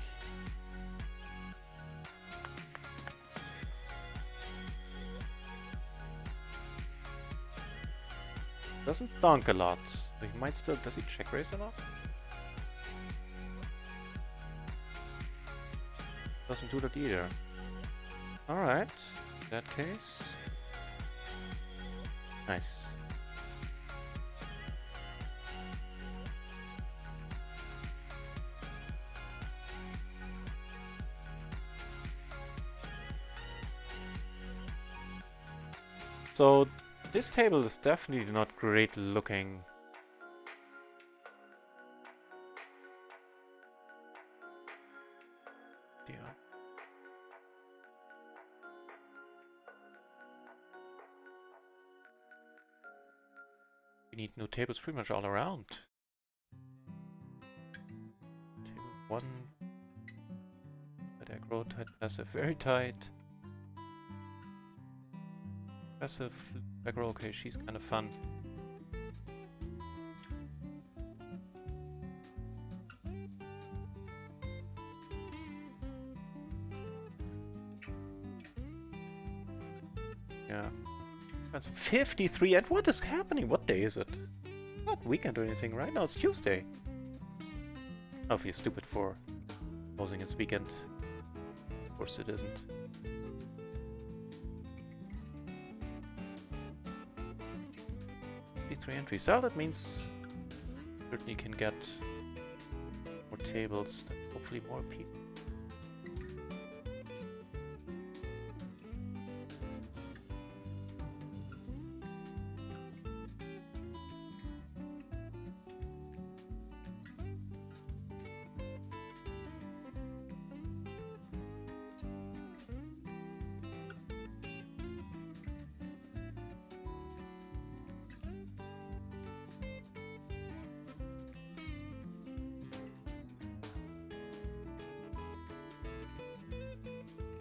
Doesn't donk a lot, so he might still. Does he check raise or not? Doesn't do that either. Alright, in that case. Nice. So this table is definitely not great looking. Yeah. We need new tables pretty much all around. Table 1. But aggro, tight, passive, very tight. Passive, aggro, okay, she's kind of fun. Yeah. That's 53, and what is happening? What day is it? Not weekend or anything, right? No, it's Tuesday. Oh, if you're stupid for posing it's weekend. Of course it isn't. 53 entries. Well, that means certainly can get more tables, hopefully more people.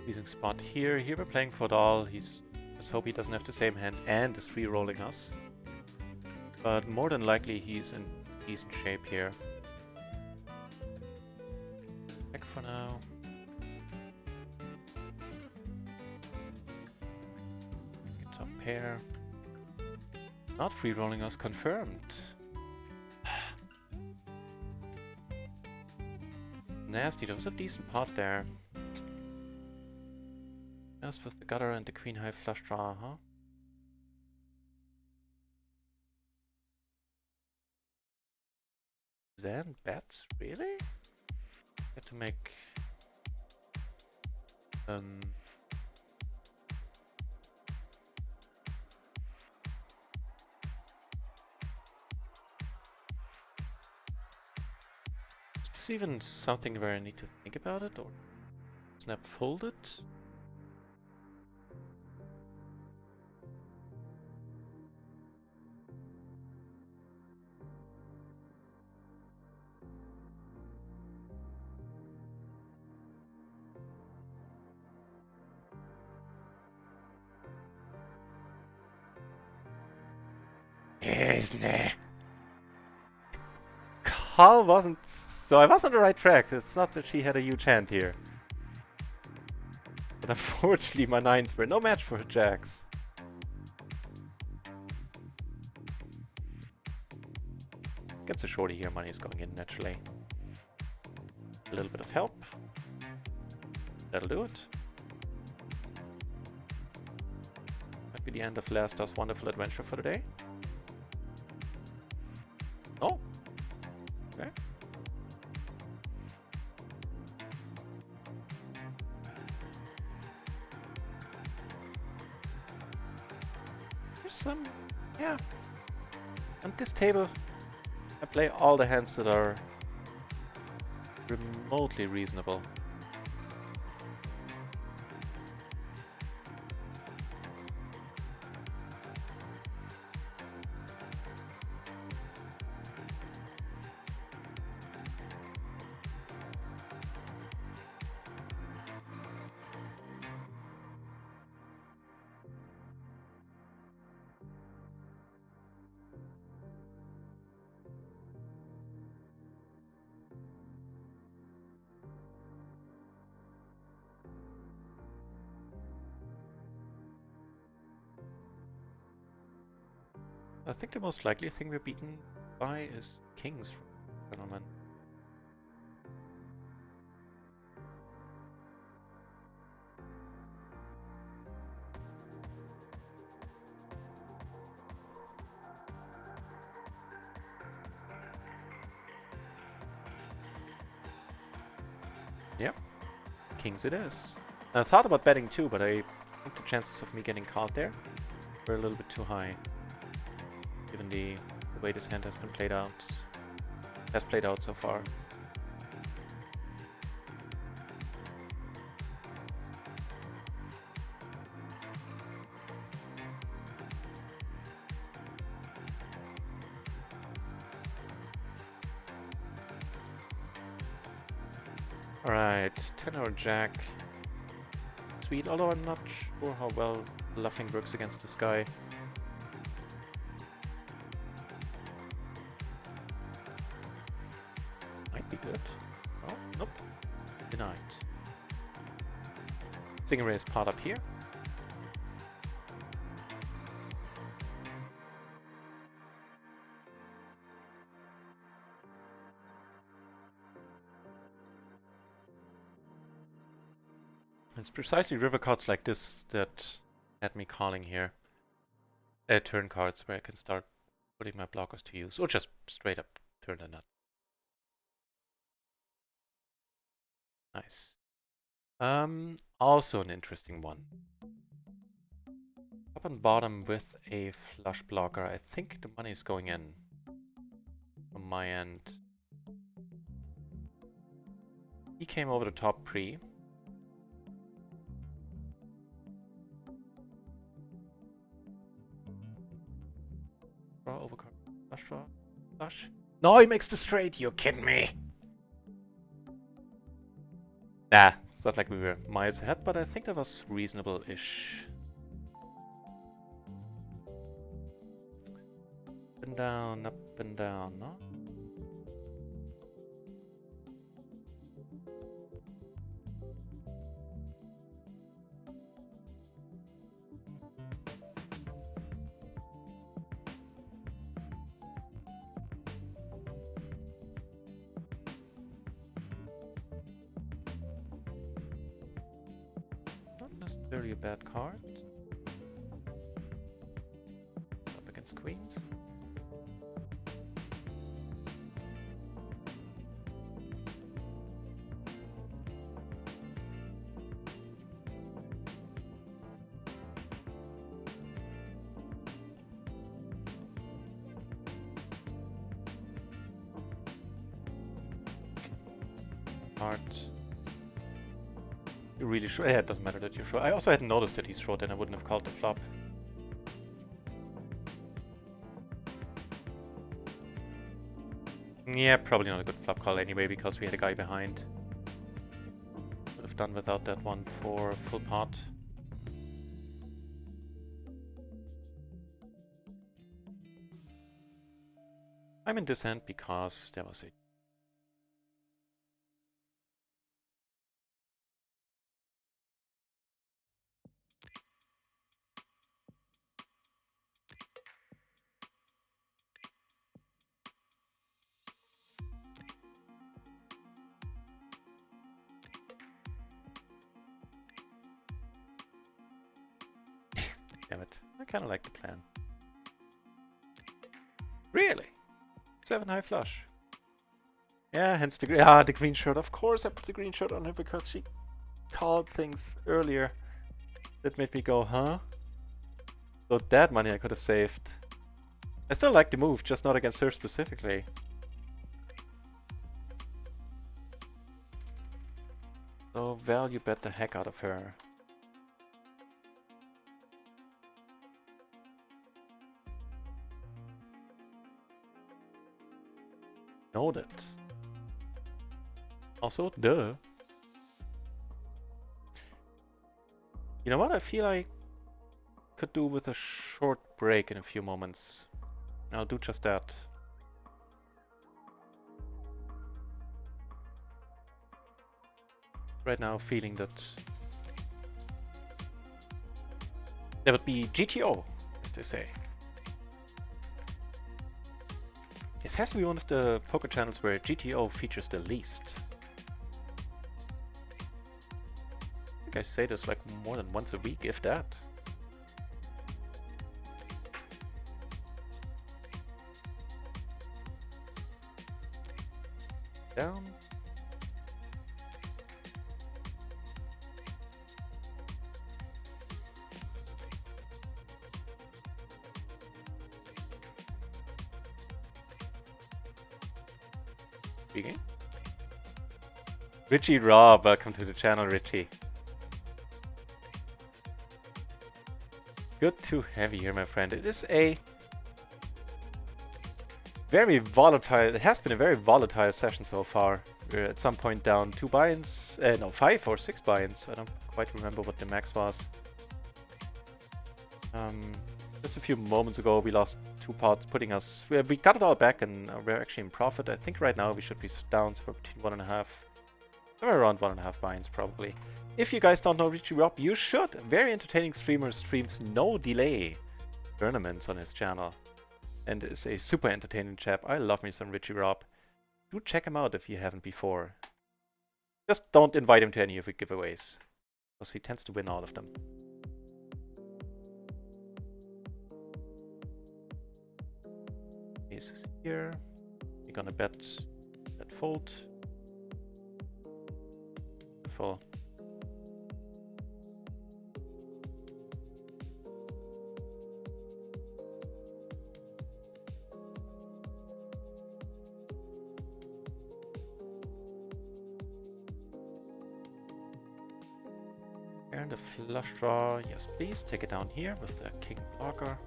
Losing spot here. Here we're playing for all. Let's hope he doesn't have the same hand and is free rolling us. But more than likely he's in decent shape here. Check for now. Top pair. Not free rolling us, confirmed. Nasty, there was a decent pot there. Just with the gutter and the queen high flush draw, huh? Zen bets? Really? Get to make is this even something where I need to think about it, or snap fold it? Yes, nah. Call wasn't... So I was on the right track. It's not that she had a huge hand here. But unfortunately my nines were no match for her jacks. Gets a shorty here, money is going in naturally. A little bit of help. That'll do it. Might be the end of Last Does Wonderful Adventure for the day. Oh! Okay. There's some... yeah. On this table, I play all the hands that are remotely reasonable. I think the most likely thing we're beaten by is kings from the tournament. Yep, kings it is. I thought about betting too, but I think the chances of me getting called there were a little bit too high. Given the way this hand has played out so far. Alright, 10 or jack. Sweet, although I'm not sure how well bluffing works against this guy. Might be good. Oh, nope. Denied. Stingray is part up here. It's precisely river cards like this that had me calling here. Turn cards where I can start putting my blockers to use, or just straight up turn the nut. Nice. Also an interesting one. Top and bottom with a flush blocker. I think the money is going in from my end. He came over the top pre. Draw, overcard, flush draw, flush. No, he makes the straight. You're kidding me. Nah, It's not like we were miles ahead, but I think that was reasonable-ish. Up and down, no? Not necessarily a bad card. Up against queens. Hard. You're really sure? Yeah, it doesn't matter that you're sure. I also hadn't noticed that he's short, and I wouldn't have called the flop. Yeah, probably not a good flop call anyway, because we had a guy behind. Would have done without that one for full pot. I'm in this hand because there was a... Damn it. I kind of like the plan. Really? 7 high flush. Yeah, hence the the green shirt. Of course I put the green shirt on her because she called things earlier. That made me go, huh? So that money I could have saved. I still like the move, just not against her specifically. So value bet the heck out of her. Noted. Also, duh. You know what? I feel I could do with a short break in a few moments. I'll do just that. Right now, feeling that there would be GTO, as they say. This has to be one of the poker channels where GTO features the least. I think I say this like more than once a week, if that. Down. Speaking. Richie Rob, welcome to the channel, Richie. Good to have you here, my friend. It is a very volatile, it has been a very volatile session so far. We're at some point down 2 buy-ins, no, 5 or 6 buy-ins. I don't quite remember what the max was. Just a few moments ago we lost 2 pots, putting us, we got it all back and we're actually in profit. I think right now we should be down for between 1.5, somewhere around 1.5 buy-ins probably. If you guys don't know Richie Rob, you should. Very entertaining streamer, streams no delay tournaments on his channel. And is a super entertaining chap. I love me some Richie Rob. Do check him out if you haven't before. Just don't invite him to any of the giveaways, because he tends to win all of them. Aces here. We're gonna bet that fold. Beautiful. And a flush draw, yes please, take it down here with the king blocker.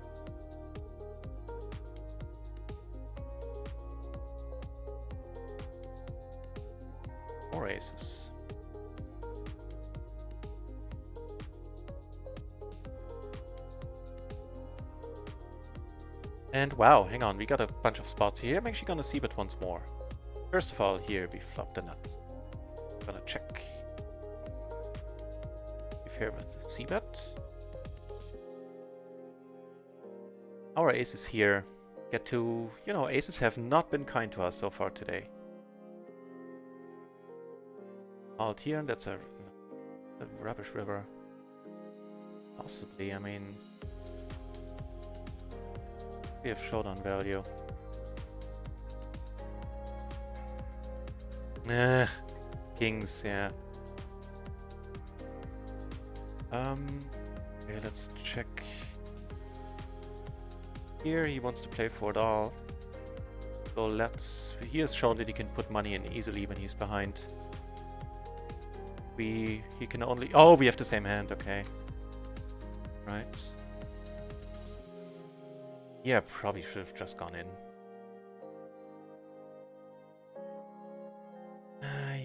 More aces. And wow, hang on, we got a bunch of spots here. I'm actually gonna see bet once more. First of all, here we flop the nuts. Gonna check. Be fair with the c-bet. Our aces here get to, you know, aces have not been kind to us so far today. Alt here, and that's a rubbish river. Possibly, I mean, we have showdown value. Kings, yeah. Okay, let's check. Here he wants to play for it all. So he has shown that he can put money in easily when he's behind. He can only, oh, we have the same hand, okay. Right. Yeah, probably should have just gone in.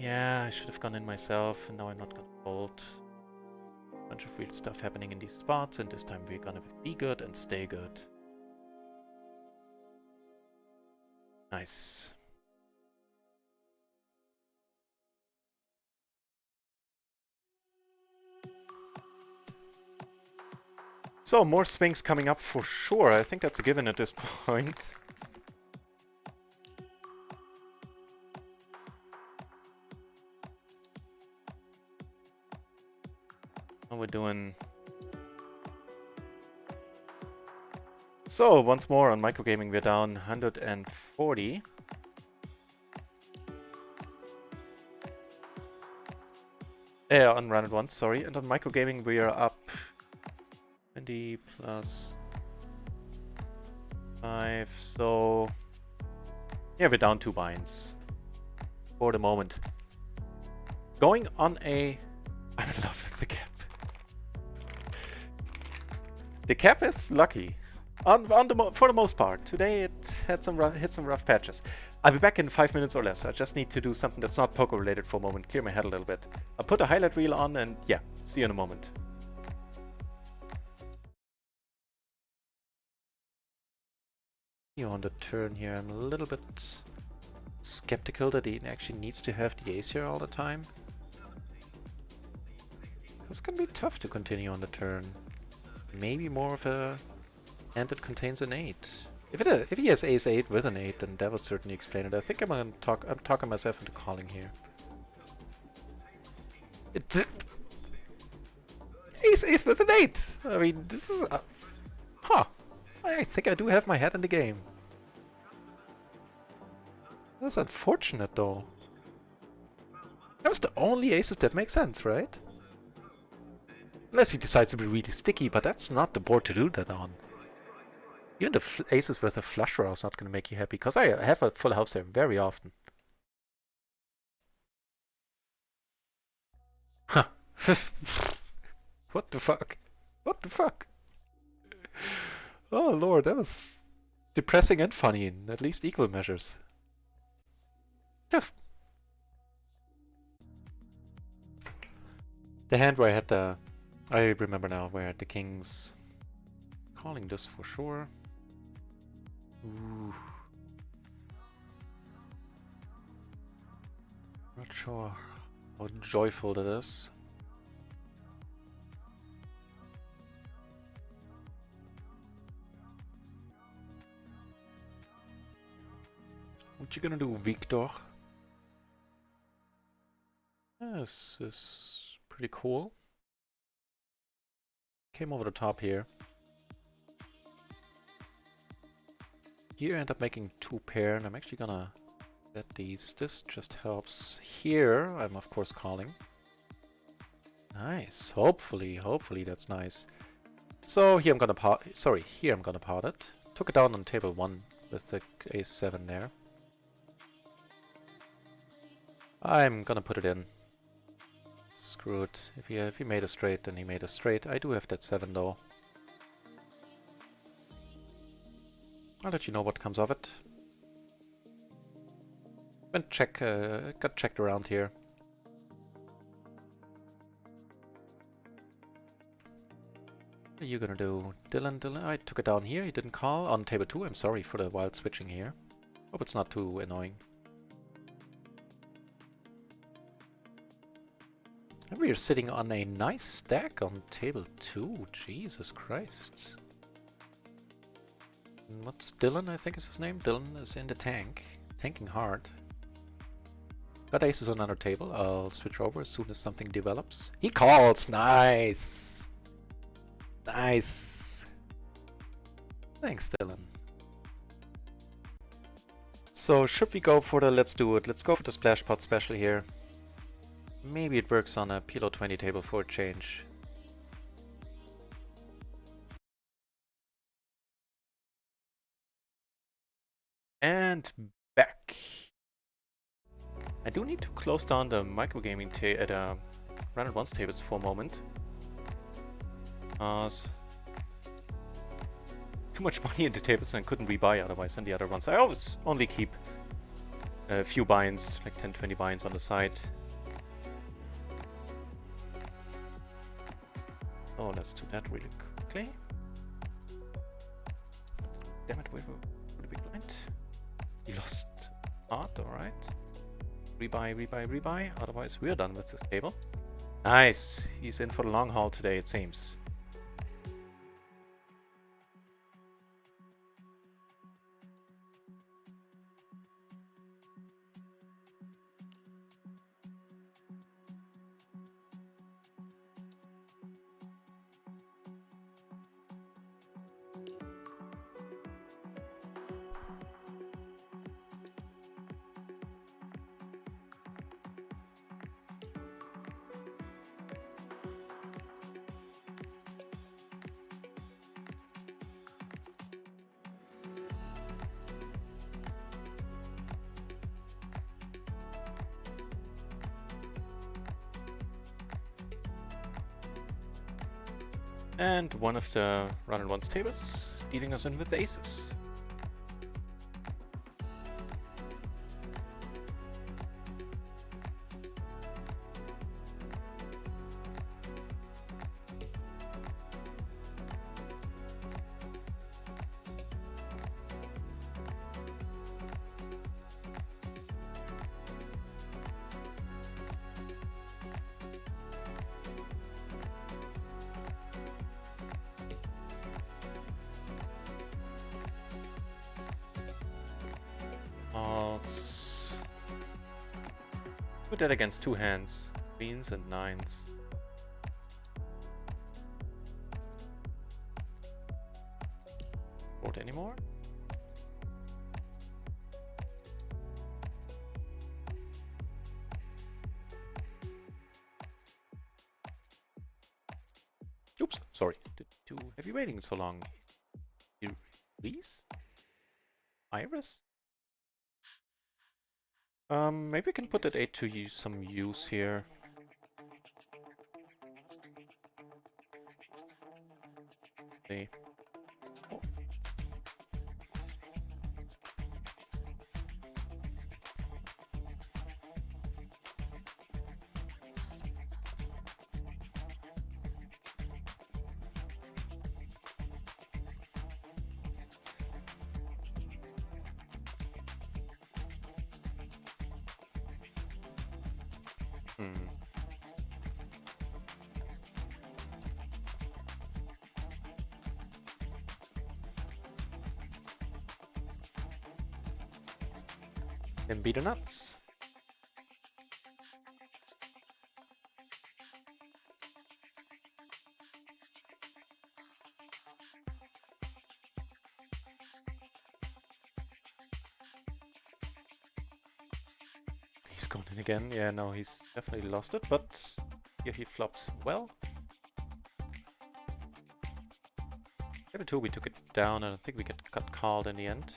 Yeah, I should have gone in myself, and now I'm not gonna fold. Bunch of weird stuff happening in these spots, and this time we're gonna be good and stay good. Nice. So, more swings coming up for sure. I think that's a given at this point. How we're doing. So, once more on microgaming, we're down 140. On RunItOnce, sorry. And on microgaming, we are up 20 plus 5. So, yeah, we're down 2 binds for the moment. Going on a... I'm in love with the cap. The cap is lucky. For the most part. Today it hit some rough patches. I'll be back in 5 minutes or less. I just need to do something that's not poker related for a moment. Clear my head a little bit. I'll put a highlight reel on and yeah, see you in a moment. On the turn here, I'm a little bit skeptical that he actually needs to have the ace here all the time. It's gonna be tough to continue on the turn. Maybe more of a hand that contains an 8. If he has ace 8 with an 8, then that would certainly explain it. I think I'm talking myself into calling here. Ace with an 8! I mean, this is... I think I do have my head in the game. That's unfortunate, though. That was the only aces that make sense, right? Unless he decides to be really sticky, but that's not the board to do that on. Even the aces with a flush draw is not going to make you happy, because I have a full house there very often. Huh. What the fuck? What the fuck? Oh lord, that was depressing and funny in at least equal measures. The hand where I had the... I remember now where I had the kings. Calling this for sure. Ooh. Not sure how joyful that is. What you gonna do, Victor? This is pretty cool. Came over the top here. Here I end up making 2 pair, and I'm actually gonna bet these. This just helps. Here I'm of course calling. Nice. Hopefully that's nice. So here I'm gonna pot. Sorry, here I'm gonna pot it. Took it down on table 1 with the ace 7 there. I'm gonna put it in. Screw it. If he made a straight, then he made a straight. I do have that 7 though. I'll let you know what comes of it. Got checked around here. What are you gonna do? Dylan, I took it down here. He didn't call on table 2. I'm sorry for the wild switching here. Hope it's not too annoying. And we are sitting on a nice stack on table 2. Jesus Christ. What's Dylan, I think is his name? Dylan is in the tank. Tanking hard. Got aces on another table. I'll switch over as soon as something develops. He calls! Nice! Nice! Thanks, Dylan. So, should we go for the let's do it? Let's go for the splash pot special here. Maybe it works on a PLO 20 table for a change. And back. I do need to close down the microgaming at RunItOnce tables for a moment. Too much money in the tables and couldn't rebuy otherwise on the other ones. I always only keep a few binds, like 10-20 binds on the side. Oh, let's do that really quickly. Damn it, wait, what a big blind. He lost art, alright. Rebuy. Otherwise, we're done with this table. Nice. He's in for the long haul today, it seems. And one of the RunItOnce tables dealing us in with aces. Let's put that against two hands, queens and nines. Board anymore? Oops, sorry. Have you waiting so long? Reese? Iris? Maybe we can put that 8 to some use here. See. Oh. Then beat the nuts. He's gone in again. Yeah, no, he's definitely lost it, but here he flops well. Table 2 we took it down, and I think we got called in the end.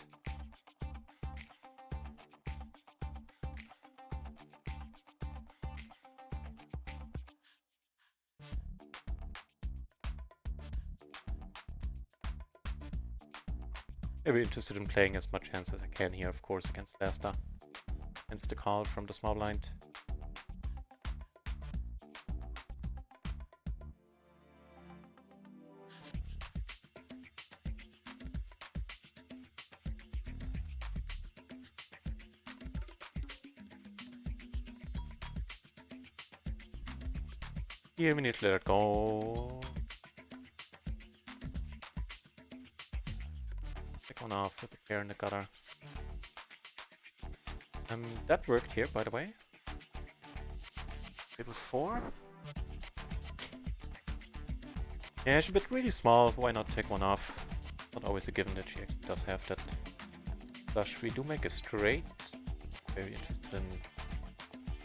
Very interested in playing as much hands as I can here, of course, against Vesta. Hence the call from the small blind. Here we need to let it go. Take one off with the pair in the gutter. That worked here, by the way. Table 4. Yeah, she's a bit really small. Why not take one off? Not always a given that she does have that flush. We do make a straight. Very interested in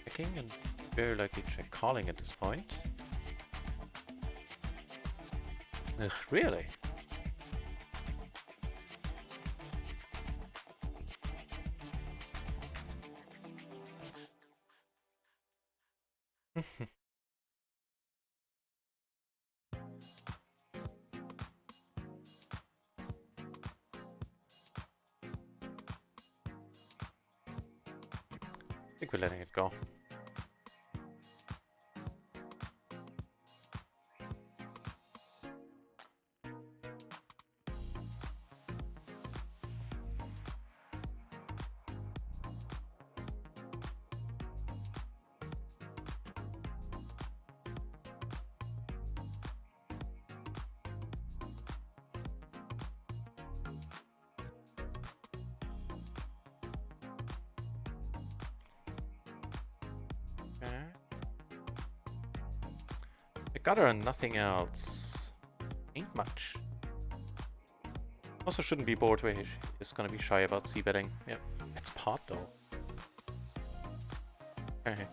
checking and very likely check calling at this point. Ugh, really? I think we're letting it go. Gutter and nothing else. Ain't much. Also shouldn't be bored where he's gonna be shy about c-betting. Yep. It's pot though. Okay.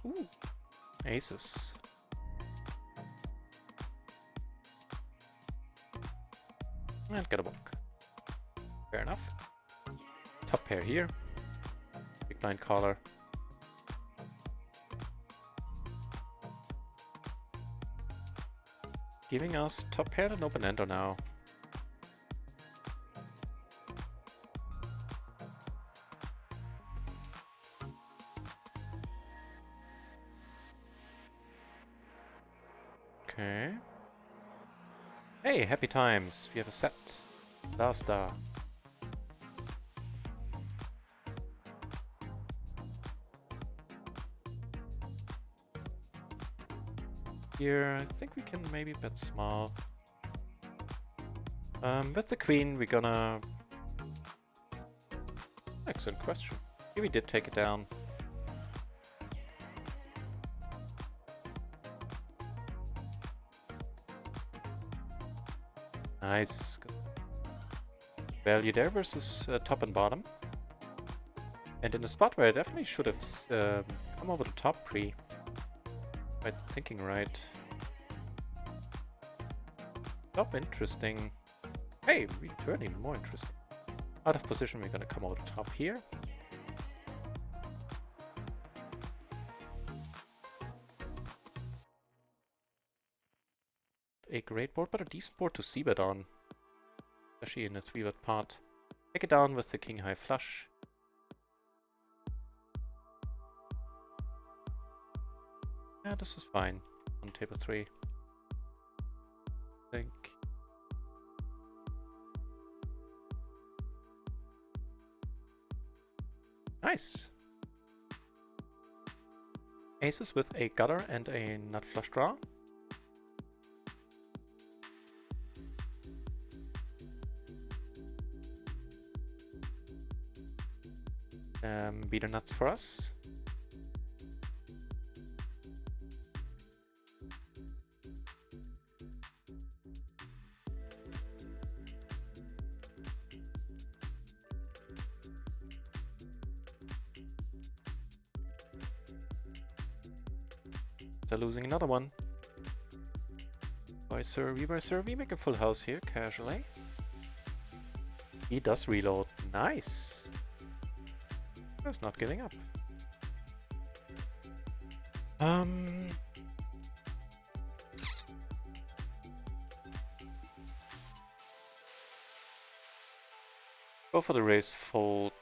Ooh. Aces. And get a block. Fair enough. Top pair here. Big blind caller. Giving us top pair and open ender now. Okay. Hey, happy times. We have a set. Last star. Here, I think we can maybe bet small. With the queen, we're gonna... Excellent question. Here we did take it down. Nice. Value there versus top and bottom. And in a spot where I definitely should have come over the top pre. Right, thinking right. Top interesting. Hey, return even more interesting. Out of position, we're gonna come over the top here. A great board, but a decent board to c-bet on. Especially in a 3-bet pot. Take it down with the king high flush. Yeah, this is fine on table 3. I think. Nice. Aces with a gutter and a nut flush draw. Beater nuts for us. They're losing another one. By Sir, we make a full house here, casually. He does reload. Nice. Just not giving up. Go for the raise fold.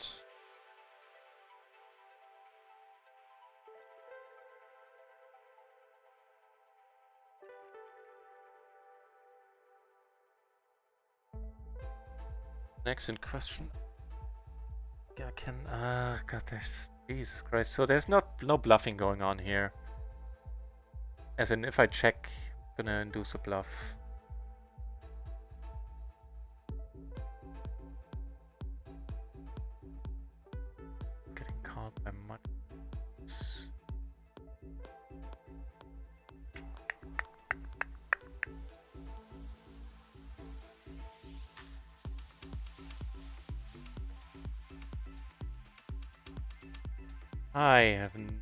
Next in question. Yeah, I can. God, there's Jesus Christ. So there's no bluffing going on here. As in, if I check, I'm gonna induce a bluff. Getting caught by much. I haven't.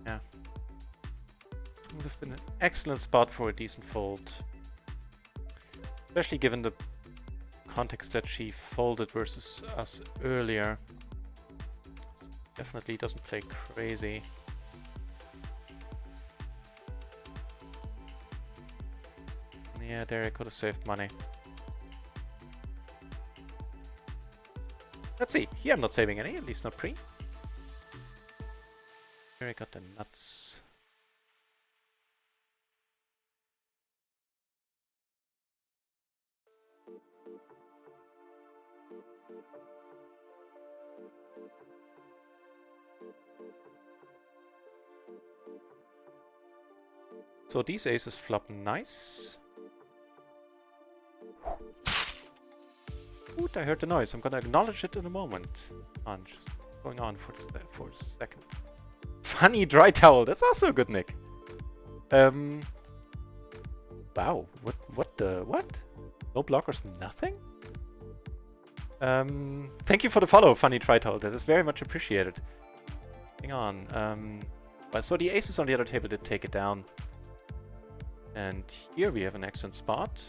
Yeah. Would have been an excellent spot for a decent fold. Especially given the context that she folded versus us earlier. Definitely doesn't play crazy. Yeah, there I could have saved money. Let's see. Here I'm not saving any, at least not pre. Here I got the nuts. So these aces flop nice. Oot, I heard the noise. I'm gonna acknowledge it in a moment. Just going on for a second. Funny dry towel. That's also a good nick. Wow. What? No blockers, nothing? Thank you for the follow, Funny dry towel. That is very much appreciated. Hang on. But so the aces on the other table did take it down. And here we have an excellent spot.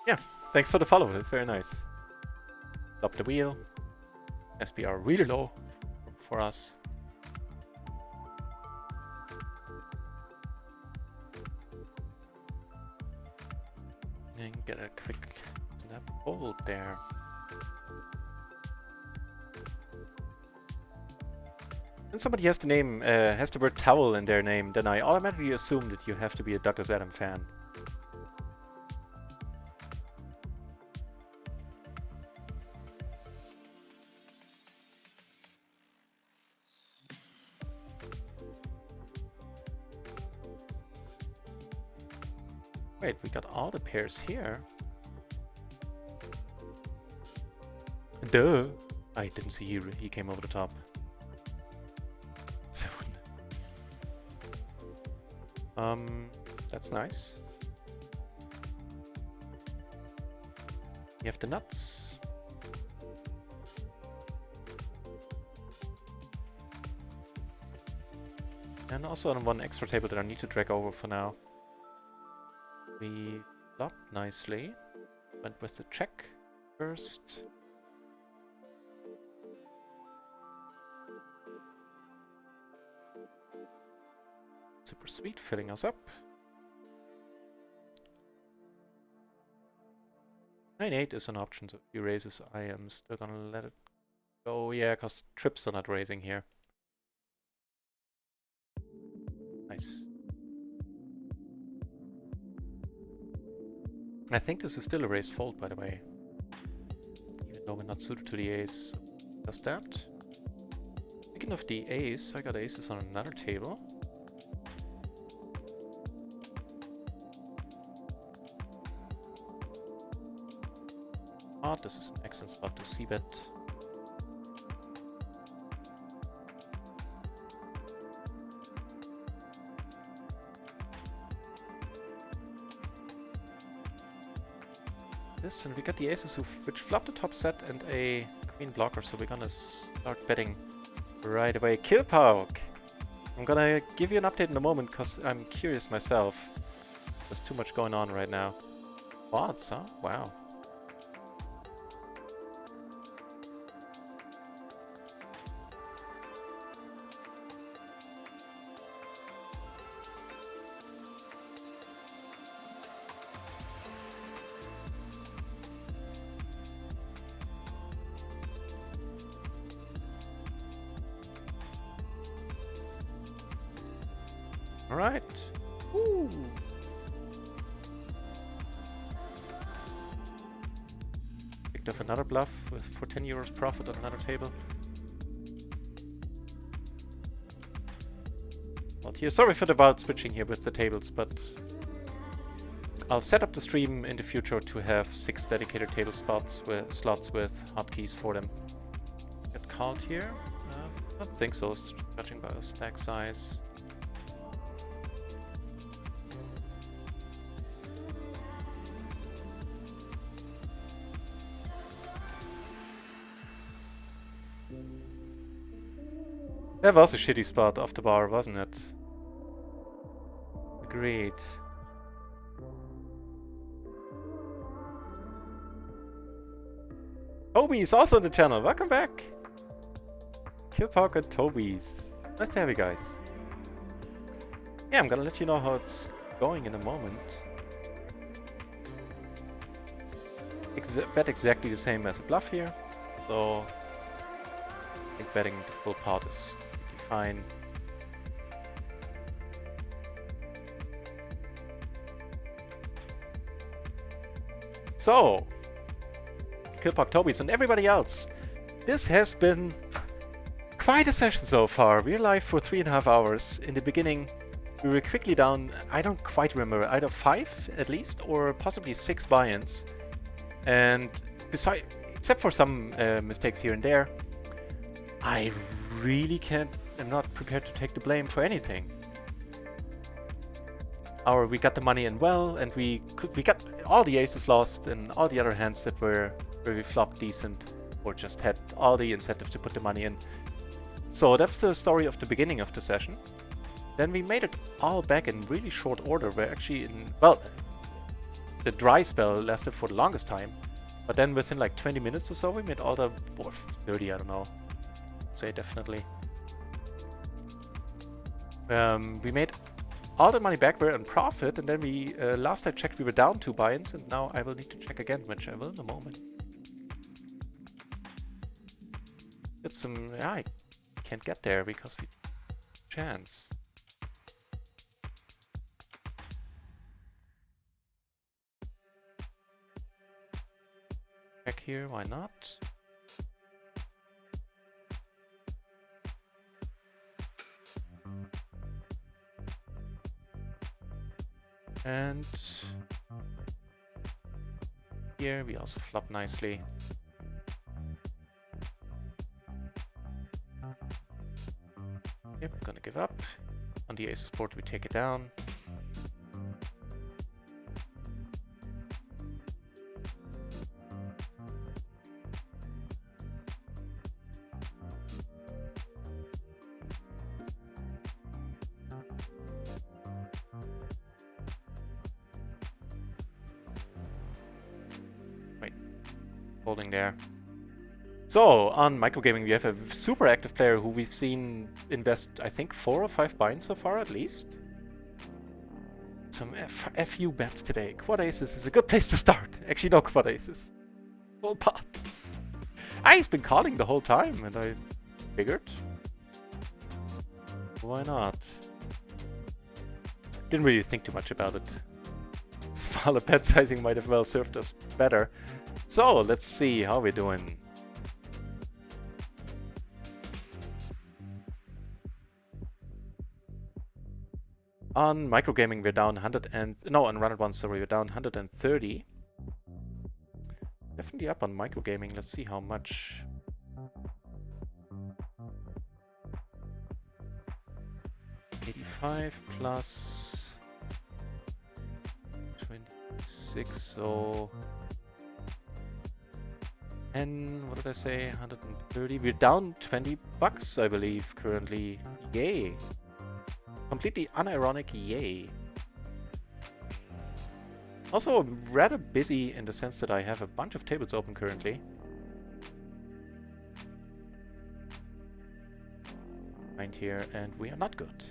Yeah, thanks for the follow. That's very nice. Stop the wheel. SPR really low for us. And get a quick snap fold there. When somebody has the name, has the word towel in their name, then I automatically assume that you have to be a Douglas Adams fan. Wait, we got all the pairs here. Duh! I didn't see he came over the top. That's nice. You have the nuts. And also on one extra table that I need to drag over for now. We flopped nicely. Went with the check first. Super sweet, filling us up. 9-8 is an option, so if he raises, I am still gonna let it go. Yeah, because trips are not raising here. Nice. I think this is still a raised fold, by the way. Even though we're not suited to the ace. Does that? Speaking of the ace, I got aces on another table. Oh, this is an excellent spot to c-bet. this, and we got the aces which flop the top set and a queen blocker, so we're gonna start betting right away. Kill poke! I'm gonna give you an update in a moment, because I'm curious myself. There's too much going on right now. Quads, huh? Wow. Alright. Woo! Picked up another bluff for 10 euros profit on another table. Well, here, sorry for the wild switching here with the tables, but I'll set up the stream in the future to have 6 dedicated table slots with hotkeys for them. Get called here? I don't think so, judging by the stack size. That was a shitty spot off the bar, wasn't it? Agreed. Toby is also on the channel. Welcome back. Killpoke and Toby's. Nice to have you guys. Yeah, I'm gonna let you know how it's going in a moment. Bet exactly the same as a bluff here. So I think betting the full pot is fine. So, Killpoke, Tobies, and everybody else, this has been quite a session so far. We're live for 3.5 hours. In the beginning, we were quickly down, I don't quite remember, either 5 at least, or possibly 6 buy-ins. And except for some mistakes here and there, I really am not prepared to take the blame for anything. We got the money in well, and we got all the aces lost, and all the other hands that were where we flopped decent, or just had all the incentives to put the money in. So that's the story of the beginning of the session. Then we made it all back in really short order. We're actually the dry spell lasted for the longest time, but then within like 20 minutes or so, we made all the, or 30, I don't know, say definitely. We made all the money back, we're in profit, and then we, last I checked, we were down 2 buy-ins, and now I will need to check again, which I will in a moment. It's some, yeah, I can't get there because we chance. Check here, why not? And here we also flop nicely. Yep, I'm gonna give up. On the aces board we take it down. Holding there. So, on microgaming we have a super active player who we've seen invest, I think, 4 or 5 buy-ins so far at least. Some FU bets today. Quad aces is a good place to start. Actually, no quad aces. Full pot. He's been calling the whole time, and I figured, why not? Didn't really think too much about it. Smaller bet sizing might have well served us better. So, let's see how we're doing. On microgaming, we're down 100 and... No, on RunItOnce, sorry, we're down 130. Definitely up on microgaming. Let's see how much. $85 plus 26, so And what did I say? 130. We're down 20 bucks, I believe, currently. Yay. Completely unironic yay. Also, I'm rather busy in the sense that I have a bunch of tables open currently. Right here, and we are not good.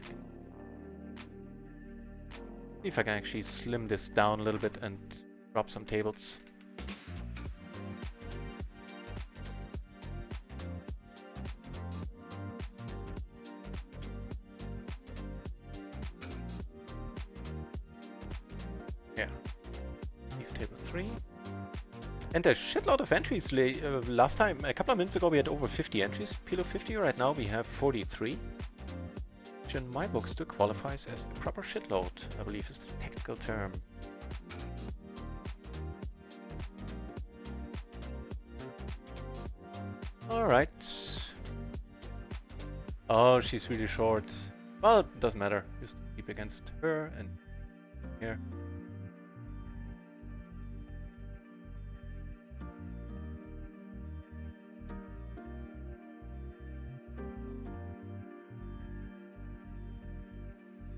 See if I can actually slim this down a little bit and drop some tables. Yeah. Leave table 3. And a shitload of entries. Last time, a couple of minutes ago, we had over 50 entries. PLO 50. Right now, we have 43. Which in my book still qualifies as a proper shitload, I believe is the technical term. Alright. Oh, she's really short. Well, it doesn't matter. Just keep against her and here.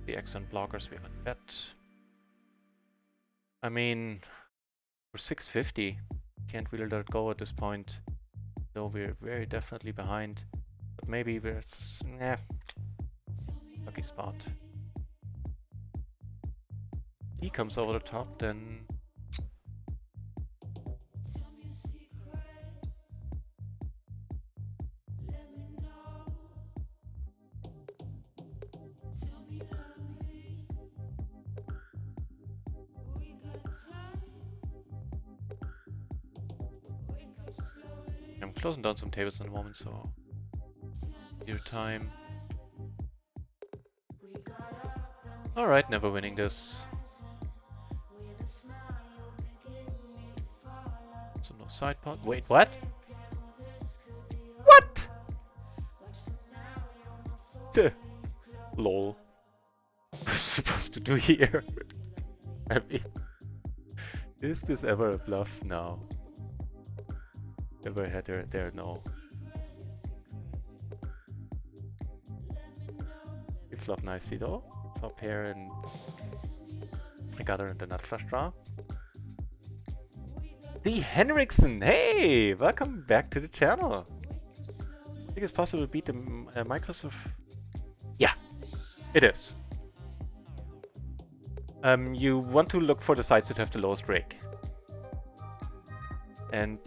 The excellent blockers we have a bet. I mean, for 650, can't really let it go at this point. Though we're very definitely behind. But maybe we're... Nah. Lucky spot. He comes over the top, then... I'm closing down some tables in the moment, so... Your time. Alright, never winning this. So no side pot. Wait, what? What? Lol. What was I supposed to do here? I mean, is this ever a bluff? No. Never had her there, no. We flop nicely though. Top pair and I got her in the nut flush draw. The Henriksen! Hey! Welcome back to the channel! I think it's possible to beat the Microsoft... Yeah! It is. You want to look for the sites that have the lowest rake. And...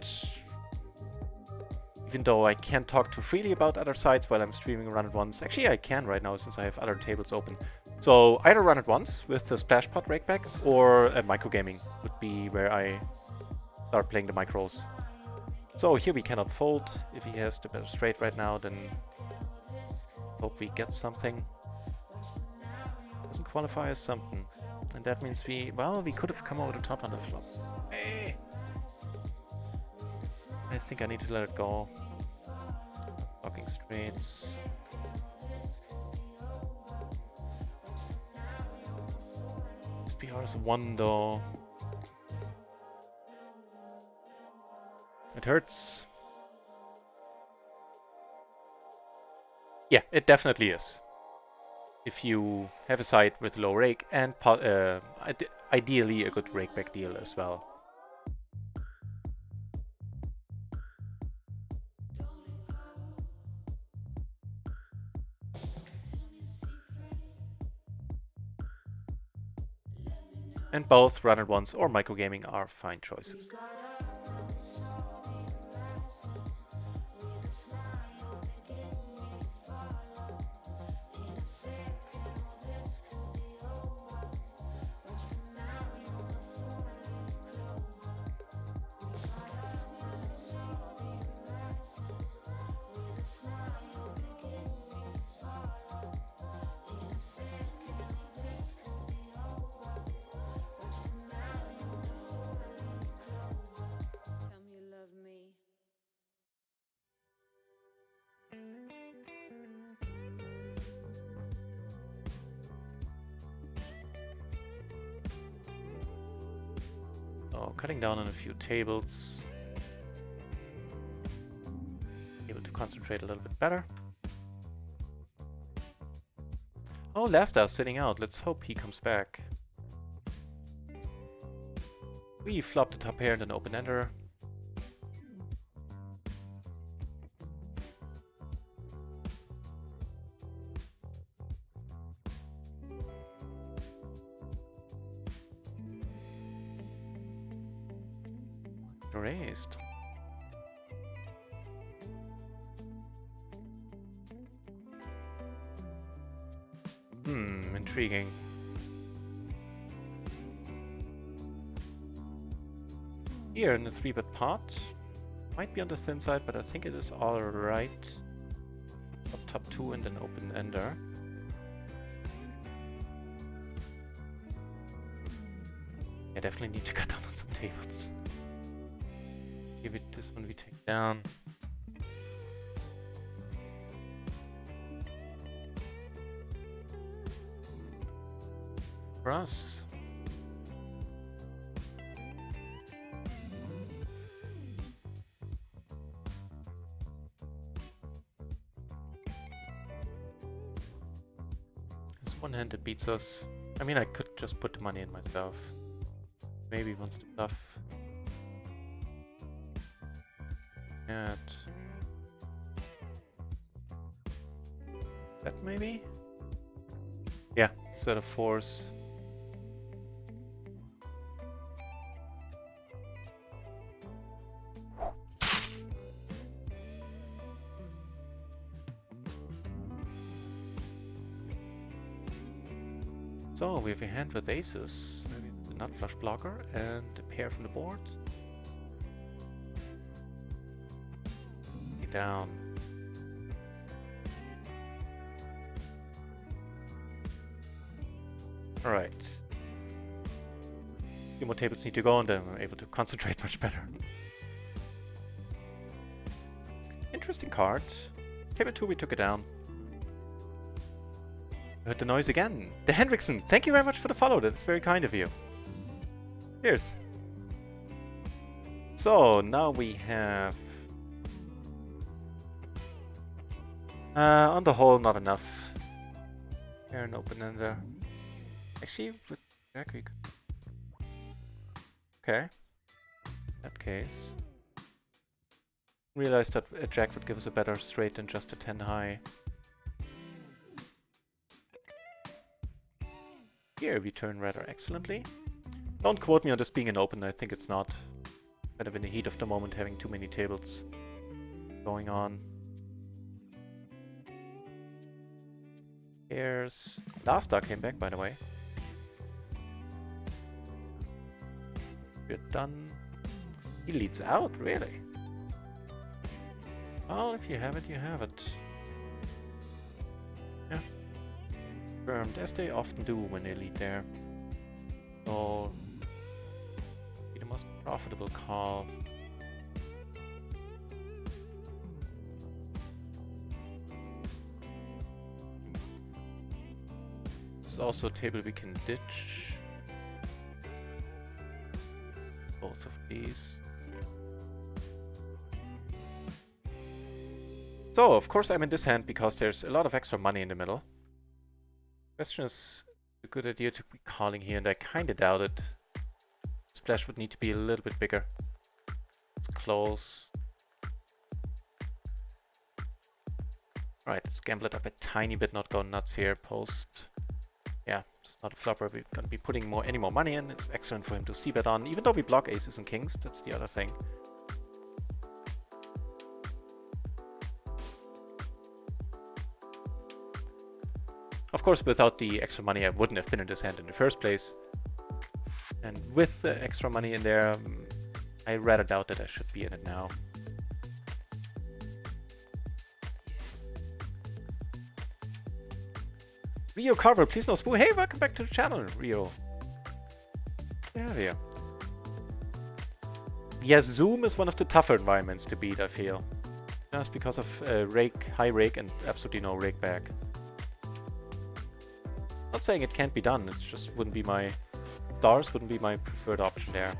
even though I can't talk too freely about other sites while I'm streaming RunItOnce, actually I can right now since I have other tables open. So either RunItOnce with the splash pot rakeback or microgaming would be where I start playing the micros. So here we cannot fold. If he has the better straight right now, then hope we get something. Doesn't qualify as something. And that means we could have come over the top on the flop. Hey. I think I need to let it go. Blocking straights. SPR is 1 though. It hurts. Yeah, it definitely is. If you have a side with low rake and ideally a good rakeback deal as well. And both RunItOnce or microgaming are fine choices. So cutting down on a few tables. concentrate a little bit better. Oh, Lastar's sitting out. Let's hope he comes back. We flop the top pair and an open-ender. Raised. Intriguing. Here in the 3-bet pot. Might be on the thin side, but I think it is alright. Top 2 and an open-ender. I definitely need to cut down on some tables. Give it this one we take down. For us. There's one hand that beats us. I mean, I could just put the money in myself. Maybe he wants to bluff. At that maybe? Yeah, set of 4s. So we have a hand with aces, maybe the nut flush blocker and a pair from the board. Down. Alright. A few more tables need to go and then I'm able to concentrate much better. Interesting card. Table 2, we took it down. Heard the noise again. The Hendrickson, thank you very much for the follow. That's very kind of you. Cheers. So now we have on the whole, not enough. Here an open-ender. Actually, with Jack we could... Okay. In that case. Realized that a Jack would give us a better straight than just a 10 high. Here we turn rather excellently. Don't quote me on this being an open, I think it's not. Kind of in the heat of the moment having too many tables going on. Here's... Last star came back, by the way. We're done. He leads out, really? Well, if you have it, you have it. Yeah. Confirmed, as they often do when they lead there. So... be the most profitable call. This is also a table we can ditch. Both of these. So, of course I'm in this hand because there's a lot of extra money in the middle. Question is a good idea to be calling here, and I kinda doubt it. Splash would need to be a little bit bigger. It's close. Right, let's gamble it up a tiny bit, not go nuts here. Post. Yeah, it's not a flopper we're gonna be putting any more money in. It's excellent for him to c-bet on, even though we block aces and kings. That's the other thing. Of course, without the extra money, I wouldn't have been in this hand in the first place. And with the extra money in there, I rather doubt that I should be in it now. Rio Carver, please no spoo. Hey, welcome back to the channel, Rio. Yeah, yeah. Yes, Zoom is one of the tougher environments to beat, I feel. Just because of high rake and absolutely no rake back. Not saying it can't be done, it just wouldn't be my... Stars wouldn't be my preferred option there.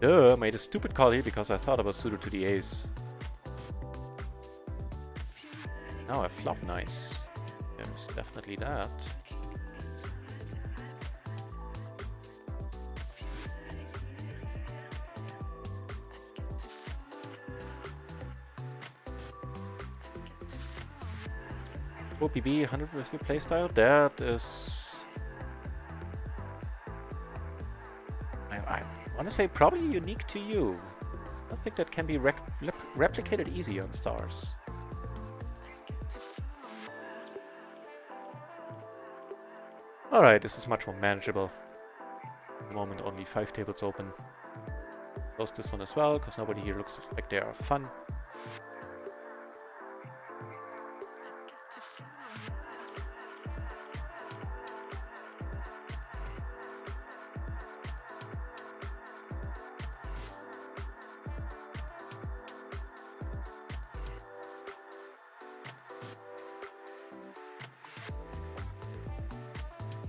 Duh, made a stupid call here because I thought I was suited to the ace. Now I flop nice. There's definitely that. OPB 100 with your playstyle. That is... I want to say probably unique to you. I don't think that can be replicated easy on stars. Alright, this is much more manageable. At the moment only 5 tables open. Close this one as well, because nobody here looks like they are fun.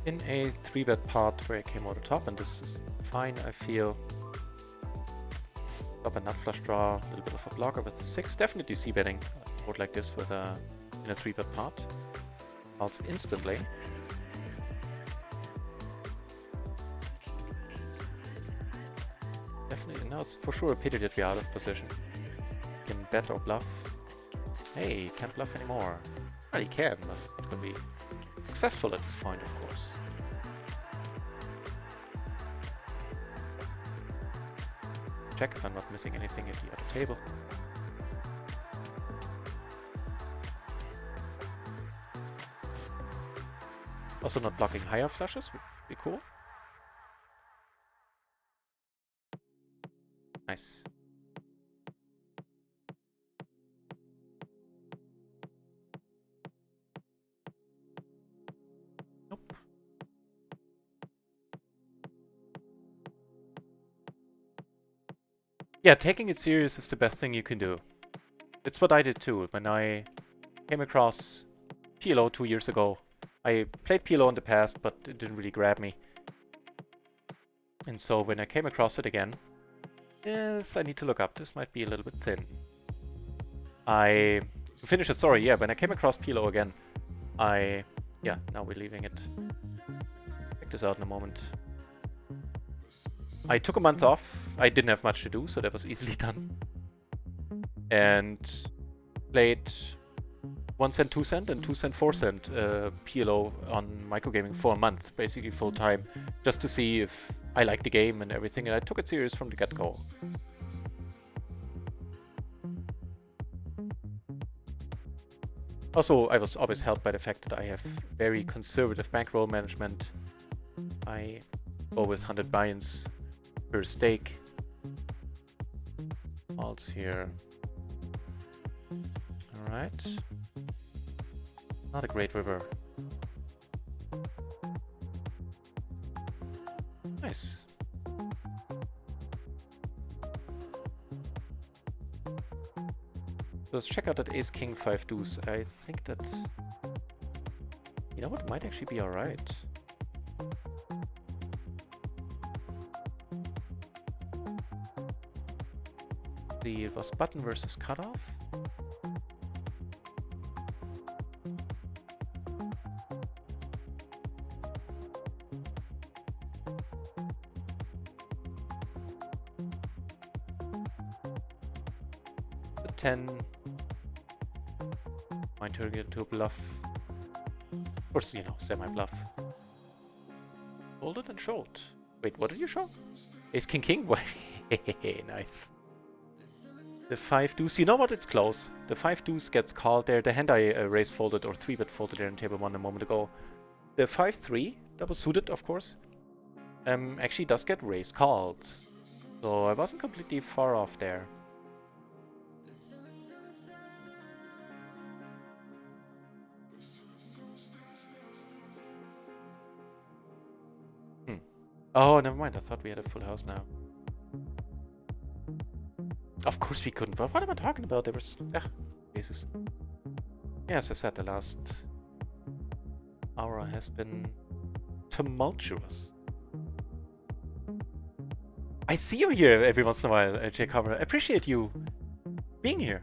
In a 3-bet pot where I came out the top, and this is fine, I feel. Top a nut flush draw, a little bit of a blocker with 6. Definitely c-betting a board like this with in a 3-bet pot. Calls instantly. Definitely, now it's for sure a pity that we're out of position. You can bet or bluff. Hey, can't bluff anymore. Well, you can, but it's not going to be successful at this point, of course. Check if I'm not missing anything at the other table. Also not blocking higher flushes would be cool. Nice. Nope. Yeah, taking it serious is the best thing you can do. It's what I did too. When I came across PLO 2 years ago, I played PLO in the past, but it didn't really grab me. And so when I came across it again, yes, I need to look up. This might be a little bit thin. To finish the story, yeah, when I came across PLO again, yeah, now we're leaving it. Check this out in a moment. I took a month off. I didn't have much to do, so that was easily done. And played 1 cent, 2 cent, and 2 cent, 4 cent PLO on microgaming for a month, basically full time, just to see if I liked the game and everything. And I took it serious from the get-go. Also, I was always helped by the fact that I have very conservative bankroll management. I go with 100 buy-ins per stake. Alts here. Alright. Not a great river. Nice. Let's check out that ace king 5 deuce. I think that, you know what, might actually be alright. It was button versus cutoff. The 10. Might turn it into a bluff. Of course, you know, semi-bluff. Folded and showed. Wait, what did you show? Ace king king? Nice. The 5 deuce, you know what, it's close. The 5 deuce gets called there. The hand I raised folded or 3-bet folded there in table 1 a moment ago. The 5-3, double suited of course, actually does get raised called. So I wasn't completely far off there. Oh, never mind, I thought we had a full house now. Of course we couldn't. What am I talking about? There was... Jesus. Yeah, as I said, the last hour has been tumultuous. I see you here every once in a while, Jake Cover. I appreciate you being here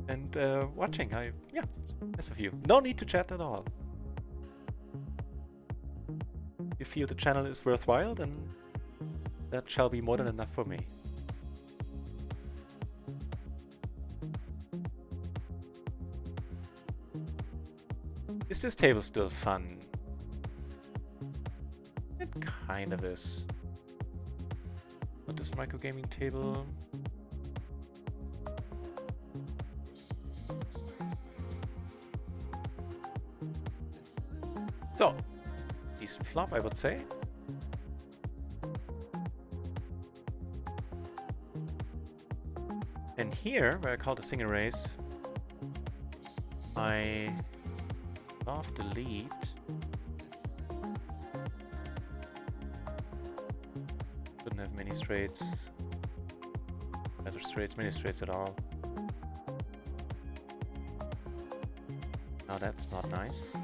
and watching. Yeah, nice of you. No need to chat at all. If you feel the channel is worthwhile, then that shall be more than enough for me. Is this table still fun? It kind of is. What is micro gaming table? So, decent flop, I would say. And here, where I call the single race, I love the lead. Couldn't have many straights. Better straights, many straights at all. Now that's not nice.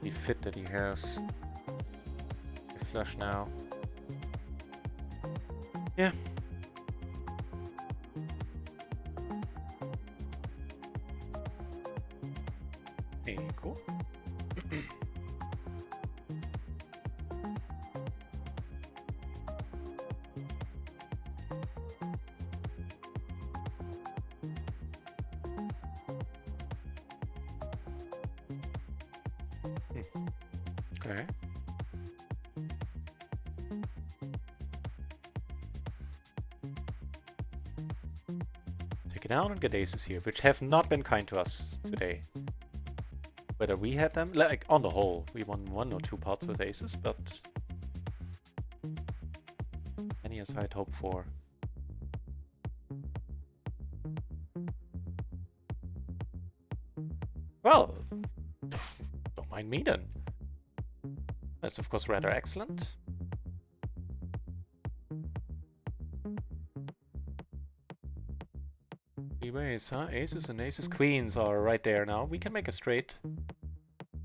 The fit that he has. The flush now. Yeah. Hey, cool. Okay. Take it down and get aces here, which have not been kind to us today. Whether we had them, like on the whole, we won 1 or 2 pots with aces, but many as I'd hoped for. Well, don't mind me then. That's of course rather excellent. Three ways, huh? Aces and aces. Queens are right there now. We can make a straight.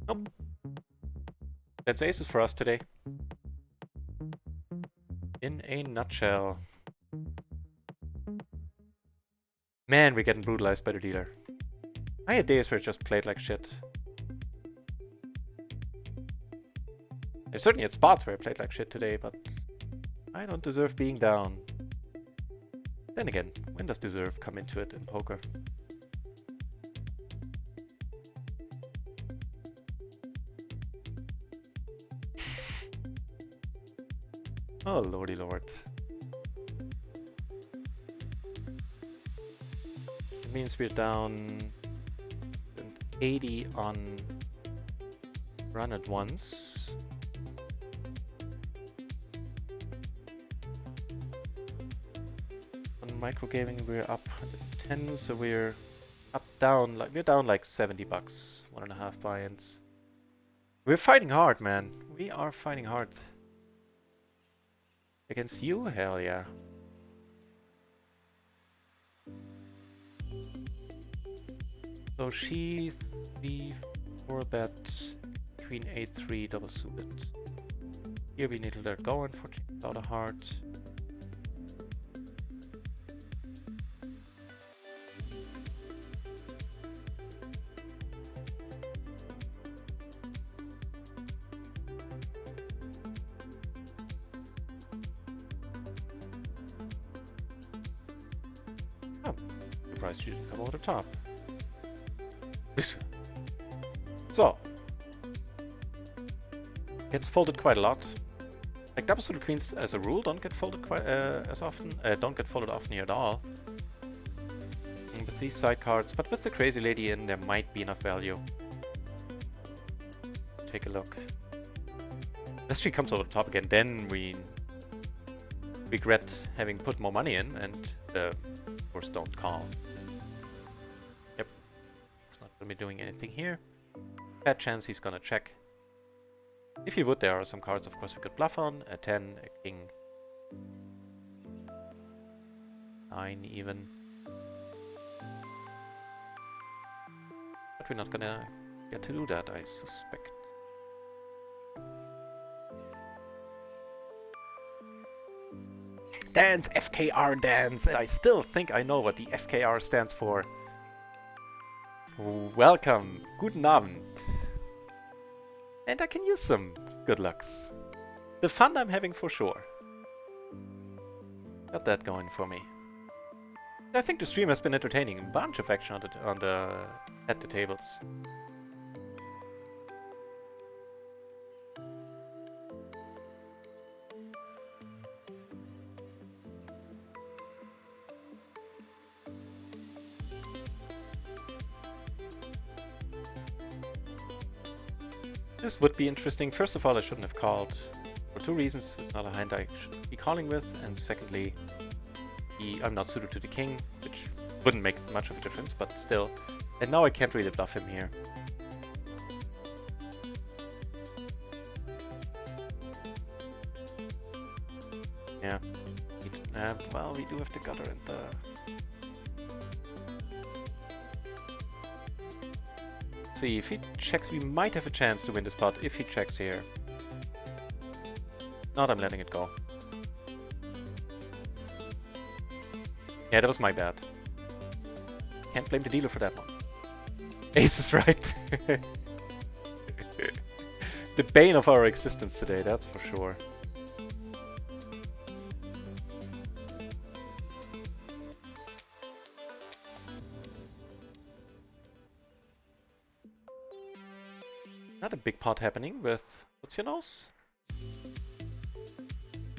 Nope. That's aces for us today. In a nutshell. Man, we're getting brutalized by the dealer. I had days where it just played like shit. I certainly had spots where I played like shit today, but I don't deserve being down. Then again, when does deserve come into it in poker? Oh lordy lord. It means we're down 80 on RunItOnce. On micro gaming we're up 110, so we're down like 70 bucks, 1.5 buy-ins. We're fighting hard, man. We are fighting hard. Against you? Hell yeah. So she's 3-4 bet, queen 8-3 double suited. Here we need to let go, unfortunately, without a heart. Oh, surprised she didn't come over the top. So, gets folded quite a lot. Like double suited queens, as a rule, don't get folded quite as often. Don't get folded often here at all. And with these side cards, but with the crazy lady in, there might be enough value. Take a look. Unless she comes over the top again, then we regret having put more money in, and of course don't call. Yep, he's not gonna be doing anything here. Bad chance he's gonna check. If he would, there are some cards, of course, we could bluff on. A 10, a king. 9 even. we're not gonna get to do that, I suspect. Dance! FKR dance! I still think I know what the FKR stands for. Welcome! Guten Abend! And I can use some good lucks. The fun I'm having for sure. Got that going for me. I think the stream has been entertaining. A bunch of action at the tables. This would be interesting. First of all, I shouldn't have called. For two reasons. It's not a hand I should be calling with. And secondly, I'm not suited to the king, which wouldn't make much of a difference, but still. And now I can't really bluff him here. Yeah. Well, we do have the gutter and the... See, if he checks, we might have a chance to win this pot if he checks here. Not, I'm letting it go. Yeah, that was my bad. Can't blame the dealer for that one. Ace is right. The bane of our existence today, that's for sure. Not a big pot happening with... What's your nose?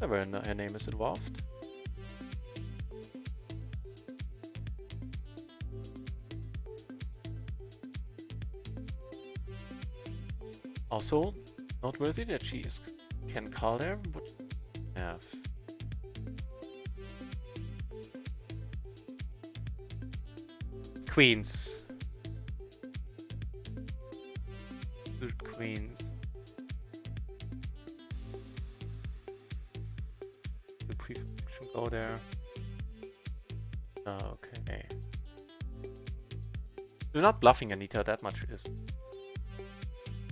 Never her name is involved. Also, noteworthy that she can call there. Would have queens. Queens. The prefix go there. Okay. We're not bluffing Anita that much is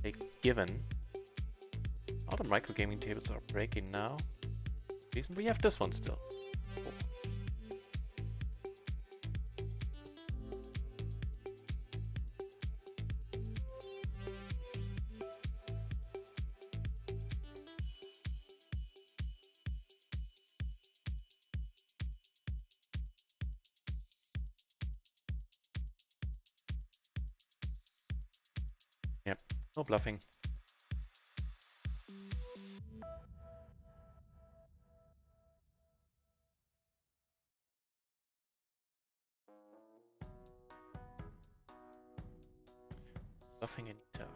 a given. All the micro gaming tables are breaking now. Reason we have this one still. Cool. Yep, no bluffing. Bluffing Anita.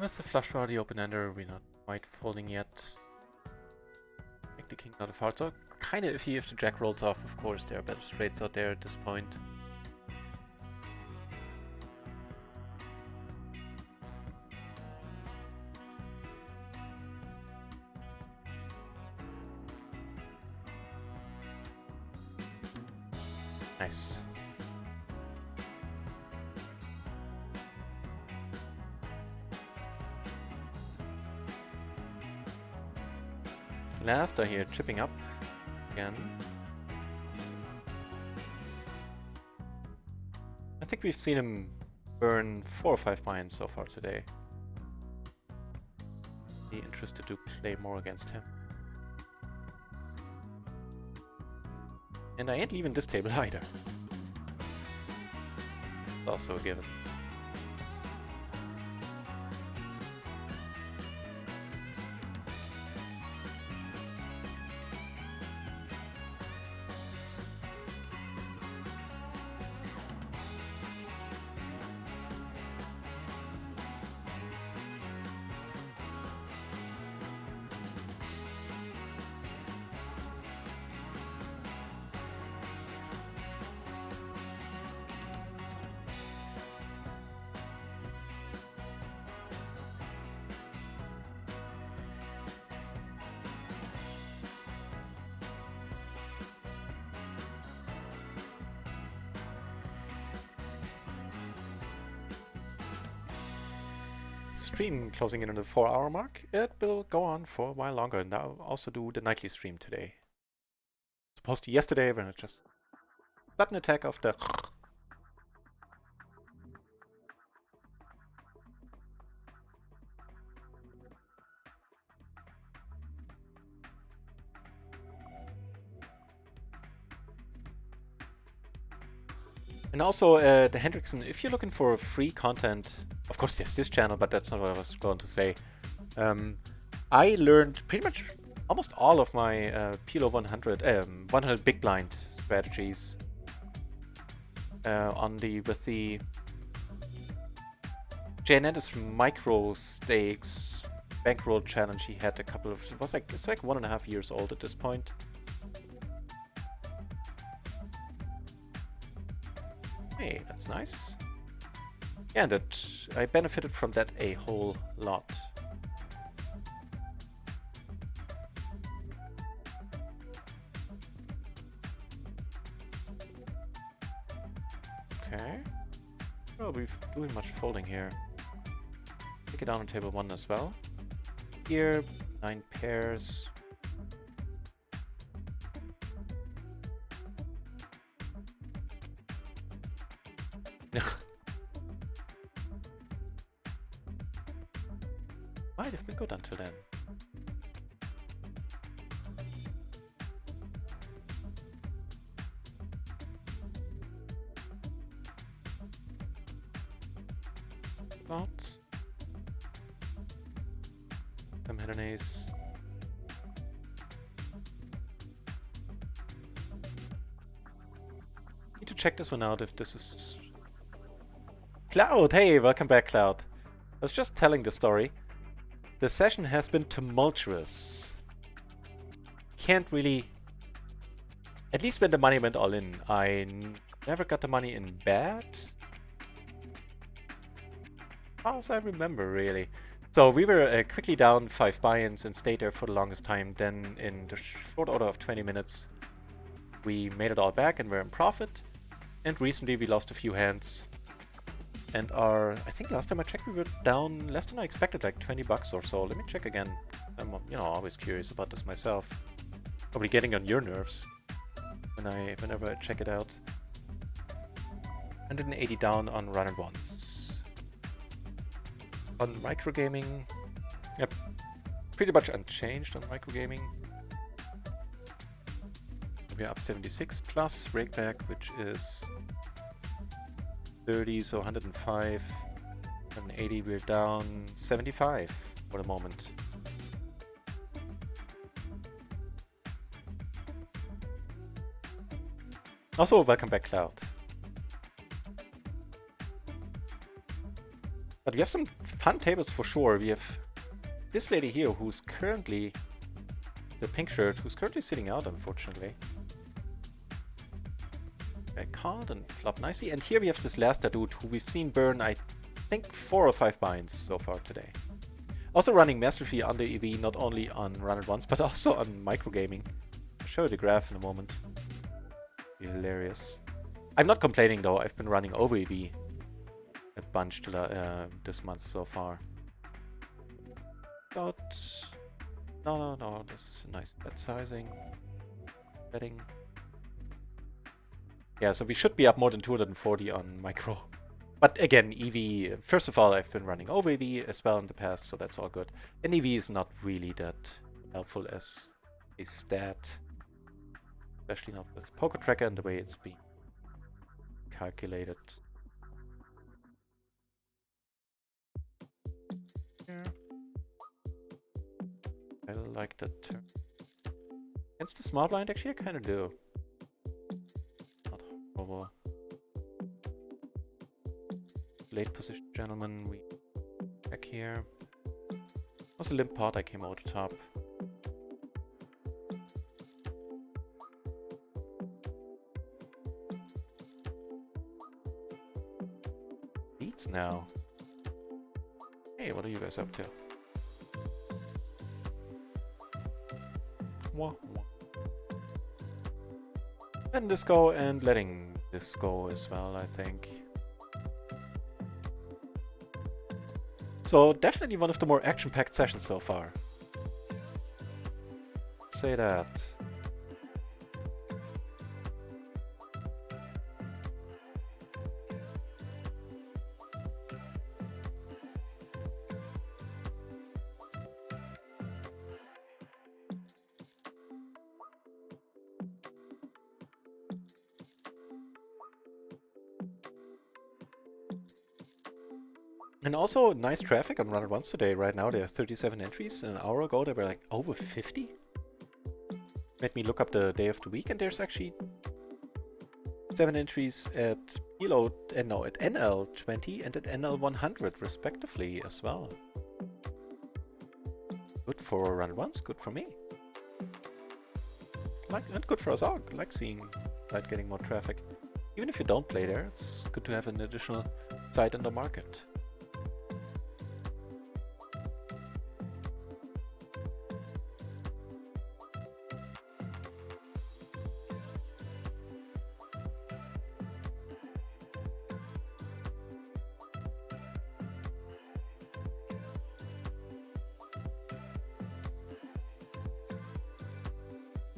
With the flush draw, the open-ender, we're not quite folding yet. Make the king not a fault. So kinda if the jack rolls off, of course, there are better straights out there at this point. Nice. Last, I hear chipping up again. I think we've seen him burn 4 or 5 mines so far today. Be interested to play more against him. And I ain't leaving this table either. It's also a given. stream closing in on the 4-hour mark. It will go on for a while longer, and I'll also do the nightly stream today. Supposed to yesterday when it just sudden attack of the And also, the Hendrickson, if you're looking for free content, of course there's this channel, but that's not what I was going to say. I learned pretty much almost all of my PLO 100 big blind strategies with the Janet's micro stakes bankroll challenge. He had a couple of, it's like 1.5 years old at this point. Hey, that's nice. Yeah, that I benefited from that a whole lot. Okay. Well, we're doing much folding here. Take it down on table 1 as well. Here, 9 pairs. Might have been good until then. But some had an ace. Need to check this one out if this is Cloud. Hey, welcome back, Cloud. I was just telling the story. The session has been tumultuous. Can't really... At least when the money went all in. I never got the money in bad. As I remember, really. So we were quickly down 5 buy-ins and stayed there for the longest time. Then in the short order of 20 minutes, we made it all back and were in profit. And recently we lost a few hands. And I think last time I checked, we were down less than I expected, like 20 bucks or so. Let me check again. I'm, always curious about this myself. Probably getting on your nerves whenever I check it out. 180 down on RunItOnce. On microgaming, yep, pretty much unchanged on microgaming. We're up 76 plus rakeback, which is 30, so 105, 180, we're down 75 for the moment. Also, welcome back, Cloud. But we have some fun tables for sure. We have this lady here who's currently, the pink shirt, who's currently sitting out, unfortunately. Back card and flop nicely. And here we have this last dude who we've seen burn, I think, 4 or 5 binds so far today. Also running masterfully under EV, not only on RunItOnce, but also on microgaming. I'll show you the graph in a moment. Be hilarious. I'm not complaining though, I've been running over EV a bunch this month so far. But no, this is a nice bet sizing. Betting. Yeah, so we should be up more than 240 on micro. But again, EV, first of all, I've been running over EV as well in the past, so that's all good. And EV is not really that helpful as a stat. Especially not with Poker Tracker and the way it's being calculated. Yeah. I like that turn. Against the small blind, actually, I kind of do. Not horrible. Late position, gentlemen. We back here. Was a limp pot. I came over the top. Beats now. Hey, what are you guys up to? Letting this go and letting this go as well, I think. So definitely one of the more action-packed sessions so far. Say that. And also nice traffic on RunItOnce today. Right now there are 37 entries. An hour ago there were like over 50. Made me look up the day of the week, and there's actually 7 entries at PLO, no, at NL20 and at NL100 respectively as well. Good for RunItOnce, good for me. And good for us all. I like seeing that getting more traffic. Even if you don't play there, it's good to have an additional site in the market.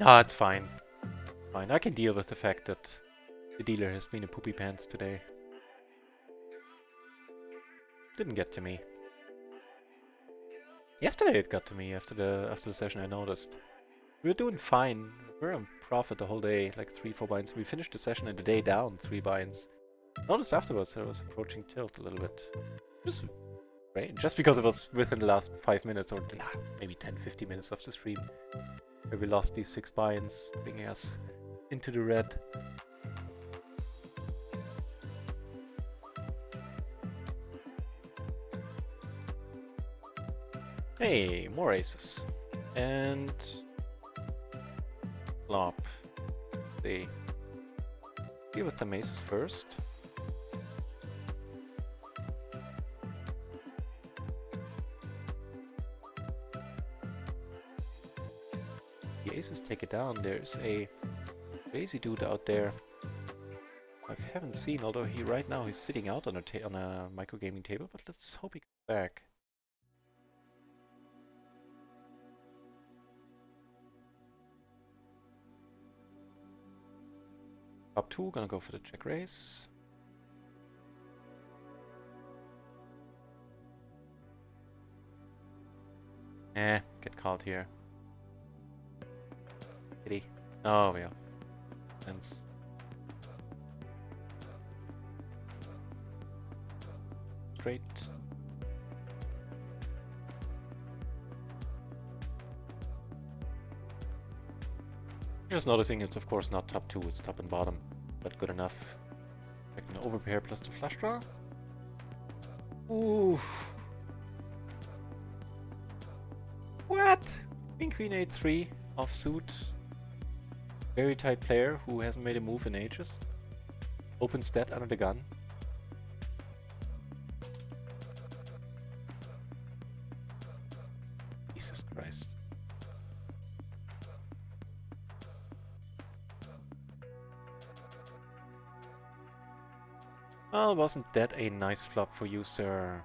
Ah, it's fine. Fine, I can deal with the fact that the dealer has been a poopy pants today. Didn't get to me. Yesterday it got to me after the session. I noticed we were doing fine. We were on profit the whole day, like 3-4 binds. We finished the session and the day down 3 binds. Noticed afterwards I was approaching tilt a little bit. Just right, just because it was within the last 5 minutes or maybe 10-15 minutes of the stream where we lost these 6 binds, bringing us into the red. Hey, more aces. And flop. See. Deal with the aces first. The aces take it down. There's a crazy dude out there I haven't seen, although right now he's sitting out on a micro gaming table, but let's hope he comes back. Top 2, gonna go for the check raise. Get called here. Kitty. Oh, yeah. Sense. Straight. Just noticing it's of course not top 2, it's top and bottom, but good enough. Expect an overpair plus the flush draw. Ooh. What? Queen 8-3 offsuit. Very tight player who hasn't made a move in ages. Opens that under the gun. Jesus Christ. Well, wasn't that a nice flop for you, sir?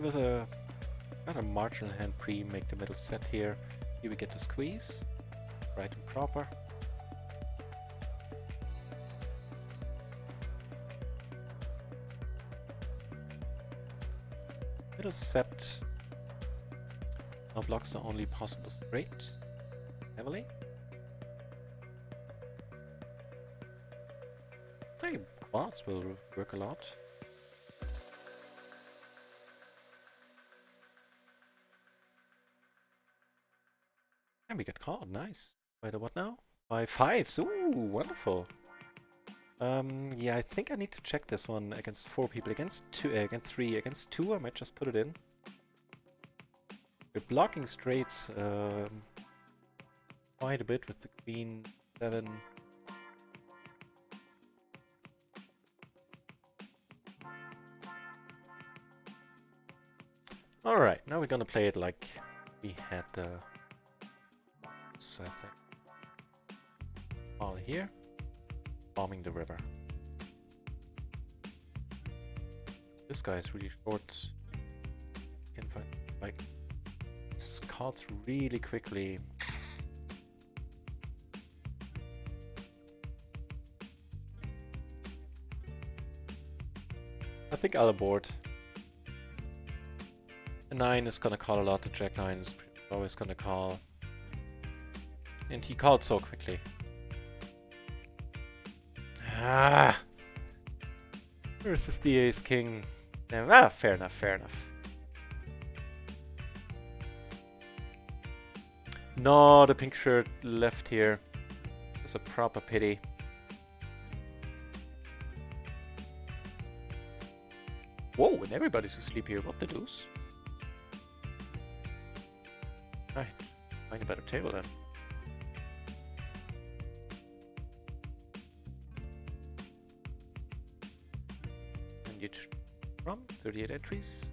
With a marginal hand pre, make the middle set here. Here we get the squeeze, right and proper. Middle set. Now blocks the only possible straight. Heavily. I think quads will work a lot. And we get called. Nice. By the what now? By 5s. Ooh, wonderful. Yeah, I think I need to check this one against 4 people. Against 2, against 3, against 2, I might just put it in. We're blocking straights quite a bit with the queen 7. Alright, now we're gonna play it like we had I think. All here, bombing the river. This guy is really short. Can find like this cards really quickly. I think I'll abort. The 9 is gonna call a lot. The Jack 9 is always gonna call, and he called so quickly. Ah! Versus the ace king. Ah, fair enough, fair enough. No, the pink shirt left here. It's a proper pity. Whoa, and everybody's asleep here. What the deuce? Right, find a better table then. From 38 entries.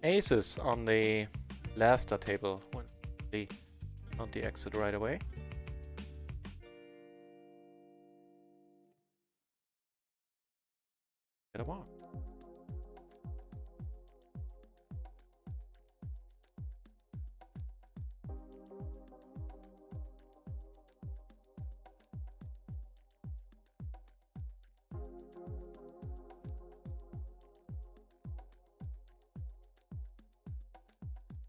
Aces on the last table. On the exit right away. Get a walk.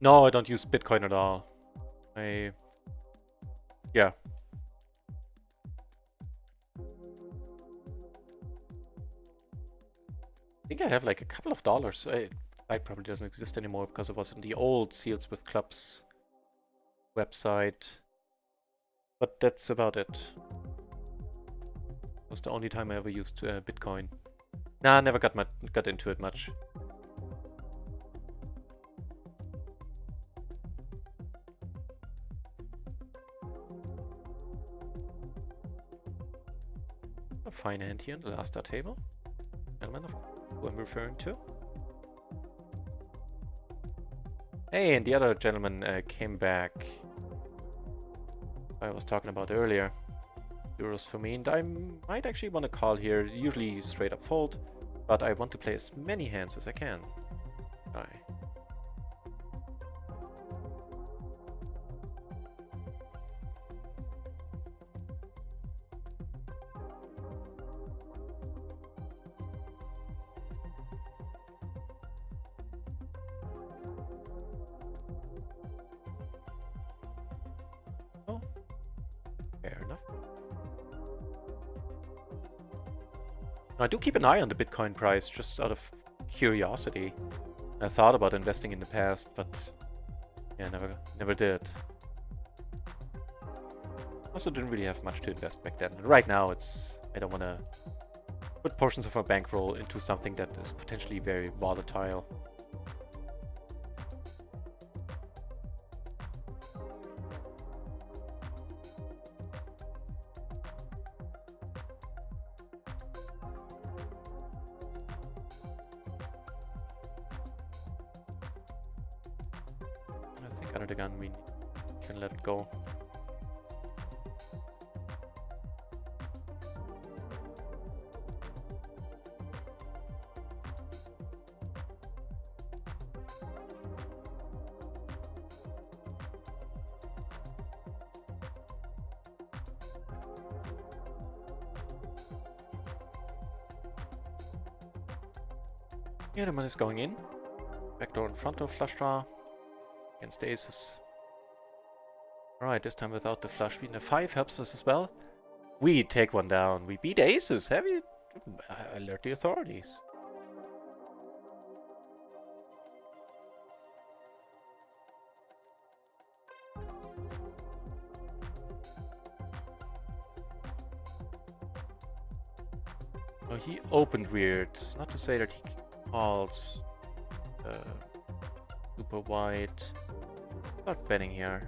No, I don't use Bitcoin at all. Yeah. I think I have like a couple of dollars. It probably doesn't exist anymore because it was in the old Seals with Clubs website. But that's about it. It was the only time I ever used Bitcoin. Nah, I never got into it much. A fine hand here on the last table. Gentleman, of course, who I'm referring to. Hey, and the other gentleman came back. I was talking about earlier. Euros for me, and I might actually want to call here. Usually straight up fold, but I want to play as many hands as I can. Bye. Oh, fair enough. I do keep an eye on the Bitcoin price, just out of curiosity. I thought about investing in the past, but yeah, never did. Also didn't really have much to invest back then. Right now, I don't want to put portions of my bankroll into something that is potentially very volatile. Under the gun, we can let it go. Yeah, the money is going in. Backdoor in front of flush draw. Against the aces. Alright, this time without the flush. The 5 helps us as well. We take one down. We beat aces. Heavy. Alert the authorities. he opened weird. It's not to say that he calls super wide. Start betting here.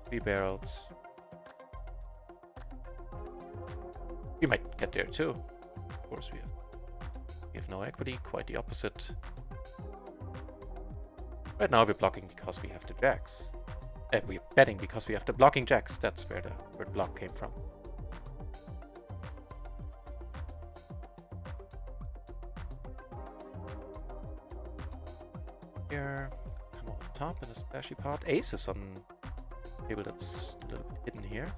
Three barrels. We might get there too. Of course we have no equity, quite the opposite. Right now we're blocking because we have the jacks. We're betting because we have the blocking jacks. That's where the word block came from. Here, come on top in a splashy pot. Aces on table that's a little bit hidden here.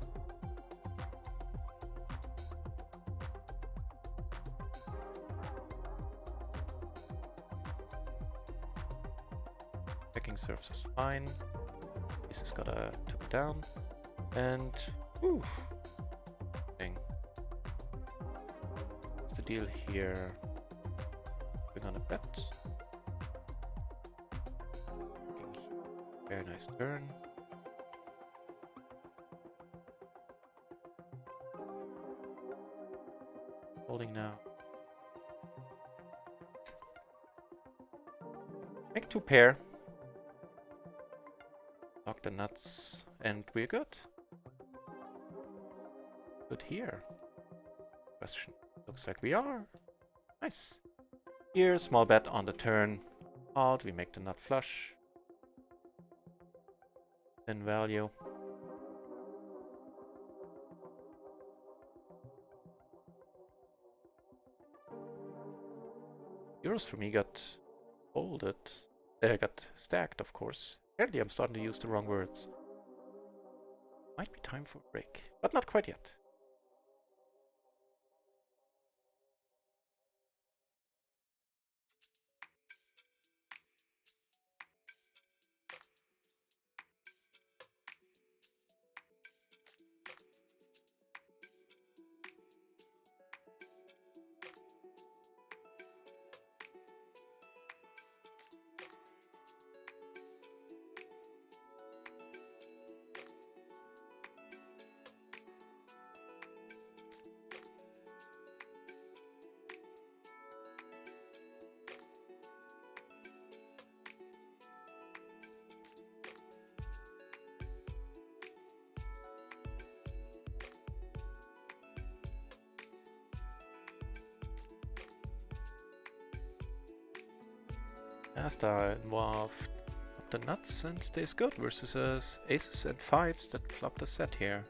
Checking serves is fine. Aces gotta took it down. And whew. Dang. What's the deal here? We're gonna bet. Very nice turn. Holding now. Make two pair. Lock the nuts, and we're good. Good here. Question. Looks like we are. Nice. Here, small bet on the turn. Called. We make the nut flush. Thin value. Euros for me got folded. Got stacked, of course. Apparently I'm starting to use the wrong words. Might be time for a break, but not quite yet. Asta involved up the nuts and stays good versus aces and fives that flop the set here.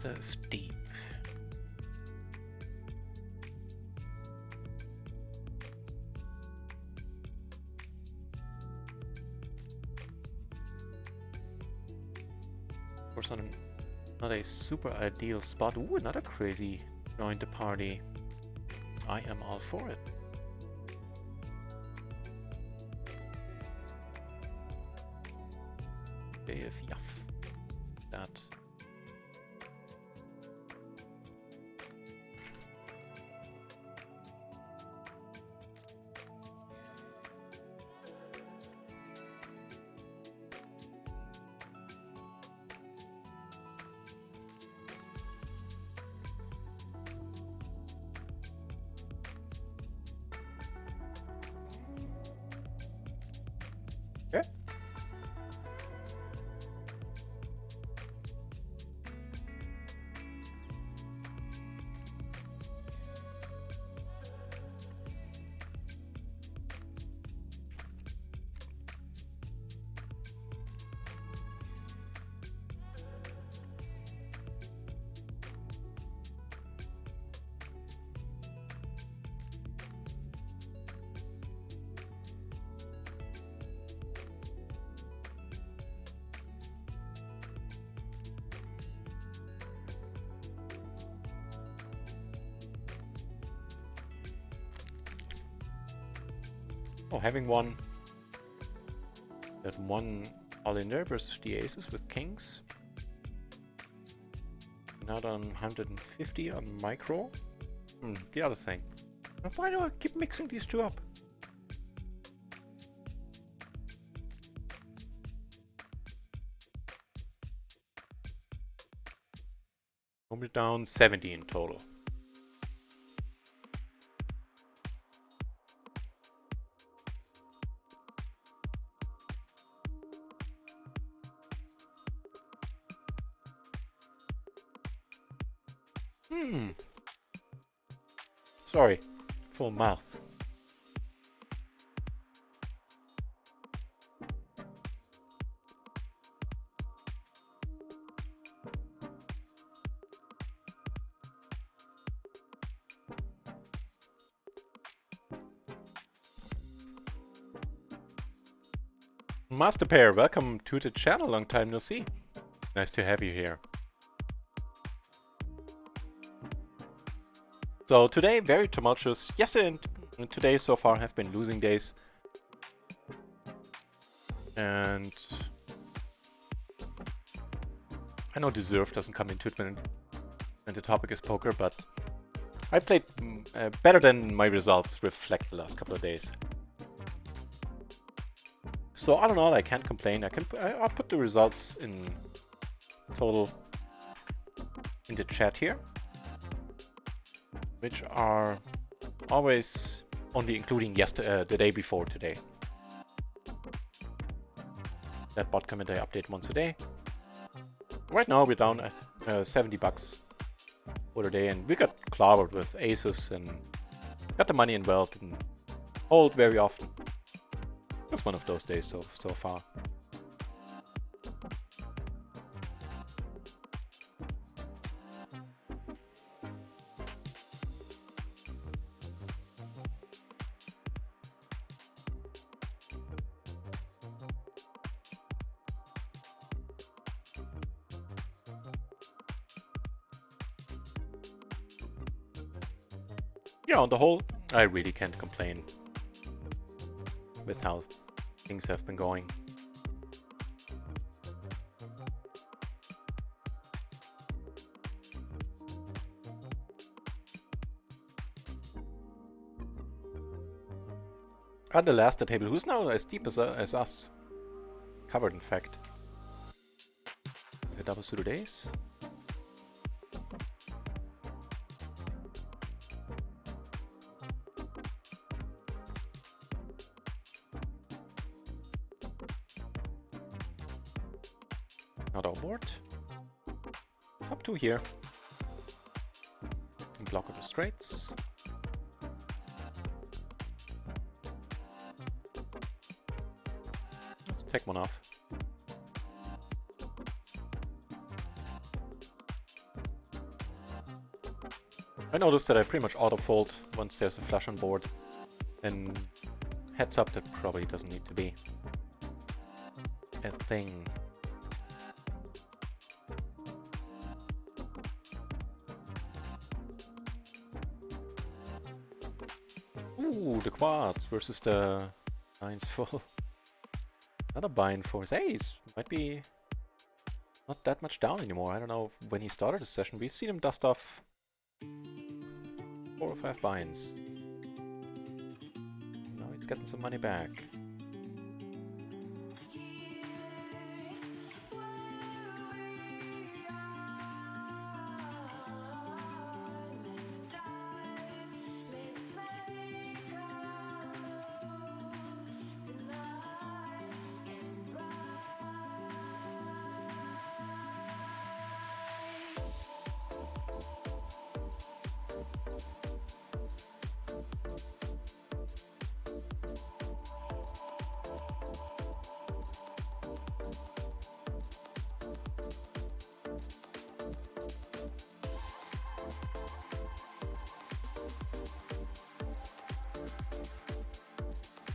Is deep. Of course, not a super ideal spot. Ooh, another crazy join the party. I am all for it. If yuff. That. Okay. Oh, having one that one all in there versus the aces with kings. Not on 150 on micro. The other thing. Why do I keep mixing these two up? We're down 70 in total. Sorry, full mouth. Master Pair, welcome to the channel. Long time no see. Nice to have you here. So today, very tumultuous. Yesterday and today so far have been losing days. And I know deserve doesn't come into it when the topic is poker, but I played better than my results reflect the last couple of days. So all in all, I can't complain. I'll put the results in total in the chat here, which are always only including the day before today. That bot comment I update once a day. Right now we're down at $70 for the day, and we got clobbered with aces and got the money in wealth and hold very often. Just one of those days so far. Yeah, on the whole, I really can't complain with how things have been going. At the last table, who's now as deep as us? Covered, in fact. The double suited ace. Not on board. Top two here. And block of the straights. Let's take one off. I noticed that I pretty much auto-fold once there's a flush on board. And heads up, that probably doesn't need to be a thing. Ooh, the quads versus the nines full. Another bind for his ace. Might be not that much down anymore. I don't know when he started the session. We've seen him dust off 4 or 5 binds. Now he's getting some money back.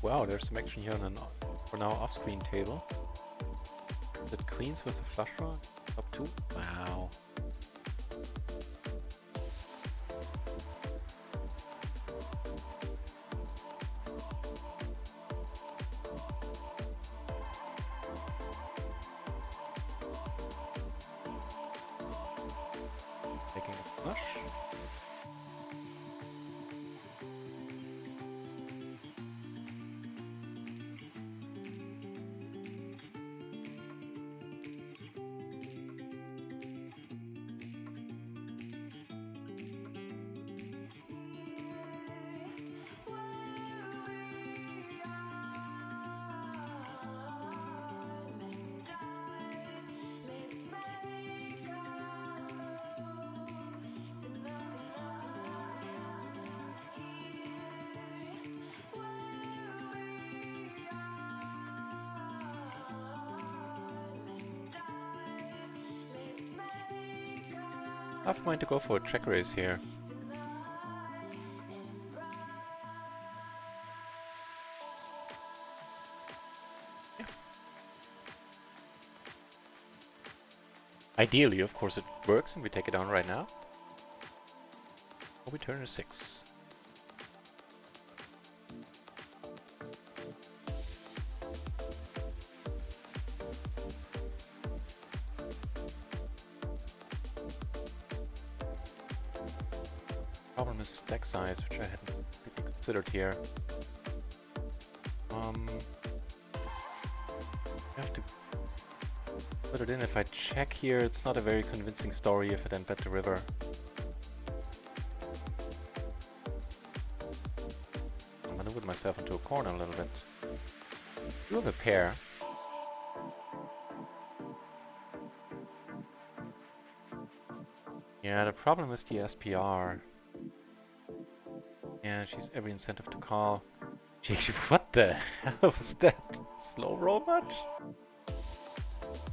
Wow, there's some action here on an for now off-screen table. Is it queens with a flush draw? Top 2? Wow. flush. I've mind to go for a check raise here. Yeah. Ideally, of course, it works and we take it down right now. Or we turn a 6. Problem is stack size, which I hadn't really considered here. I have to put it in. If I check here, it's not a very convincing story if I then bet the river. I'm maneuvered myself into a corner a little bit. Do have a pair. Yeah, the problem is the SPR. Yeah, she's every incentive to call. Jeez, what the hell was that? Slow roll much?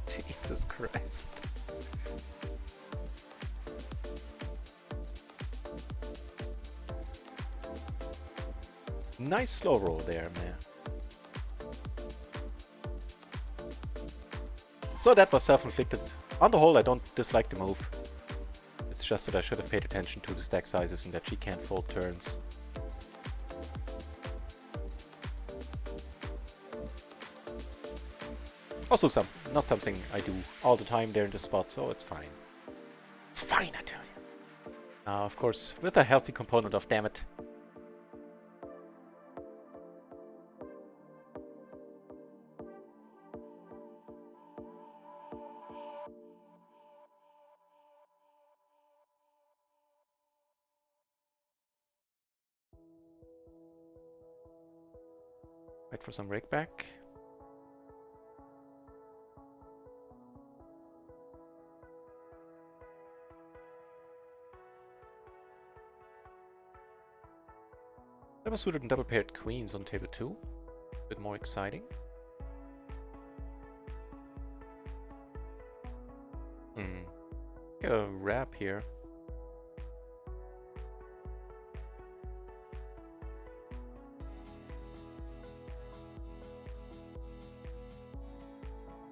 Jesus Christ. Nice slow roll there, man. So that was self-inflicted. On the whole, I don't dislike the move. It's just that I should have paid attention to the stack sizes and that she can't fold turns. Also not something I do all the time there in the spot, so it's fine. It's fine, I tell you. Now, of course, with a healthy component of damn it. Wait for some rake back. Double suited and double paired queens on table 2. A bit more exciting. Get a wrap here.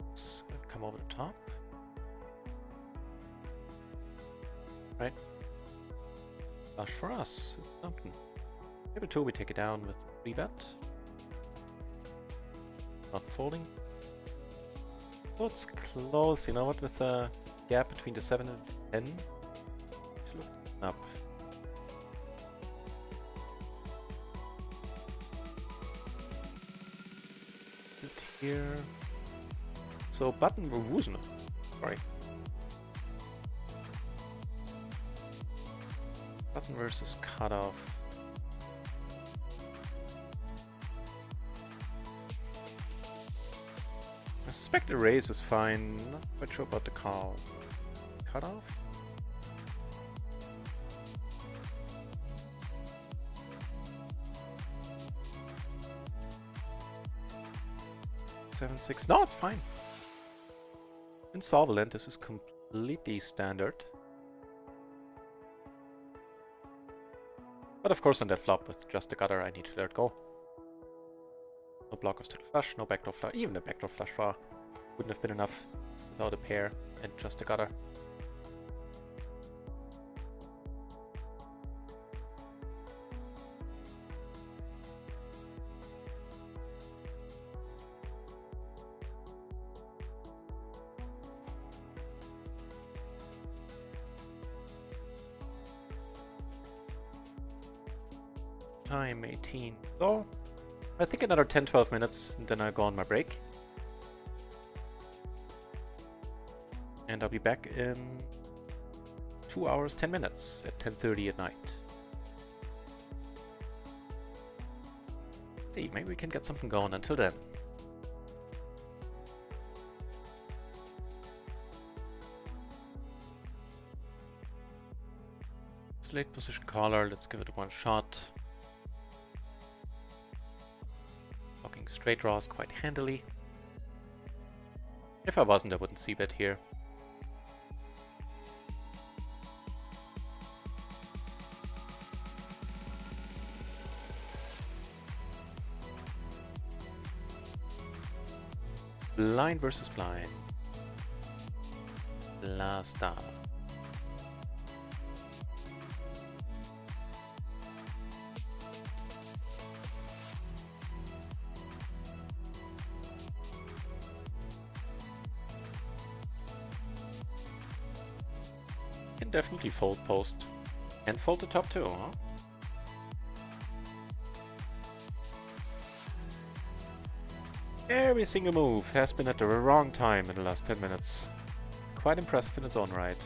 Let's come over the top. Right. Flush for us. It's something. Table 2, we take it down with 3 bet. Not folding. Oh, it's close. You know what? With the gap between the 7 and 10. To look up. Good here. So button Wusen. Sorry. Button versus cutoff. I suspect a raise is fine. Not quite sure about the call. Cutoff? Seven, 6. No, it's fine. Insolvent, this is completely standard. But of course on that flop with just the gutter, I need to let it go. No blockers to the flush, no backdoor flush. Even the backdoor flush draw wouldn't have been enough without a pair and just a gutter. time 18. So I think another 10-12 minutes, and then I'll go on my break. And I'll be back in 2 hours, 10 minutes at 10:30 at night. See, maybe we can get something going until then. It's late position caller, let's give it one shot. Blocking straight draws quite handily. If I wasn't, I wouldn't see bet here. Blind versus blind. Last down. Can definitely fold post. And fold the top too, huh? Every single move has been at the wrong time in the last 10 minutes. Quite impressive in its own right.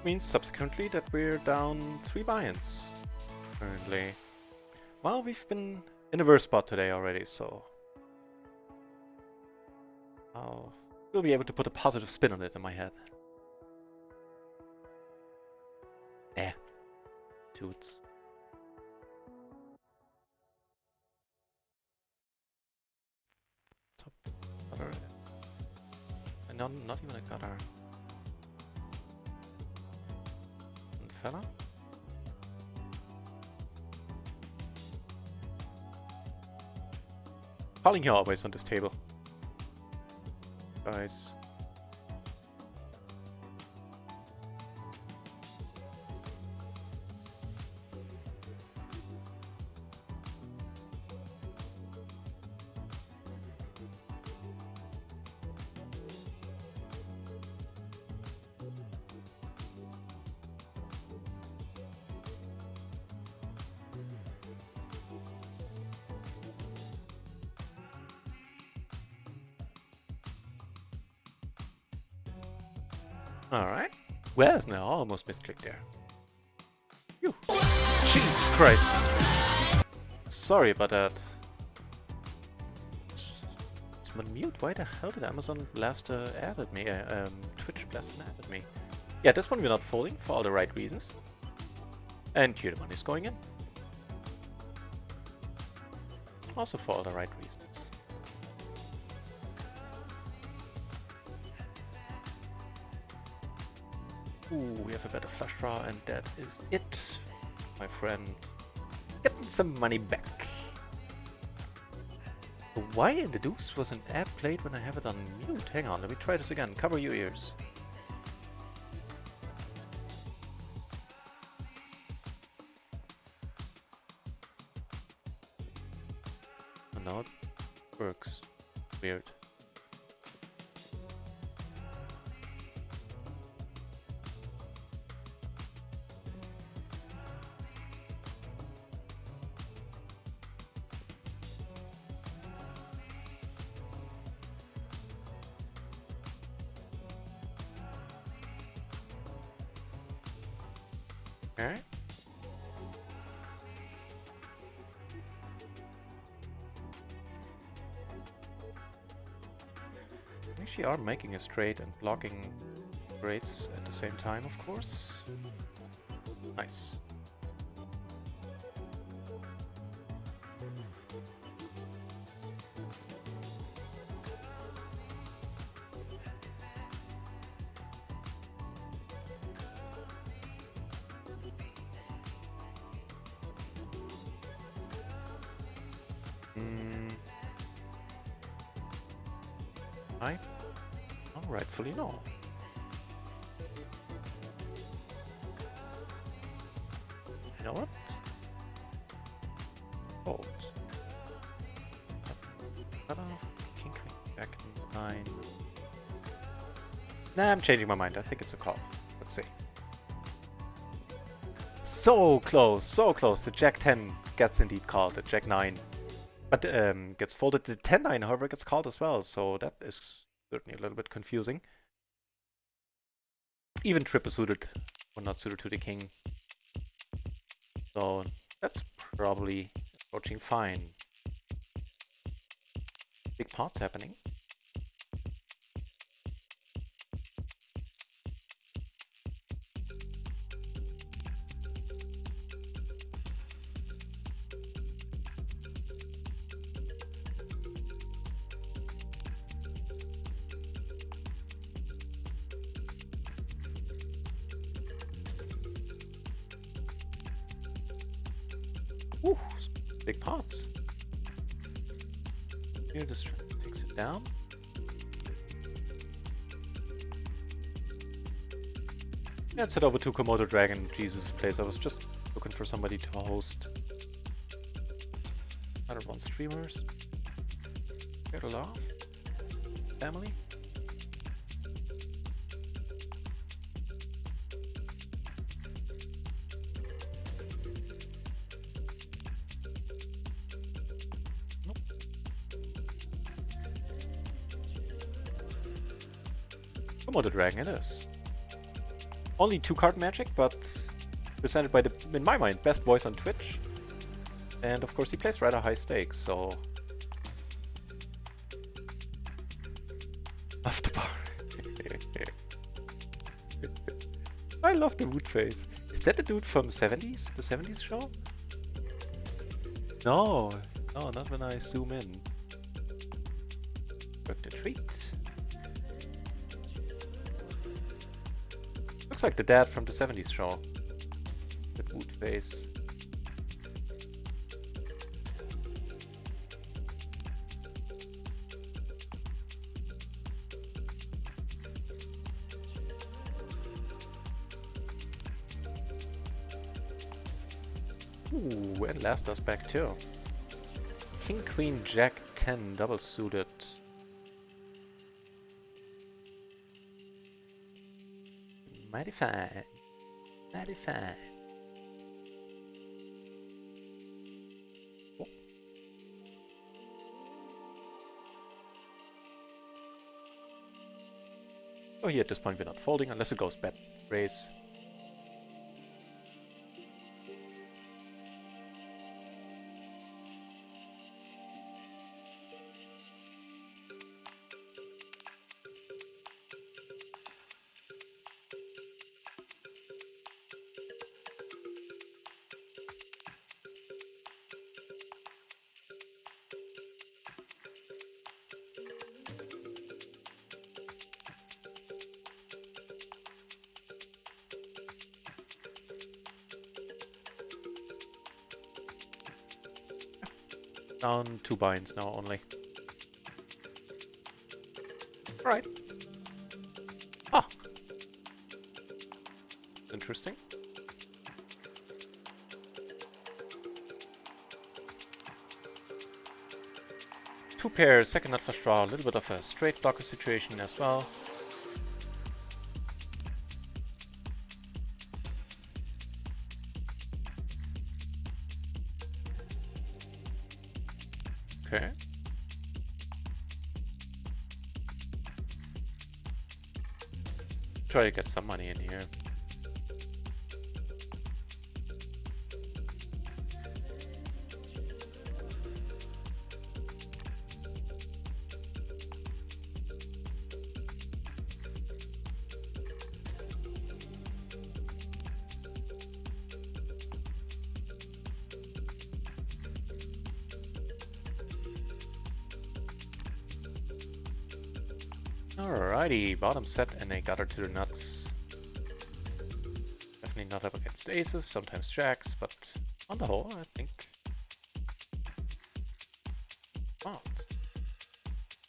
Means subsequently that we're down 3 buy-ins currently. Well, we've been in a worse spot today already, so I'll still be able to put a positive spin on it in my head. Toots. Top gutter. Not even a gutter. And fella. Calling here always on this table. Guys. Alright. Where's now? Almost misclicked there. Phew. Jesus Christ. Sorry about that. It's on mute. Why the hell did Amazon blast ad at me? Twitch blast an ad at me. Yeah, this one we're not folding for all the right reasons. And here the money's going in. Also for all the right reasons. Ooh, we have a better flush draw, and that is it, my friend. Getting some money back. Why in the deuce was an ad played when I have it on mute? Hang on, let me try this again. Cover your ears. And now it works. Weird. Alright. Actually are making a straight and blocking straights at the same time, of course. Nice. I don't rightfully know. You know what? Fold. Cut off. King, queen, jack, 9. Nah, I'm changing my mind. I think it's a call. Let's see. So close, so close. The jack 10 gets indeed called. The jack 9, but gets folded. The 10-9, however, gets called as well. So that is certainly a little bit confusing. Even triple suited or not suited to the king. So that's probably approaching fine. Big pots happening. Ooh, big pots. Here this takes it down. Let's head over to Komodo Dragon Jesus' place. I was just looking for somebody to host. Another one streamers. Get a laugh. Family. Komodo Dragon it is. Only 2-card magic, but presented by the, in my mind, best voice on Twitch. And of course he plays rather high stakes, so... Off the bar. I love the wood face. Is that the dude from 70s? The 70s show? No, no, not when I zoom in. Work the treat. Looks like the dad from the 70s show. That wood face. Ooh, and last us back too. King, Queen, Jack, 10, double suited. Mighty fine. Mighty fine. Oh. Oh, here at this point we're not folding unless it goes bad. Raise. Down 2 binds now only. Alright. Ah! Interesting. Two pairs, second nut flush draw, a little bit of a straight blocker situation as well. Okay. Try to get some money in here. Alrighty, bottom set and a gutter to the nuts. Definitely not up against aces, sometimes jacks, but on the whole, I think not.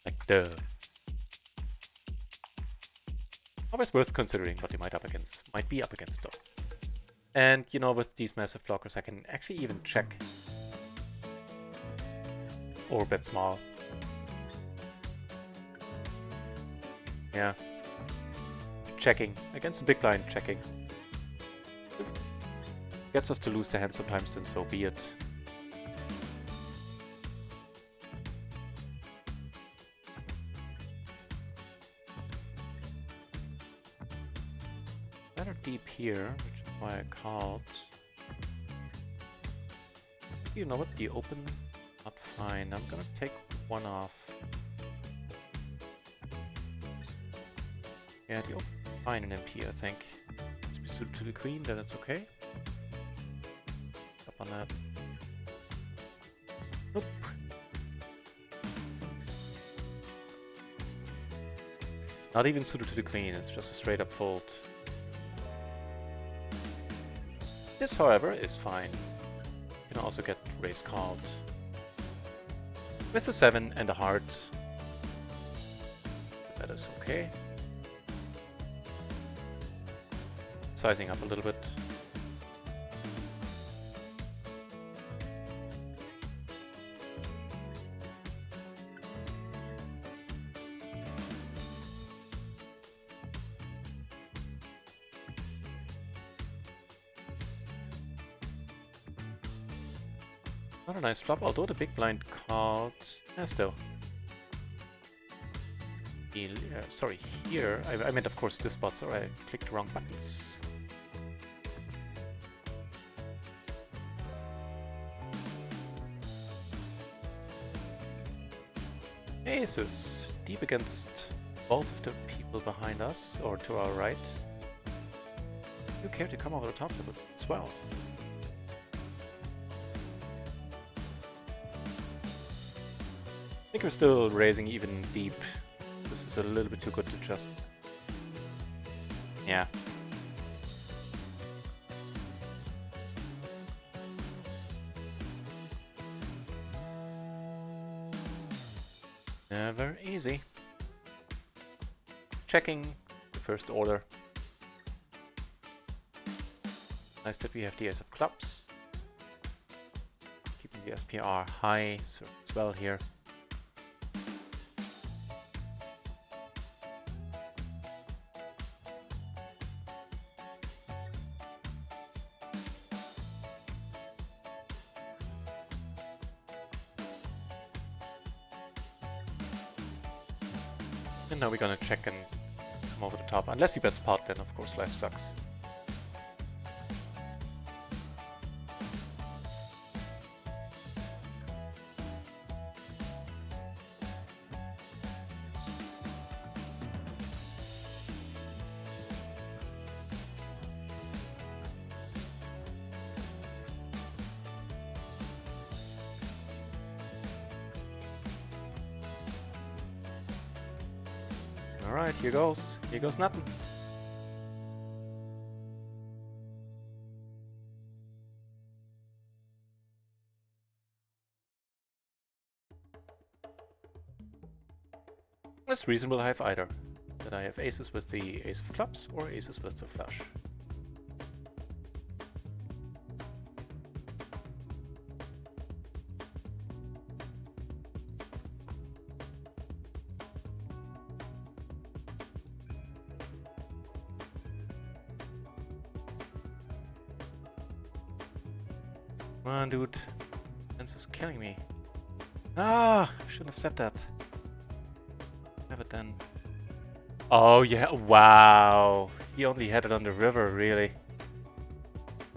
Like duh. Always worth considering what you might be up against though. And, you know, with these massive blockers, I can actually even check or bet small. Yeah. Checking. Against the big blind, checking. Gets us to lose the hand sometimes, then so be it. Better deep here, which is why I called. You know what? The open, not fine. I'm gonna take one off. Yeah, the open, fine in MP, I think. Let's be suited to the queen, then it's okay. Up on that. Nope. Not even suited to the queen, it's just a straight up fold. This, however, is fine. You can also get raise called. With the 7 and a heart. That is okay. Sizing up a little bit. Not a nice flop, although the big blind called. Still. Sorry, here. I meant, of course, this spot. Sorry, I clicked the wrong buttons. Aces. Deep against both of the people behind us, or to our right. You care to come over the top of it as well. I think we're still raising even deep. This is a little bit too good to just... Yeah. Never easy. Checking the first order. Nice that we have the ace of clubs. Keeping the SPR high as well here. And now we're gonna check and come over the top. Unless he bets pot, then of course life sucks. Alright, here goes. Here goes nothing. It's reasonable I have either. That I have aces with the ace of clubs or aces with the flush. Come on, dude. This is killing me. Ah, I shouldn't have said that. Have it then. Oh yeah, wow. He only had it on the river, really.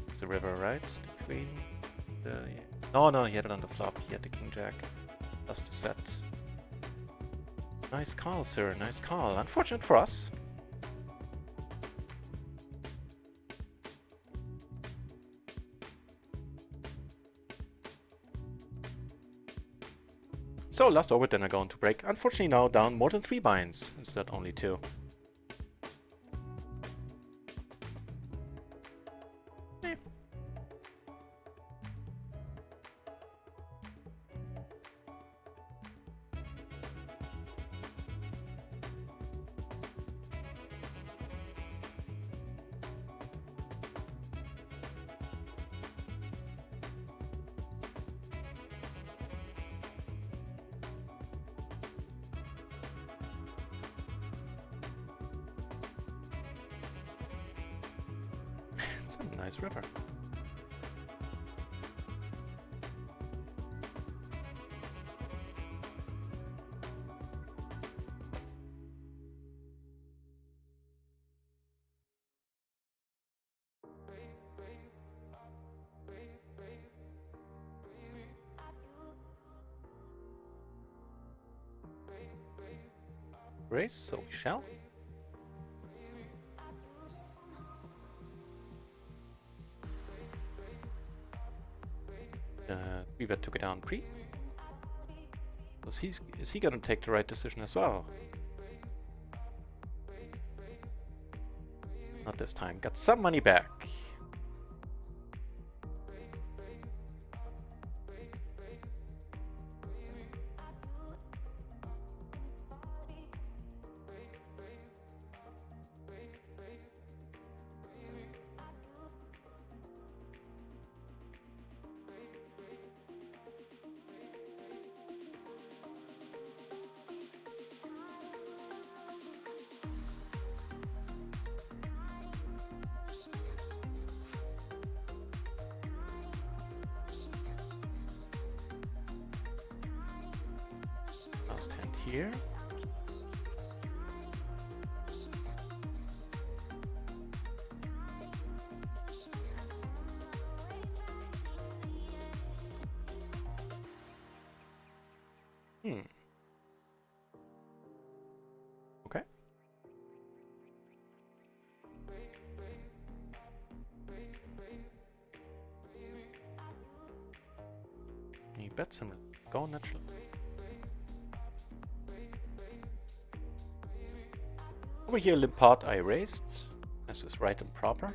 It's the river, right? The queen. Yeah. No, he had it on the flop. He had the king jack. That's the set. Nice call, sir. Nice call. Unfortunate for us. So last orbit then are going to break. Unfortunately now down more than 3 binds instead only 2. That's a nice river. Race, so we shall. Weaver took it down pre. Is he gonna take the right decision as well? Not this time. Got some money back. Last hand here. Okay. He bets him. Go naturally. Over here, limp pot I raised. This is right and proper.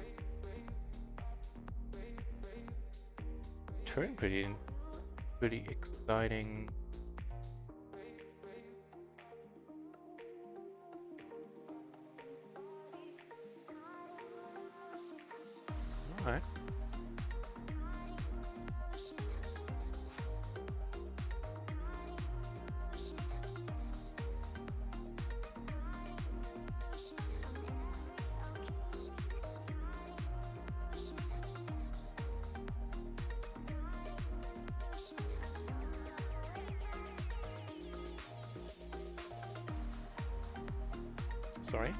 Turn pretty exciting. Alright. Sorry.